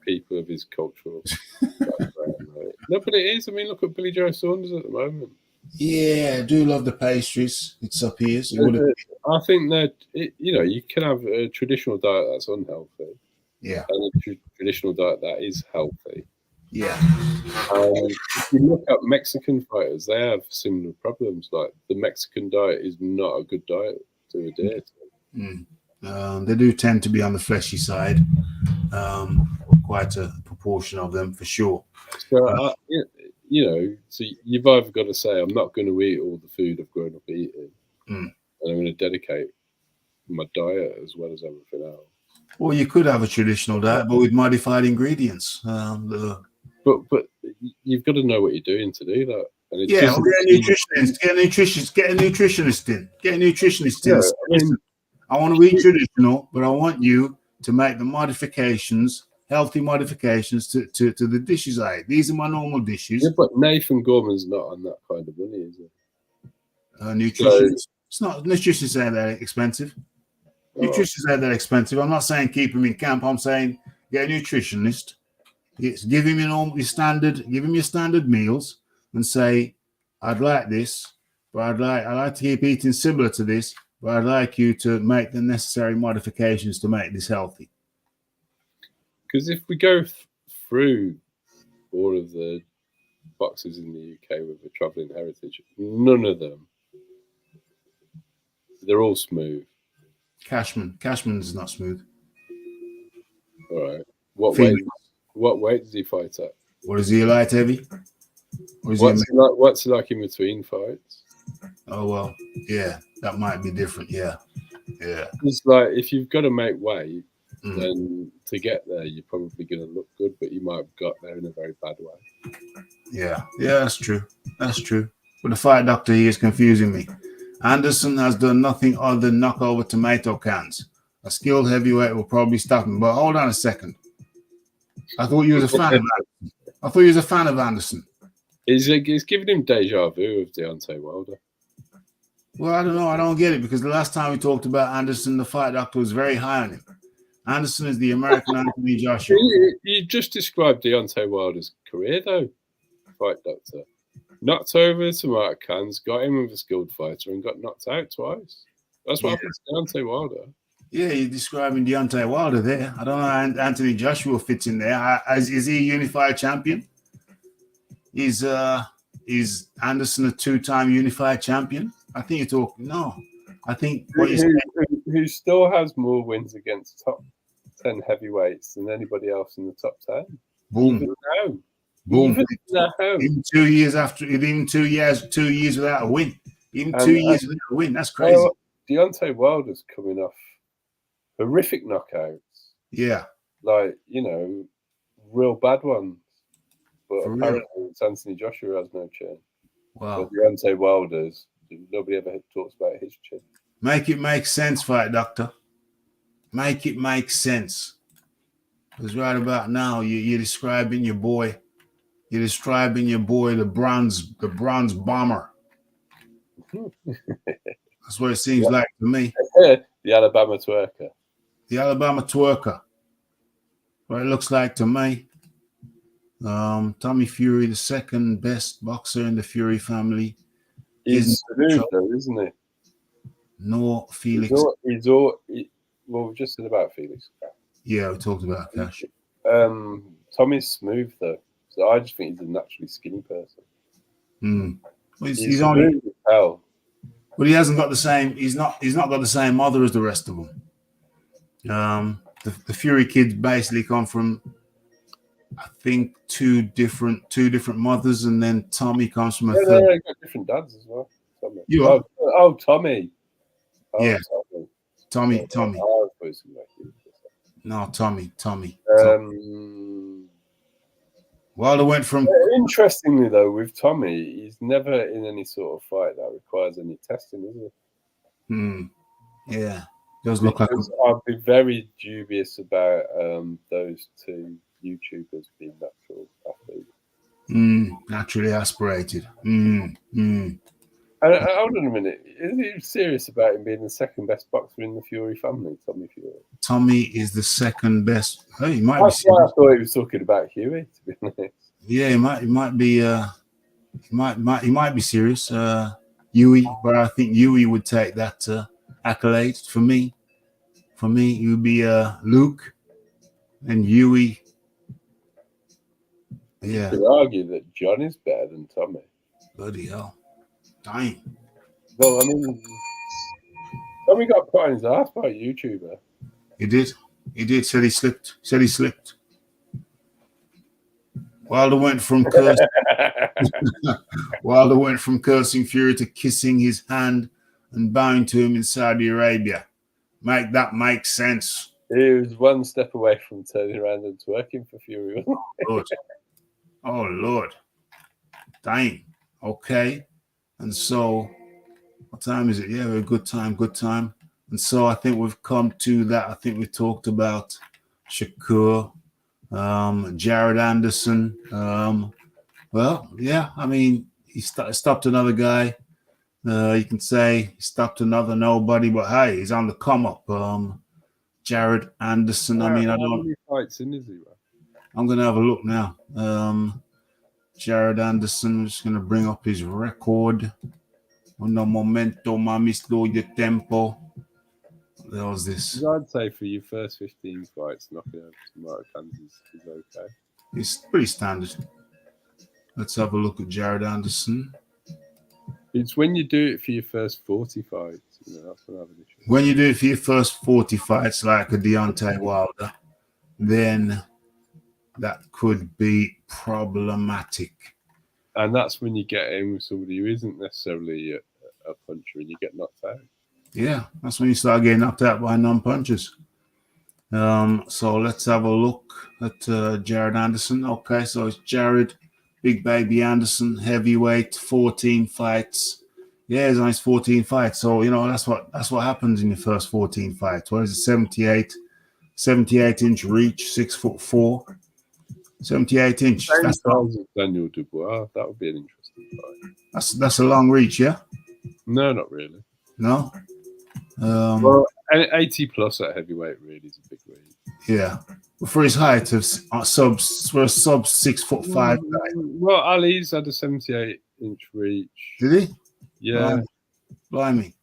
people of his cultural background. Right? No, but it is. I mean, look at Billy Joe Saunders at the moment. Yeah, I do love the pastries. It's up here. I think that you can have a traditional diet that's unhealthy. Yeah, and a traditional diet that is healthy. Yeah. If you look at Mexican fighters, they have similar problems. Like the Mexican diet is not a good diet to adhere to. They do tend to be on the fleshy side. Quite a proportion of them, for sure. So, so you've either got to say, I'm not going to eat all the food I've grown up eating, and I'm going to dedicate my diet as well as everything else. Well, you could have a traditional diet, but with modified ingredients. But you've got to know what you're doing to do that. And get a nutritionist in. Yeah, I want to eat traditional, but I want you to make the modifications, healthy modifications to the dishes I eat. These are my normal dishes. Yeah, but Nathan Gorman's not on that kind of money, is it? Nutritionist. It's not. Nutritionists ain't that expensive. Nutritionists ain't that expensive. I'm not saying keep him in camp. I'm saying get a nutritionist Yes, give him your standard meals and say, I'd like this, but I like to keep eating similar to this, but I'd like you to make the necessary modifications to make this healthy. Because if we go through all of the boxers in the UK with a travelling heritage, none of them, they're all smooth. Cashman's not smooth. All right. What weight does he fight at? What is he, a light heavy? Or is What's he like in between fights? Oh well, yeah, that might be different. Yeah. It's like if you've got to make weight, then to get there, you're probably going to look good, but you might have got there in a very bad way. Yeah, that's true. But the fight doctor here is confusing me. Anderson has done nothing other than knock over tomato cans. A skilled heavyweight will probably stop him. But hold on a second. I thought you was a fan of Anderson. I thought you was a fan of Anderson. It's giving him deja vu of Deontay Wilder. Well, I don't know. I don't get it because the last time we talked about Anderson, the fight doctor was very high on him. Anderson is the American Anthony Joshua. You just described Deontay Wilder's career, though. Fight doctor. Knocked over tomato cans, got him with a skilled fighter, and got knocked out twice. That's what happened to Deontay Wilder. Yeah, you're describing Deontay Wilder there. I don't know how Anthony Joshua fits in there. Is he a unified champion? Is Anderson a two-time unified champion? I think you're talking. No, I think who still has more wins against top 10 heavyweights than anybody else in the top 10. Boom. Boom. Even 2 years after, even 2 years without a win. Even 2 years without a win. That's crazy. Well, Deontay Wilder's coming off horrific knockouts. Yeah. Like, real bad ones. But apparently it's Anthony Joshua has no chin. Wow. But Deontay Wilder's, nobody ever talks about his chin. Make it make sense, fight doctor. Make it make sense. Because right about now, you're describing your boy. You're describing your boy, the bronze bomber. That's what it seems like to me. The Alabama twerker. The Alabama twerker. What it looks like to me. Tommy Fury, the second best boxer in the Fury family. He's smooth, though, isn't he? No, Felix. Well, we've just said about Felix. Yeah, we talked about Cash. Tommy's smooth, though. So I just think he's a naturally skinny person. Well, he's only hell. But he hasn't got the same. He's not got the same mother as the rest of them. The Fury kids basically come from, I think, two different mothers, and then Tommy comes from a third. They've got different dads as well. Tommy. Tommy. Yeah, Tommy. No, Tommy. Wilder went from. Interestingly, though, with Tommy, he's never in any sort of fight that requires any testing, is he? Yeah, does look like. I'd be very dubious about those two YouTubers being natural athletes. Naturally aspirated. Hold on a minute. Is he serious about him being the second best boxer in the Fury family, Tommy Fury? Tommy is the second best. Hey, he might That's be. Why I thought he was talking about Huey, to be honest. Yeah, he might be. He might be serious. Huey, but I think Huey would take that accolade for me. For me, it would be Luke and Huey. Yeah. You could argue that John is better than Tommy. Bloody hell. Dying. Well, I mean, Tommy got put on his ass by a YouTuber. He did. Said he slipped. Wilder went from cursing Fury to kissing his hand and bowing to him in Saudi Arabia. Make that make sense. He was one step away from turning around and twerking for Fury. Oh Lord. Dang. Okay. And so, what time is it? Yeah, a good time. And so I think we've come to that. I think we talked about Shakur, Jared Anderson. Well, yeah, I mean, he stopped another guy. You can say he stopped another nobody, but hey, he's on the come up. Jared Anderson. I mean, I don't. How many fights in is he? I'm going to have a look now. Jared Anderson, I'm just going to bring up his record. Uno momento, mamisto de tempo. What the hell is this? I'd say for your first 15 fights, knocking out Marokans is okay. It's pretty standard. Let's have a look at Jared Anderson. It's when you do it for your first 40 fights, that's when I have an issue. When you do it for your first 40 fights, like a Deontay Wilder, then that could be problematic. And that's when you get in with somebody who isn't necessarily a puncher and you get knocked out. Yeah, that's when you start getting knocked out by non-punchers. So let's have a look at Jared Anderson. Okay, so it's Jared, Big Baby Anderson, heavyweight, 14 fights. Yeah, it's nice 14 fights. So that's what happens in your first 14 fights. What is it? 78-inch reach, 6'4", 78-inch. Same size as Daniel Dubois. That would be an interesting fight. That's a long reach, yeah. No, not really. No. Well, 80 plus at heavyweight really is a big reach. Yeah, but for his height of sub 6'5" guy. Well, Ali's had a 78-inch reach. Did he? Yeah. Blimey.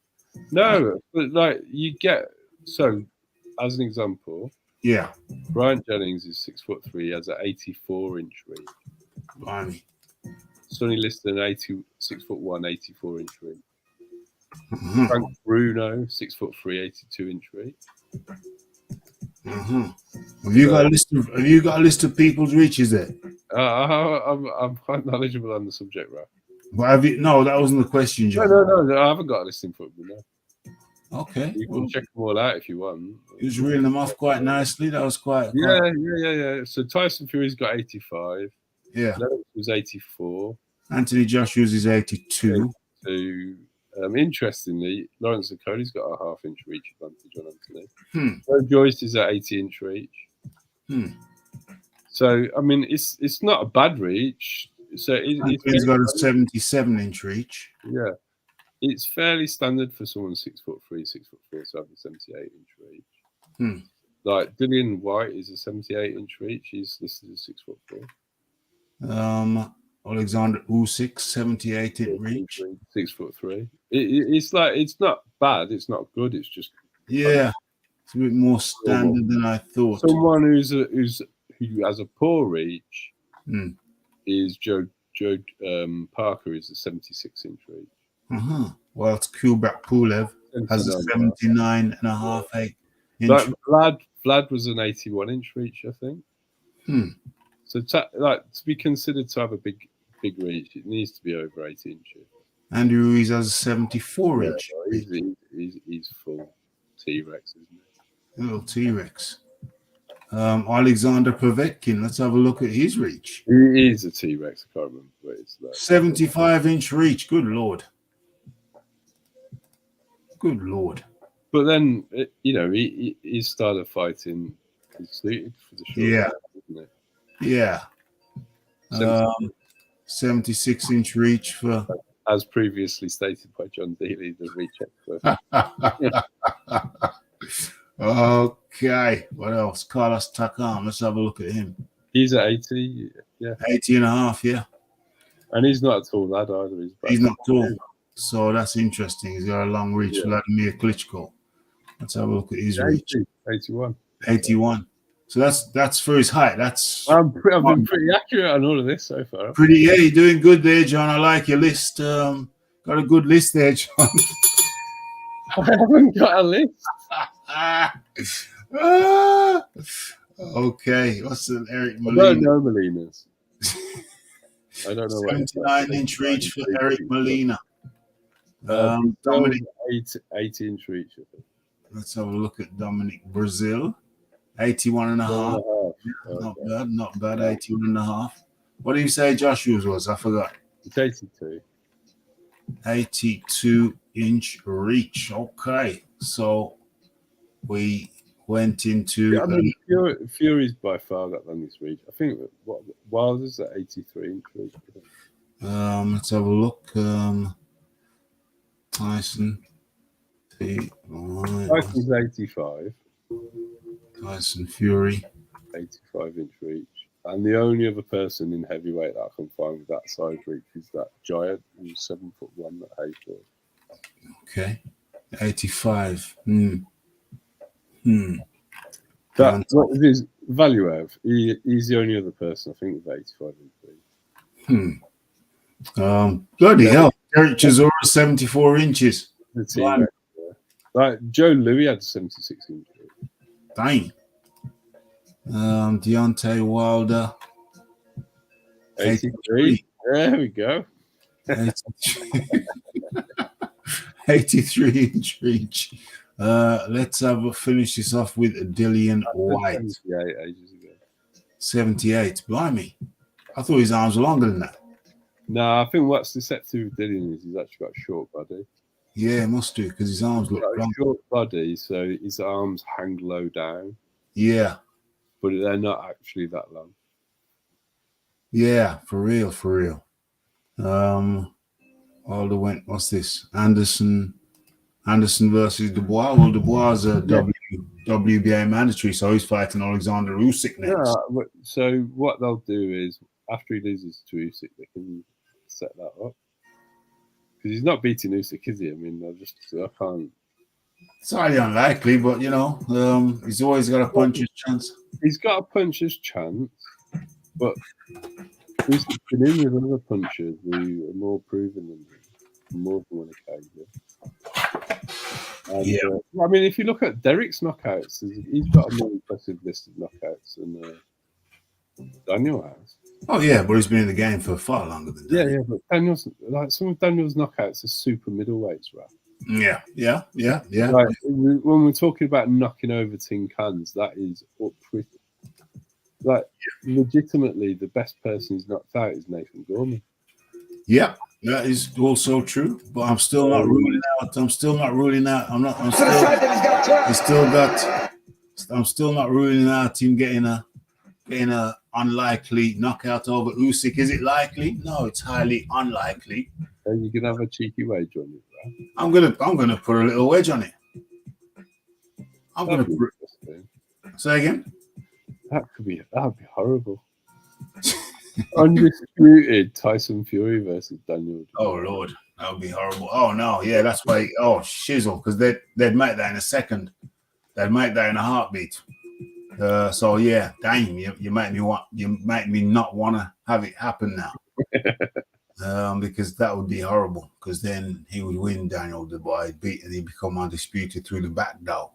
No, but like you get as an example. Yeah. Brian Jennings is 6'3". He has an 84-inch reach. Blimey. Sonny Liston, 6'1", 84-inch reach. Mm-hmm. Frank Bruno, 6'3", 82-inch reach. Mm-hmm. Have you got a list of people's reaches there? I'm quite knowledgeable on the subject, right? But no, that wasn't the question, John. No, I haven't got a list in front of me now. Okay. You can check them all out if you want. He was reeling them off quite nicely. That was quite. Yeah. So Tyson Fury's got 85. Yeah. Lennox was 84. Anthony Joshua's is 82. Interestingly, Lawrence Cody's got a half-inch reach advantage on Anthony. Joe Joyce is at 80-inch reach. So I mean, it's not a bad reach. So he's got a 77-inch reach. Yeah, it's fairly standard for someone 6'3", 6'4" to have a 78-inch reach. Like Dillian White is a 78-inch reach. He's listed as 6'4". Alexander Usyk, 78-inch reach, 6'3". It's not bad. It's not good. It's just it's a bit more standard than I thought. Someone who has a poor reach is Joe Parker is a 76-inch reach. Well, it's Kubrat Pulev has a 79.5 inch. Like Vlad was an 81-inch reach, I think. So to be considered to have a big reach, it needs to be over 80 inches. Andy Ruiz has a 74-inch. He's full T-Rex, isn't he? A little T-Rex. Alexander Povetkin, let's have a look at his reach. He is a T-Rex, I can't remember what it's like. 75-inch reach, good Lord. Good Lord. But then, his style of fighting is suited for the short isn't it? Yeah. 76-inch reach for... As previously stated by John Dealey, the reach expert. Okay. What else? Carlos Takam. Let's have a look at him. He's at 80. Yeah. 80.5, yeah. And he's not a tall lad either. He's not tall. So that's interesting. He's got a long reach. Vladimir Klitschko. Let's have a look at his reach. 81. 81. So that's for his height. I've been pretty accurate on all of this so far. You're doing good there, John. I like your list. Got a good list there, John. I haven't got a list. Okay. What's the Eric Molina? I don't know Molina's. I don't know what 79-inch reach for Eric Molina. Dominic 8-inch reach. Let's have a look at Dominic Brazil. 81.5. Not bad. 81.5. What do you say Joshua's was? I forgot. It's 82. 82-inch reach. Okay. So we went into... Fury's by far got the longest reach. I think Wilder's at 83-inch reach. Let's have a look. Tyson. Tyson's 85. Tyson Fury. 85-inch reach. And the only other person in heavyweight that I can find with that size reach is that giant who's 7'1" that Hayford. Okay. 85. That what is his value of? He's the only other person I think with 85 inches. Bloody hell. Derek Chisora 74 inches. The team, like Joe Louis had 76 inches. Dang. Deontay Wilder. 83. There we go. 83 inch reach. Let's finish this off with Dillian White. 78 ages ago. 78. Blimey. I thought his arms were longer than that. No, I think what's deceptive with Dillian is he's actually got a short body. Yeah, must do, because his arms look long. Short body, so his arms hang low down. Yeah. But they're not actually that long. Yeah, for real. Alder went, what's this? Anderson versus Dubois. Well, Dubois is a WBA mandatory, so he's fighting Alexander Usyk next. Yeah, so what they'll do is, after he loses to Usyk, they can set that up. Because he's not beating Usyk, is he? I mean, I can't. It's highly unlikely, but, he's always got a puncher's chance. He's got a puncher's chance, but Usyk's been in with other punchers who are more proven than him, more than one occasion. And, I mean, if you look at Derek's knockouts, he's got a more impressive list of knockouts than Daniel has. Oh, yeah, but he's been in the game for far longer than that. Yeah, but Daniel's, like, some of Daniel's knockouts are super middleweights, right? Yeah. Like, when we're talking about knocking over tin cans, that is up pretty. Like, legitimately, the best person who's knocked out is Nathan Gorman. Yeah, that is also true, but I'm still not ruling out. I'm still not ruling out him getting a unlikely knockout over Usyk. Is it likely? No, it's highly unlikely. And you can have a cheeky wager on it, right? I'm gonna put a little wedge on it. Say again. That'd be horrible. Undisputed Tyson Fury versus Daniel. Oh Lord, that would be horrible. Oh no, yeah, that's why. Oh shizzle, because they'd make that in a second. They'd make that in a heartbeat. So yeah, damn, you make me not want to have it happen now. Because that would be horrible. Because then he would win Daniel Dubois, and he'd become undisputed through the back door.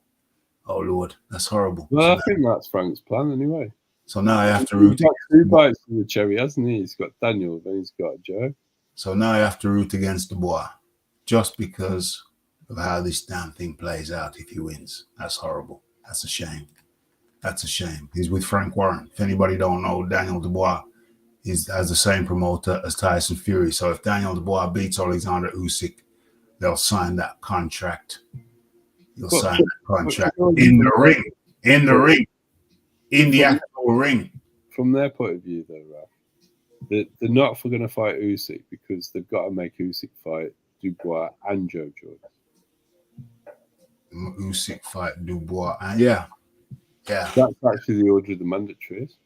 Oh Lord, that's horrible. Well, I think that's Frank's plan anyway. So now I have to root. He's got 2 bites of the cherry, hasn't he? He's got Daniel, then he's got Joe. So now I have to root against Dubois, just because of how this damn thing plays out. If he wins, that's horrible. That's a shame. That's a shame. He's with Frank Warren. If anybody don't know, Daniel Dubois has the same promoter as Tyson Fury. So if Daniel Dubois beats Alexander Usyk, they'll sign that contract. He'll sign that contract in the ring. In the ring. In the actual ring. From their point of view, though, right? They're not going to fight Usyk because they've got to make Usyk fight Dubois and Joe Joyce. Usyk fight Dubois, and yeah. That's actually the order of the mandatories.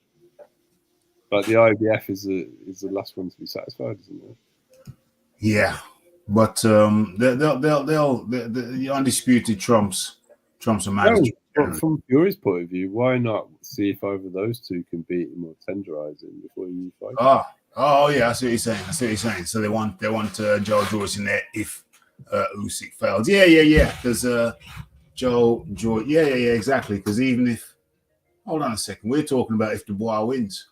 But the IBF is the last one to be satisfied, isn't it? Yeah, but the undisputed trumps a mandatory. But from Fury's point of view, why not see if either of those two can beat him or tenderize him before you fight? Oh yeah, I see what you're saying. So they want Joe Joyce in there if Usyk fails. Yeah. Because Joe, yeah, exactly. Because even if, hold on a second, we're talking about if Dubois wins.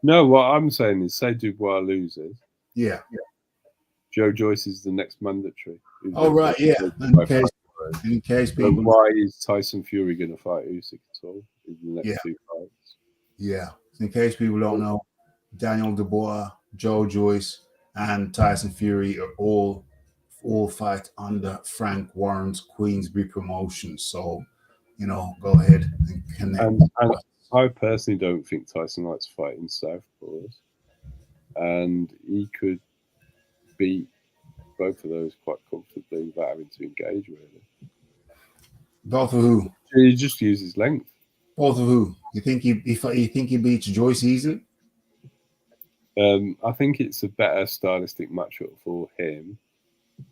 No, what I'm saying is, say Dubois loses. Yeah. Joe Joyce is the next mandatory. Oh right, yeah. In case people. Why is Tyson Fury going to fight Usyk at all in the next 2 fights? Yeah. In case people don't know, Daniel Dubois, Joe Joyce, and Tyson Fury are all fight under Frank Warren's Queensbury promotion. So, go ahead and connect. And I personally don't think Tyson likes fighting southpaws, and he could beat both of those quite comfortably without having to engage, really. Both of who? He just uses length. Both of who? You think he beats Joyce easily? I think it's a better stylistic matchup for him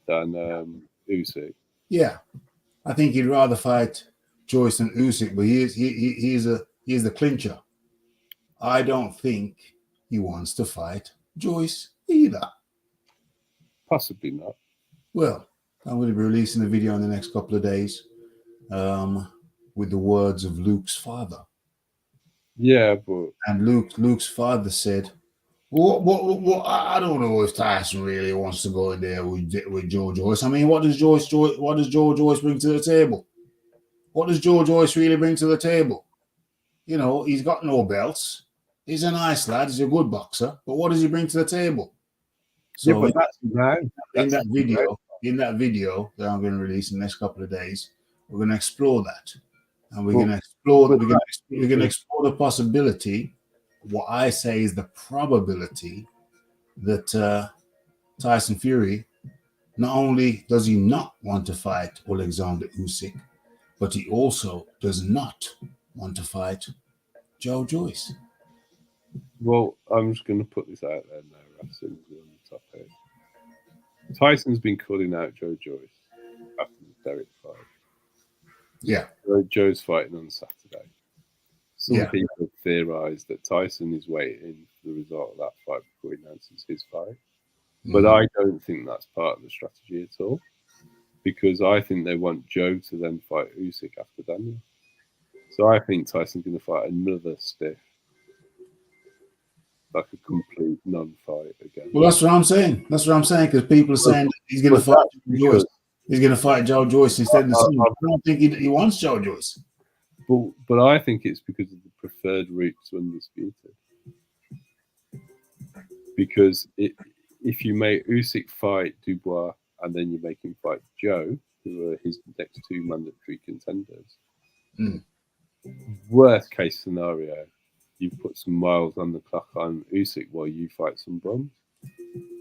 than Usyk. Yeah, I think he'd rather fight Joyce than Usyk, but he is the clincher. I don't think he wants to fight Joyce either. Possibly not. Well, I'm going to be releasing a video in the next couple of days with the words of Luke's father. Yeah, but And Luke's father said, "What? I don't know if Tyson really wants to go in there with Joe Joyce. I mean, what does Joe Joyce bring to the table? What does Joe Joyce really bring to the table? You know, he's got no belts. He's a nice lad. He's a good boxer. But what does he bring to the table?" So yeah, but that's now. in that video that I'm going to release in the next couple of days, we're going to explore that, and we're going to explore the possibility. What I say is the probability that Tyson Fury, not only does he not want to fight Alexander Usyk, but he also does not want to fight Joe Joyce. Well, I'm just going to put this out there now, Raphie, on the topic. Tyson's been calling out Joe Joyce after the Derek fight. Yeah. Joe's fighting on Saturday. Some Yeah. people have theorized that Tyson is waiting for the result of that fight before he announces his fight. But I don't think that's part of the strategy at all, because I think they want Joe to then fight Usyk after Daniel. So I think Tyson's going to fight another stiff, like a complete non-fight again. Well, that's what I'm saying. Because people are saying that he's going to fight Joe Joyce. He's going to fight Joe Joyce instead of the I don't think he wants Joe Joyce. But I think it's because of the preferred route to undisputed. Because if you make Usyk fight Dubois and then you make him fight Joe, who are his next two mandatory contenders, worst case scenario, you put some miles on the clock on Usyk while you fight some bums.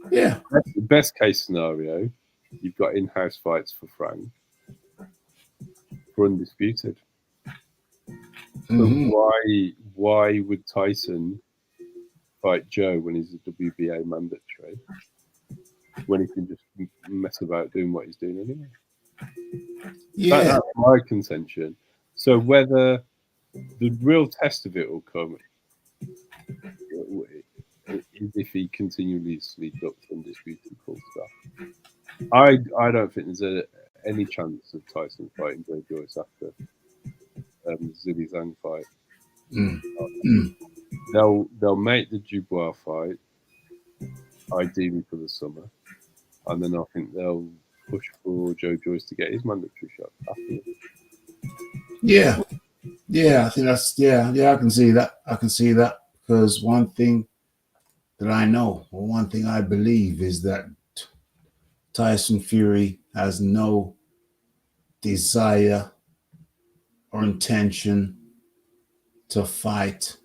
Yeah. That's the best case scenario. You've got in-house fights for Frank, for undisputed. Mm-hmm. But why would Tyson fight Joe when he's a WBA mandatory, when he can just mess about doing what he's doing anyway? Yeah. That's my contention. So whether the real test of it will come is if he continuously looks undisputed full stop. I don't think there's any chance of Tyson fighting Joe Joyce after Zhilei Zhang fight. They'll make the Dubois fight ideally for the summer, and then I think they'll push for Joe Joyce to get his mandatory shot afterwards. Yeah, I think that's I can see that because one thing that I know, or one thing I believe, is that Tyson Fury has no desire or intention to fight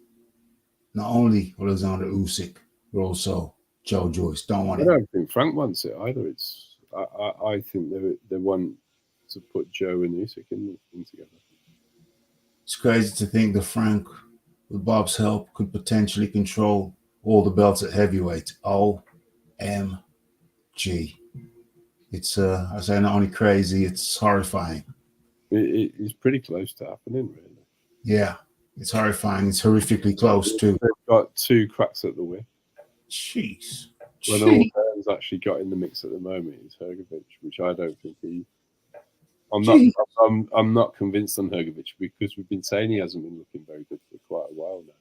not only Alexander Usyk, but also Joe Joyce. I don't think Frank wants it either. I think they want to put Joe and Usyk in together. It's crazy to think that Frank, with Bob's help, could potentially control all the belts at heavyweight. OMG. It's I say not only crazy, it's horrifying. It's pretty close to happening, really. Yeah, it's horrifying. It's horrifically close too. They've got two cracks at the whip. Jeez. When all Hearn's actually got in the mix at the moment is Hrgovic, which I don't think I'm not convinced on Hrgovic, because we've been saying he hasn't been looking very good for quite a while now.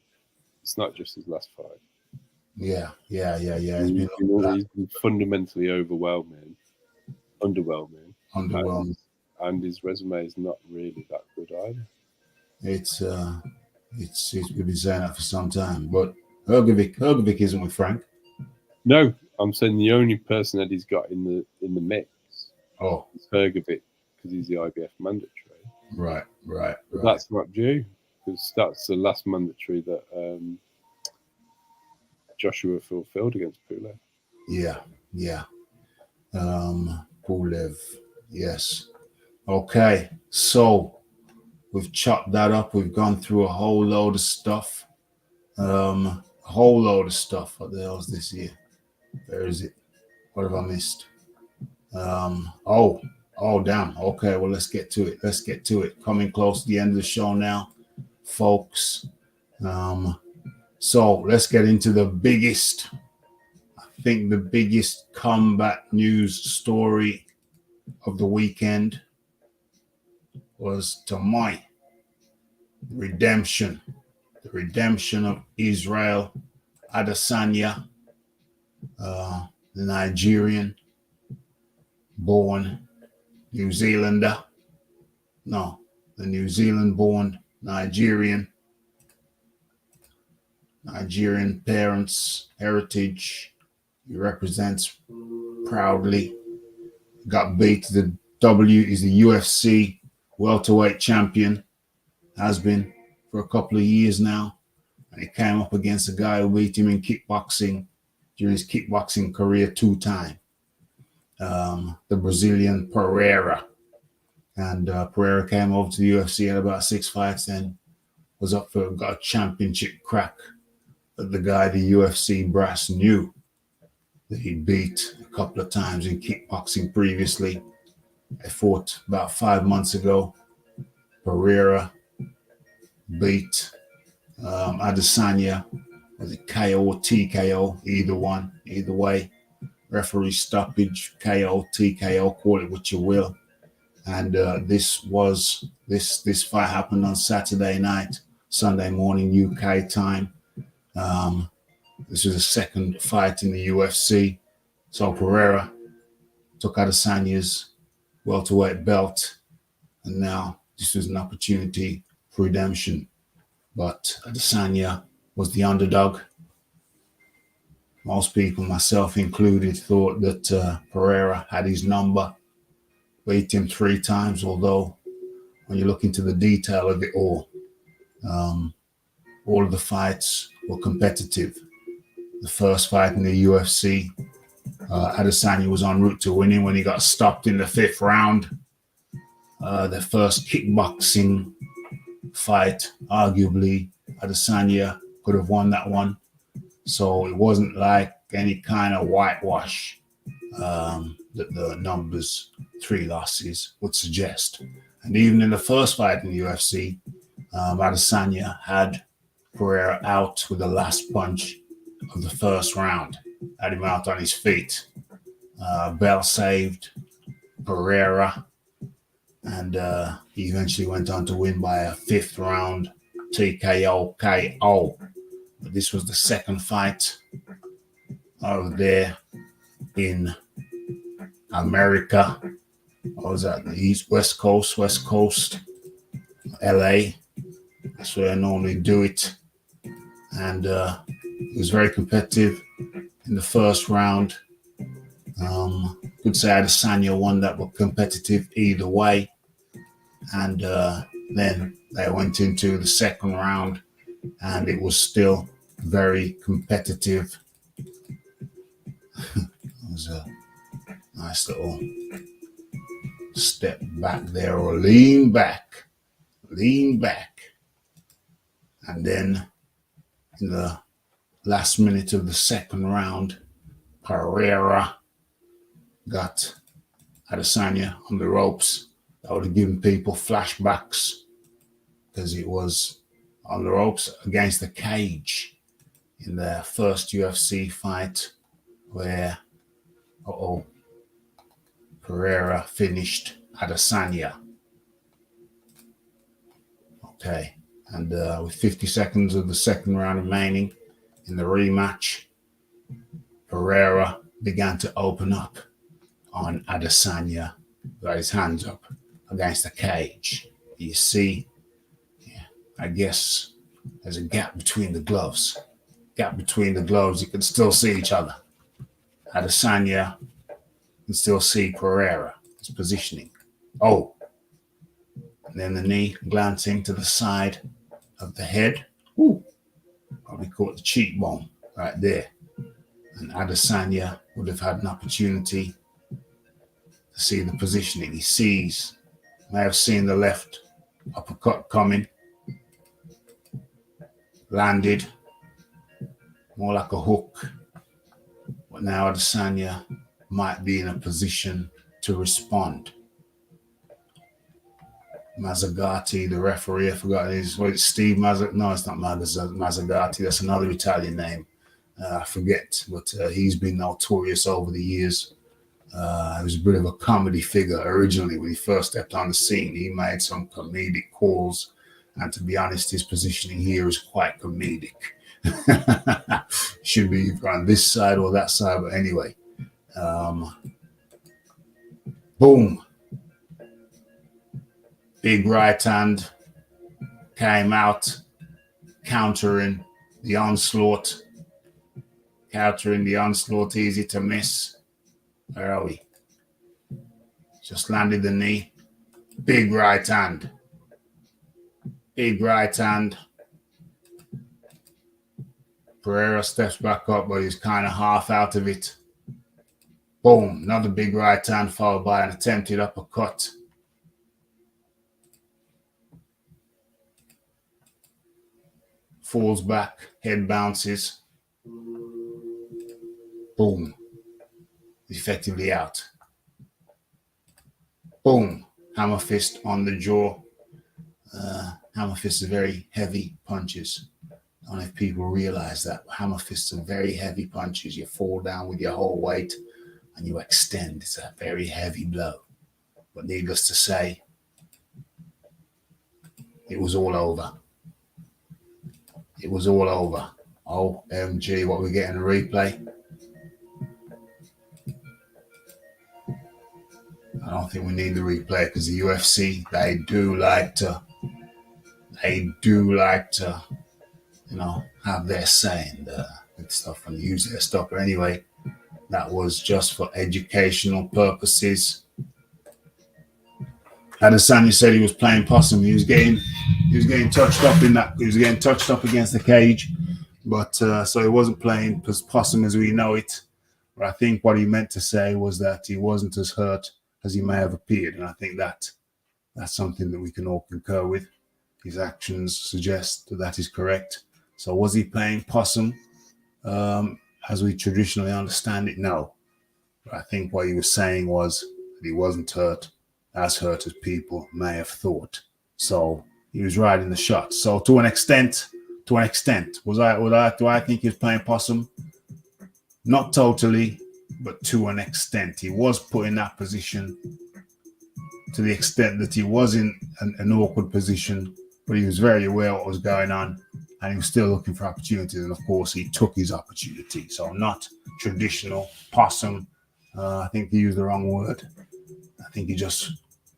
It's not just his last fight. Yeah. He's been fundamentally underwhelming, and his resume is not really that good either. It's we've been saying that for some time, but Hrgovic isn't with Frank. No, I'm saying the only person that he's got in the mix is Hrgovic, because he's the IBF mandatory. Right. But that's not due, because that's the last mandatory that Joshua fulfilled against Pulev. Yeah. Pulev, yes. Okay, so we've chopped that up. We've gone through a whole load of stuff. A whole load of stuff. What the hell is this here? Where is it? What have I missed? Oh, damn. Okay, well, let's get to it. Coming close to the end of the show now, folks. So let's get into the biggest combat news story of the weekend was, to my, the redemption of Israel Adesanya, the Nigerian-born New Zealander. No, the New Zealand-born Nigerian parents, heritage. He represents proudly. Got beat. Is the UFC welterweight champion. Has been for a couple of years now. And he came up against a guy who beat him in kickboxing during his kickboxing career 2-time. The Brazilian Pereira. And Pereira came over to the UFC, had about 6 fights, then got a championship crack at the guy the UFC brass knew that he beat a couple of times in kickboxing previously. They fought about 5 months ago. Pereira beat Adesanya. Was it KO or TKO? Either way. Referee stoppage, KO, TKO, call it what you will. And this fight happened on Saturday night, Sunday morning UK time. This was the second fight in the UFC. So Pereira took Adesanya's welterweight belt, and now this was an opportunity for redemption. But Adesanya was the underdog. Most people, myself included, thought that Pereira had his number, beat him 3 times, although when you look into the detail of it all of the fights were competitive. The first fight in the UFC, Adesanya was en route to winning when he got stopped in the 5th round. The first kickboxing fight, arguably, Adesanya could have won that one. So it wasn't like any kind of whitewash that the numbers 3 losses would suggest. And even in the first fight in the UFC, Adesanya had Pereira out with the last punch of the first round. Had him out on his feet. Bell saved Pereira, and he eventually went on to win by a 5th round TKO KO. But this was the second fight over there in America. What was that? The West Coast, LA. That's where I normally do it. And it was very competitive in the first round. Could say Adesanya won that, but competitive either way. And then they went into the second round, and it was still very competitive. It was a nice little step back there, or lean back. And then in the last minute of the second round, Pereira got Adesanya on the ropes. That would have given people flashbacks, because it was on the ropes against the cage in their first UFC fight where Pereira finished Adesanya. Okay, and with 50 seconds of the second round remaining in the rematch, Pereira began to open up on Adesanya, got his hands up against the cage. You see, I guess there's a gap between the gloves. You can still see each other. Adesanya can still see Pereira, his positioning. And then the knee glancing to the side of the head. Probably caught the cheekbone right there. And Adesanya would have had an opportunity to see the positioning. He may have seen the left Uppercut coming. Landed. More like a hook. But now Adesanya might be in a position to respond. Mazzagatti, the referee, I forgot his, what is Steve Mazzagatti? No, it's not Mazzagatti. That's another Italian name. I forget, but he's been notorious over the years. He was a bit of a comedy figure originally when he first stepped on the scene. He made some comedic calls, and to be honest, his positioning here is quite comedic. Should be on this side or that side, but anyway. Boom. Big right hand came out, countering the onslaught. Easy to miss. Where are we? Just landed the knee. Big right hand. Pereira steps back up, but he's kind of half out of it. Boom. Another big right hand followed by an attempted uppercut. Falls back, head bounces. Boom. Effectively out. Boom. Hammer fist on the jaw. Hammer fists are very heavy punches. I don't know if people realize that. Hammer fists are very heavy punches. You fall down with your whole weight and you extend. It's a very heavy blow. But needless to say, it was all over. It was all over. OMG, what we get in a replay. I don't think we need the replay because the UFC, they do like to, you know, have their say and stuff and use their stuff. But anyway, that was just for educational purposes. Adesanya said he was playing possum. He was getting touched up in that. He was getting touched up against the cage, but so he wasn't playing possum as we know it. But I think what he meant to say was that he wasn't as hurt as he may have appeared, and I think that's something that we can all concur with. His actions suggest that is correct. So was he playing possum as we traditionally understand it? No. But I think what he was saying was that he wasn't hurt as people may have thought. So he was riding the shot. So to an extent, do I think he was playing possum? Not totally, but to an extent. He was put in that position to the extent that he was in an awkward position, but he was very aware of what was going on and he was still looking for opportunities. And of course, he took his opportunity. So not traditional possum. I think he used the wrong word. I think he just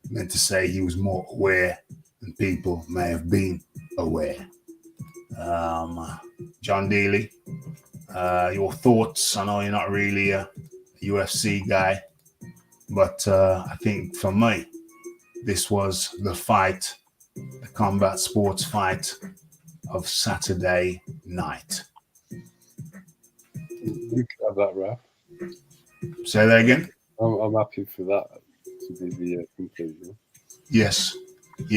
meant to say he was more aware than people may have been aware. John Daly, your thoughts? I know you're not really a UFC guy, but I think for me, this was the fight, the combat sports fight of Saturday night. You can have that, Raph. Say that again? I'm happy for that to be the conclusion. Yes. What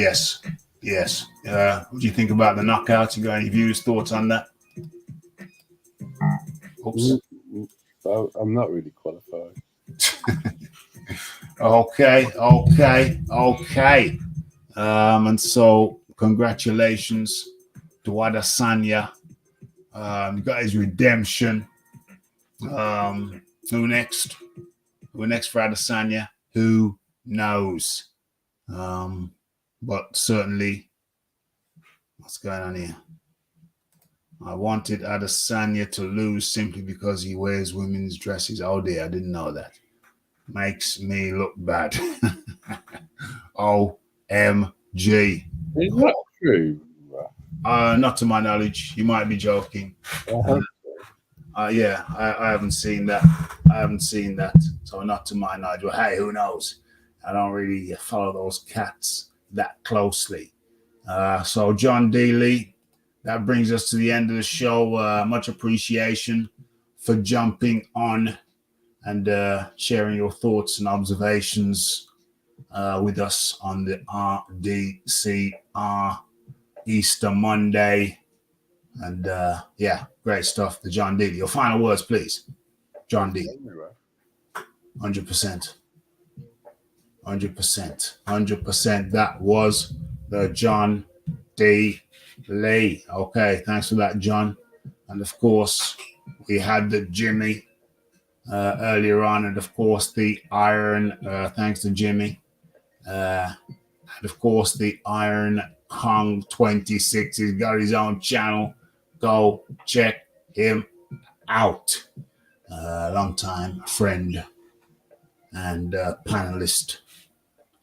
do you think about the knockout? You got any views, thoughts on that? Oops. I'm not really qualified. Okay. And so, congratulations to Adesanya. He got his redemption. Who next? Who next for Adesanya? Who knows? But certainly, what's going on here? I wanted Adesanya to lose simply because he wears women's dresses. Oh dear, I didn't know that. Makes me look bad. OMG. Is that true? Not to my knowledge. You might be joking. Yeah, I haven't seen that. So not to my knowledge. But hey, who knows? I don't really follow those cats that closely. So John Daly, that brings us to the end of the show. Much appreciation for jumping on and sharing your thoughts and observations with us on the RDCR Easter Monday. And yeah, great stuff. The John D. Your final words, please. John D. 100%. 100%. That was the John D. Lee. Okay, thanks for that, John. And of course, we had the Jimmy earlier on, and of course, the Iron, thanks to Jimmy. And of course, the Iron Kong 26. He's got his own channel. Go check him out. Long time friend and panelist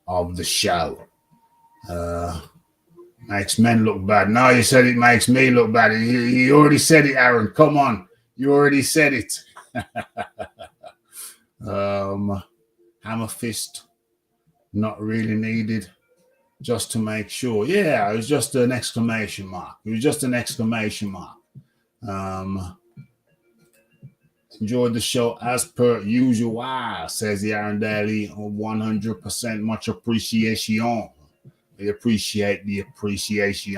of the show. Makes men look bad. No, you said it makes me look bad. You already said it, Aaron. Come on. You already said it. Hammer fist, not really needed, just to make sure. Yeah, it was just an exclamation mark. It was just an exclamation mark. Enjoyed the show as per usual, says the Aaron Daly. 100% much appreciation. We appreciate the appreciation.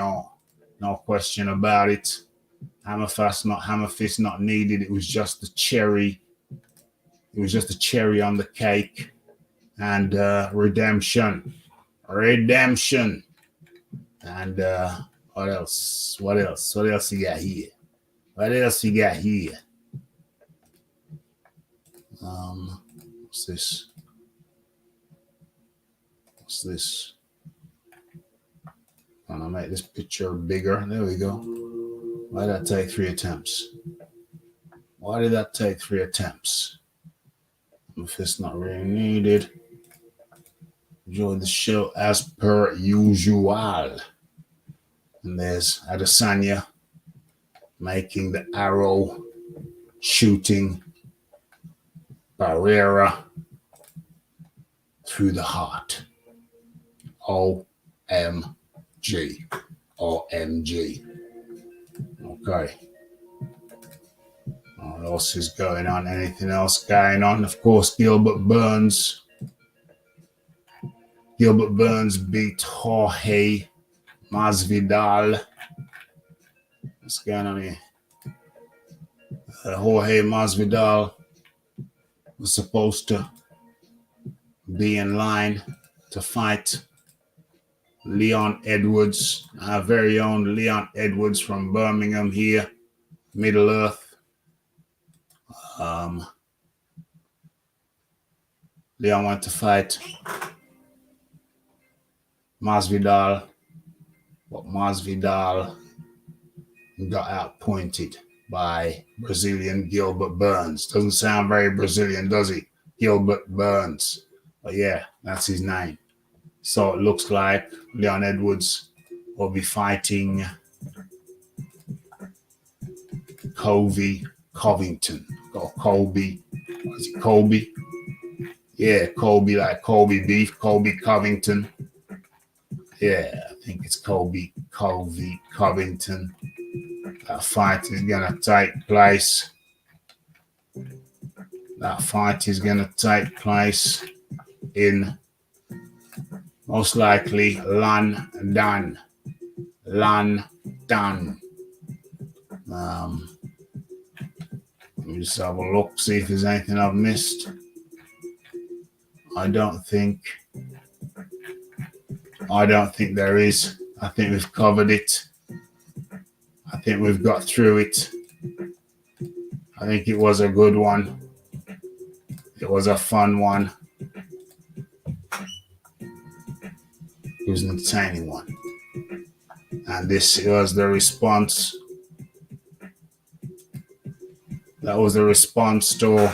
No question about it. Hammer fist not needed. It was just the cherry. It was just a cherry on the cake. And redemption. And what else? What else you got here? What's this? I'm gonna make this picture bigger. There we go. Why did that take 3 attempts? If it's not really needed. Enjoy the show as per usual. And there's Adesanya making the arrow, shooting Pereira through the heart. OMG. Okay. What else is going on? Anything else going on? Of course, Gilbert Burns beat Jorge Masvidal. What's going on here? Jorge Masvidal was supposed to be in line to fight Leon Edwards, our very own Leon Edwards from Birmingham here, Middle Earth. Leon went to fight Masvidal, but Masvidal got outpointed by Brazilian Gilbert Burns. Doesn't sound very Brazilian, does he? Gilbert Burns. But yeah, that's his name. So it looks like Leon Edwards will be fighting Colby Covington. Or Colby. Was it Colby? Yeah, Colby, like Colby beef, Colby Covington. Yeah, I think it's Colby Covington. That fight is going to take place. In most likely London. Let me just have a look, see if there's anything I've missed. I don't think there is. I think we've covered it. I think we've got through it. I think it was a good one. It was a fun one. It was an entertaining one. And this was the response. That was the response to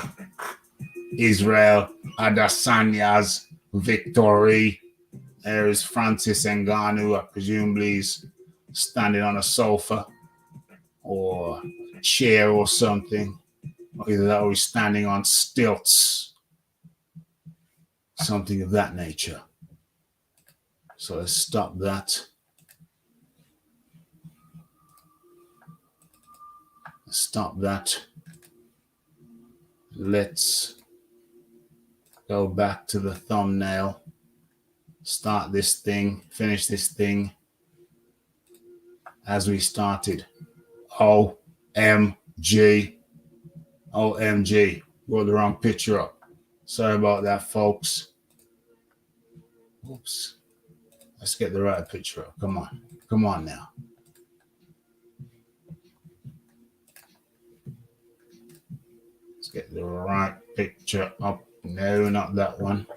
Israel Adesanya's victory. There is Francis Ngannou, presumably is standing on a sofa or a chair or something. Either that or he's standing on stilts. Something of that nature. So let's stop that. Let's go back to the thumbnail. start this thing, finish this thing as we started. OMG. OMG. Wrote the wrong picture up. Sorry about that, folks. Oops. Let's get the right picture up. Come on. Come on now. Let's get the right picture up. No, not that one.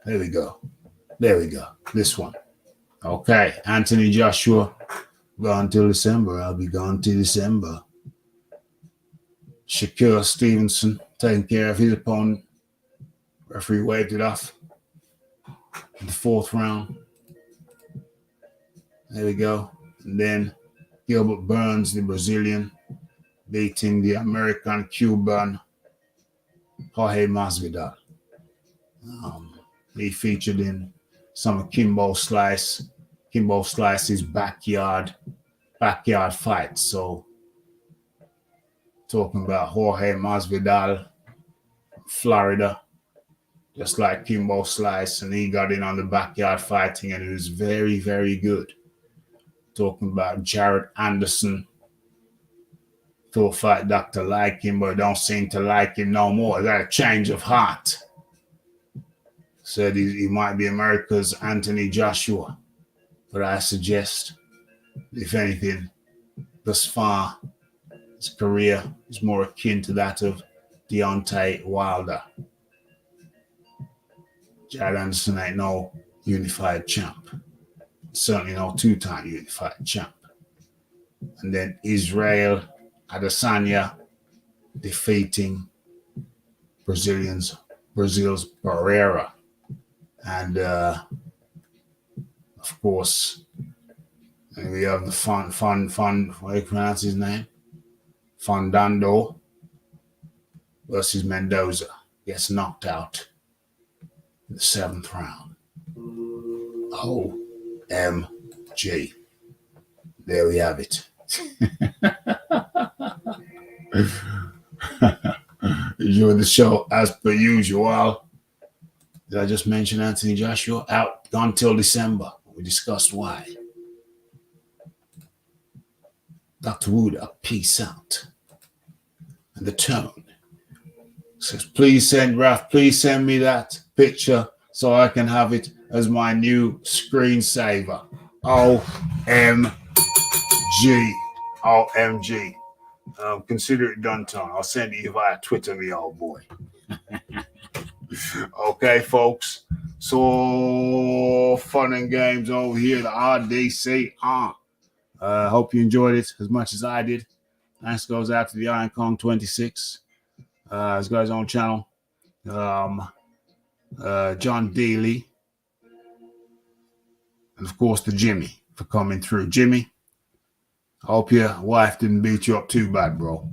There we go. There we go. This one. Okay. Anthony Joshua. Gone till December. I'll be gone till December. Shakur Stevenson taking care of his opponent. Referee waved it off in the 4th round. There we go. And then Gilbert Burns, the Brazilian, beating the American-Cuban Jorge Masvidal. He featured in some of Kimbo Slice's backyard fights. So talking about Jorge Masvidal, Florida, just like Kimbo Slice, and he got in on the backyard fighting, and it was very, very good. Talking about Jared Anderson, thought fight doctor like him, but don't seem to like him no more. Got a change of heart. Said he might be America's Anthony Joshua, but I suggest, if anything, thus far, his career is more akin to that of Deontay Wilder. Jared Anderson ain't no unified champ. Certainly no 2-time unified champ. And then Israel Adesanya defeating Brazil's Pereira. And of course, we have the what do you pronounce his name? Fernando versus Mendoza. Gets knocked out in the 7th round. OMG. There we have it. Enjoy the show as per usual. Did I just mention Anthony Joshua? Out until December. We discussed why. Dr. Wooda, peace out. And the tone says, please send me that picture so I can have it as my new screensaver. OMG. OMG. Consider it done, Tone. I'll send it you via Twitter, me old boy. Okay, folks. So fun and games over here, the RDC. Hope you enjoyed it as much as I did. Thanks goes out to the Iron Kong 26. He's got his own channel. John Daly. And of course, the Jimmy for coming through. Jimmy, I hope your wife didn't beat you up too bad, bro.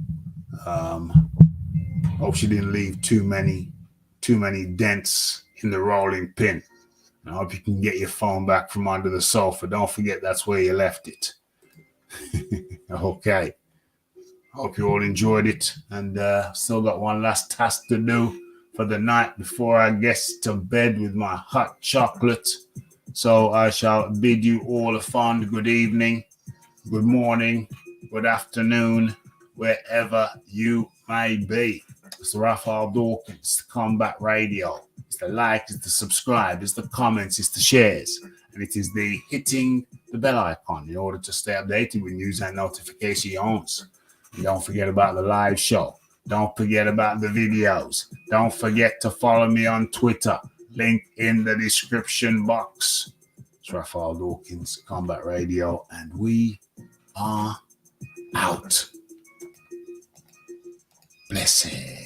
Hope she didn't leave too many dents in the rolling pin. I hope you can get your phone back from under the sofa. Don't forget that's where you left it. Okay. Hope you all enjoyed it. And still got one last task to do for the night before I get to bed with my hot chocolate. So I shall bid you all a fond good evening, good morning, good afternoon, wherever you may be. It's the Raphie Dawkins, the Combat Radio. It's the like, it's the subscribe, it's the comments, it's the shares, and it is the hitting the bell icon in order to stay updated with news and notifications. And don't forget about the live show. Don't forget about the videos. Don't forget to follow me on Twitter. Link in the description box. It's Raphie Dawkins, Combat Radio, and we are out. Blessed.